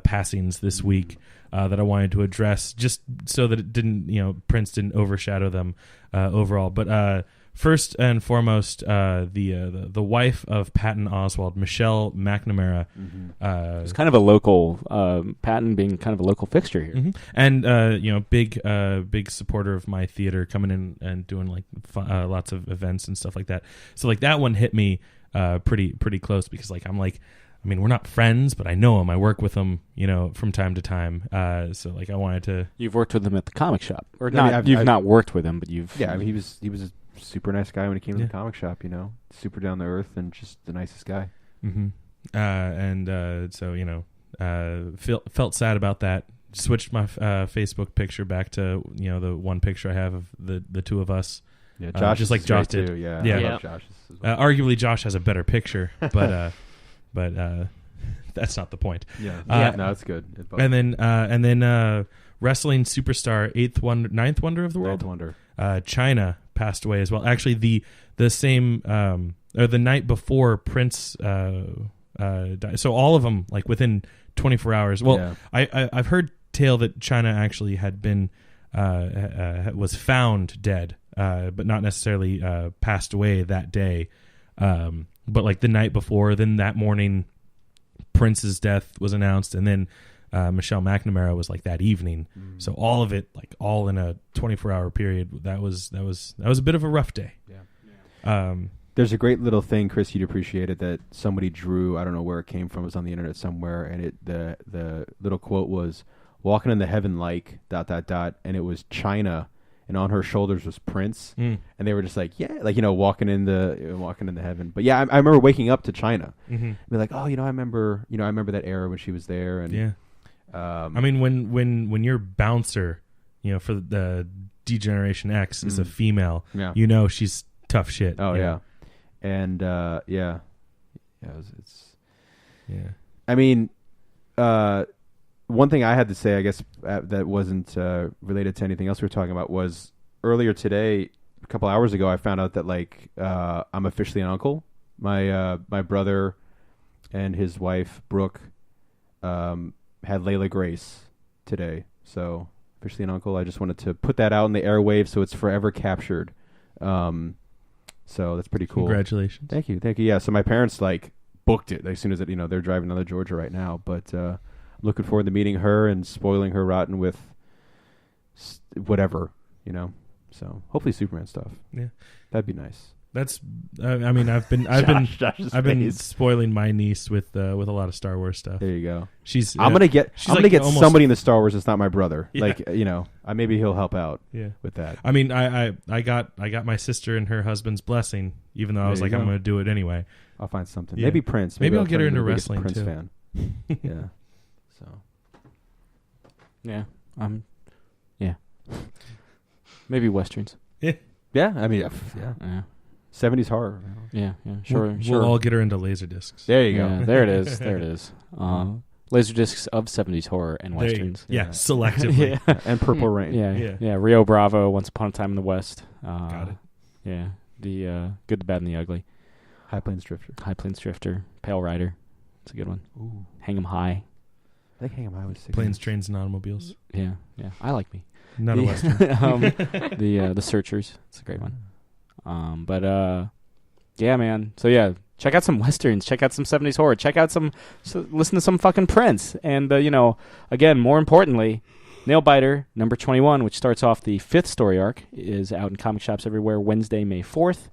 passings this week that I wanted to address, just so that it didn't, Prince didn't overshadow them overall. But first and foremost, the wife of Patton Oswalt, Michelle McNamara, it's kind of a local Patton being kind of a local fixture here, and big supporter of my theater, coming in and doing like lots of events and stuff like that. So like that one hit me pretty close, because like I'm like, I mean, we're not friends, but I know him. I work with him, from time to time. So like I wanted to. You've worked with him at the comic shop, or No, I not? mean, I've not worked with him, but you've. Yeah, I mean, he was a super nice guy when he came to the comic shop. Super down to earth and just the nicest guy. Mm-hmm. So felt sad about that. Switched my Facebook picture back to the one picture I have of the two of us. Yeah, Josh, just like Josh did. too. Yeah, Yeah. I Yeah. love Josh's as well. Arguably, Josh has a better picture, but that's not the point. Yeah, no, it's good. And then wrestling superstar ninth wonder of the world, Wonder. China passed away as well. Actually, the same or the night before Prince died. So all of them like within 24 hours. Well, Yeah. I've heard tale that China actually had been was found dead, but not necessarily passed away that day. But like the night before, then that morning, Prince's death was announced, and then Michelle McNamara was like that evening. So all of it, like all in a 24-hour period. That was a bit of a rough day. Yeah. There's a great little thing, Chris, you'd appreciate it, that somebody drew. I don't know where it came from. It was on the internet somewhere, and the little quote was "Walking in the heaven like ... and it was China, and on her shoulders was Prince, and they were just like, yeah, like walking in the heaven. But yeah, I remember waking up to China, and be like, oh, I remember that era when she was there, and yeah. I mean, when your bouncer, for the D-Generation X is a female, yeah. She's tough shit. Oh you yeah. know? And yeah, it's. Yeah. I mean, one thing I had to say, I guess, that wasn't related to anything else we were talking about, was earlier today, a couple hours ago, I found out that I'm officially an uncle. My brother and his wife Brooke had Layla Grace today, so officially an uncle. I just wanted to put that out in the airwaves so it's forever captured. So that's pretty cool. Congratulations. Thank you. Yeah. So my parents booked it as soon as they're driving down to Georgia right now. But looking forward to meeting her and spoiling her rotten with whatever, So hopefully Superman stuff. Yeah, that'd be nice. That's. I mean, I've been spoiling my niece with a lot of Star Wars stuff. There you go. I'm gonna get somebody in the Star Wars that's not my brother. Yeah. Maybe he'll help out. Yeah. With that. I mean, I got my sister and her husband's blessing, even though I was like, I'm going to do it anyway. I'll find something. Yeah. Maybe Prince. Maybe I'll get her turn into the biggest wrestling Prince too. Fan. Yeah. So. Yeah. Yeah. Maybe westerns. Yeah. I mean, yeah. 70s horror. Yeah. Sure. We'll all get her into laser discs. There you go. Yeah, there it is. There it is. Laser discs of 70s horror and westerns. Selectively. Yeah. And Purple Rain. Yeah. Rio Bravo, Once Upon a Time in the West. Got it. Yeah. The Good, the Bad, and the Ugly. High Plains Drifter. Pale Rider. It's a good one. Ooh. Hang 'em High. I think Hang 'em High was 6. Planes, Trains, and Automobiles. Yeah. I like me. Not a western. The Searchers. It's a great one. Yeah, man. So yeah, check out some westerns. Check out some 70s horror. Listen to some fucking Prince. And again, more importantly, Nailbiter number 21, which starts off the 5th story arc, is out in comic shops everywhere Wednesday, May 4th.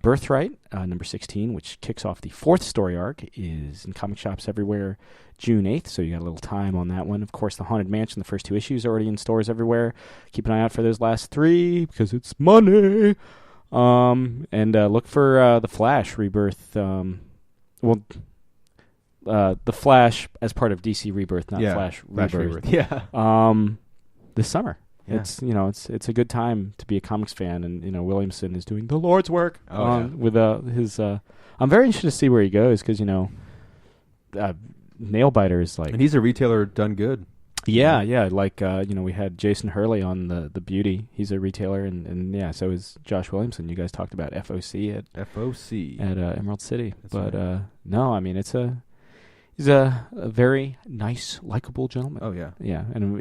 Birthright number 16, which kicks off the 4th story arc, is in comic shops everywhere June 8th, so you got a little time on that one. Of course, The Haunted Mansion, the first 2 issues, are already in stores everywhere. Keep an eye out for those last 3 because it's money. And look for The Flash Rebirth. The Flash as part of DC Rebirth, not Flash Rebirth. Yeah. This summer. Yeah. It's a good time to be a comics fan, and Williamson is doing the Lord's work with his. I'm very interested to see where he goes because Nailbiter is like, and he's a retailer done good. Yeah. Like we had Jason Hurley on the Beauty. He's a retailer, and so is Josh Williamson. You guys talked about FOC at Emerald City. That's right. No, I mean he's a very nice, likable gentleman. Oh yeah. Yeah, and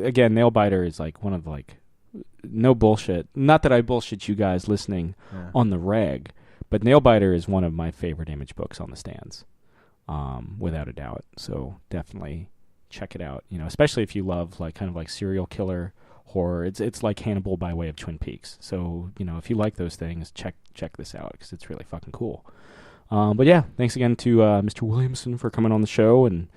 again, Nailbiter is like one of no bullshit. Not that I bullshit you guys listening on the reg, but Nailbiter is one of my favorite Image books on the stands, without a doubt. So definitely check it out. Especially if you love kind of serial killer horror. It's like Hannibal by way of Twin Peaks. So if you like those things, check this out because it's really fucking cool. But yeah, thanks again to Mr. Williamson for coming on the show, and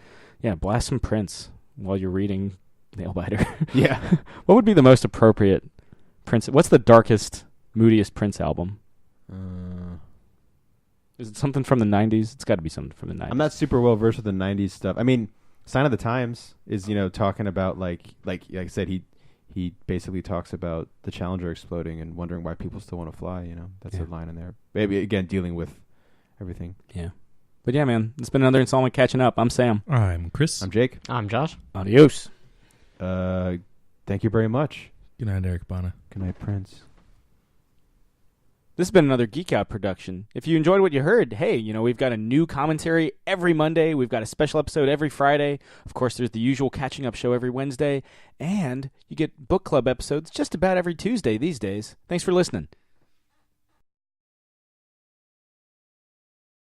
blast some Prince while you're reading Nailbiter. Yeah. What would be the most appropriate Prince? What's the darkest, moodiest Prince album? Is it something from the 90s? It's got to be something from the 90s. I'm not super well versed with the 90s stuff. I mean, Sign of the Times is, talking about like I said, he basically talks about the Challenger exploding and wondering why people still want to fly, That's a line in there. Maybe again dealing with everything. Yeah. But yeah, man, it's been another installment Catching Up. I'm Sam. I'm Chris. I'm Jake. I'm Josh. Adios. Thank you very much. Good night, Eric Bana. Good night, Prince. This has been another Geek Out production. If you enjoyed what you heard, hey, we've got a new commentary every Monday. We've got a special episode every Friday. Of course, there's the usual Catching Up show every Wednesday. And you get book club episodes just about every Tuesday these days. Thanks for listening.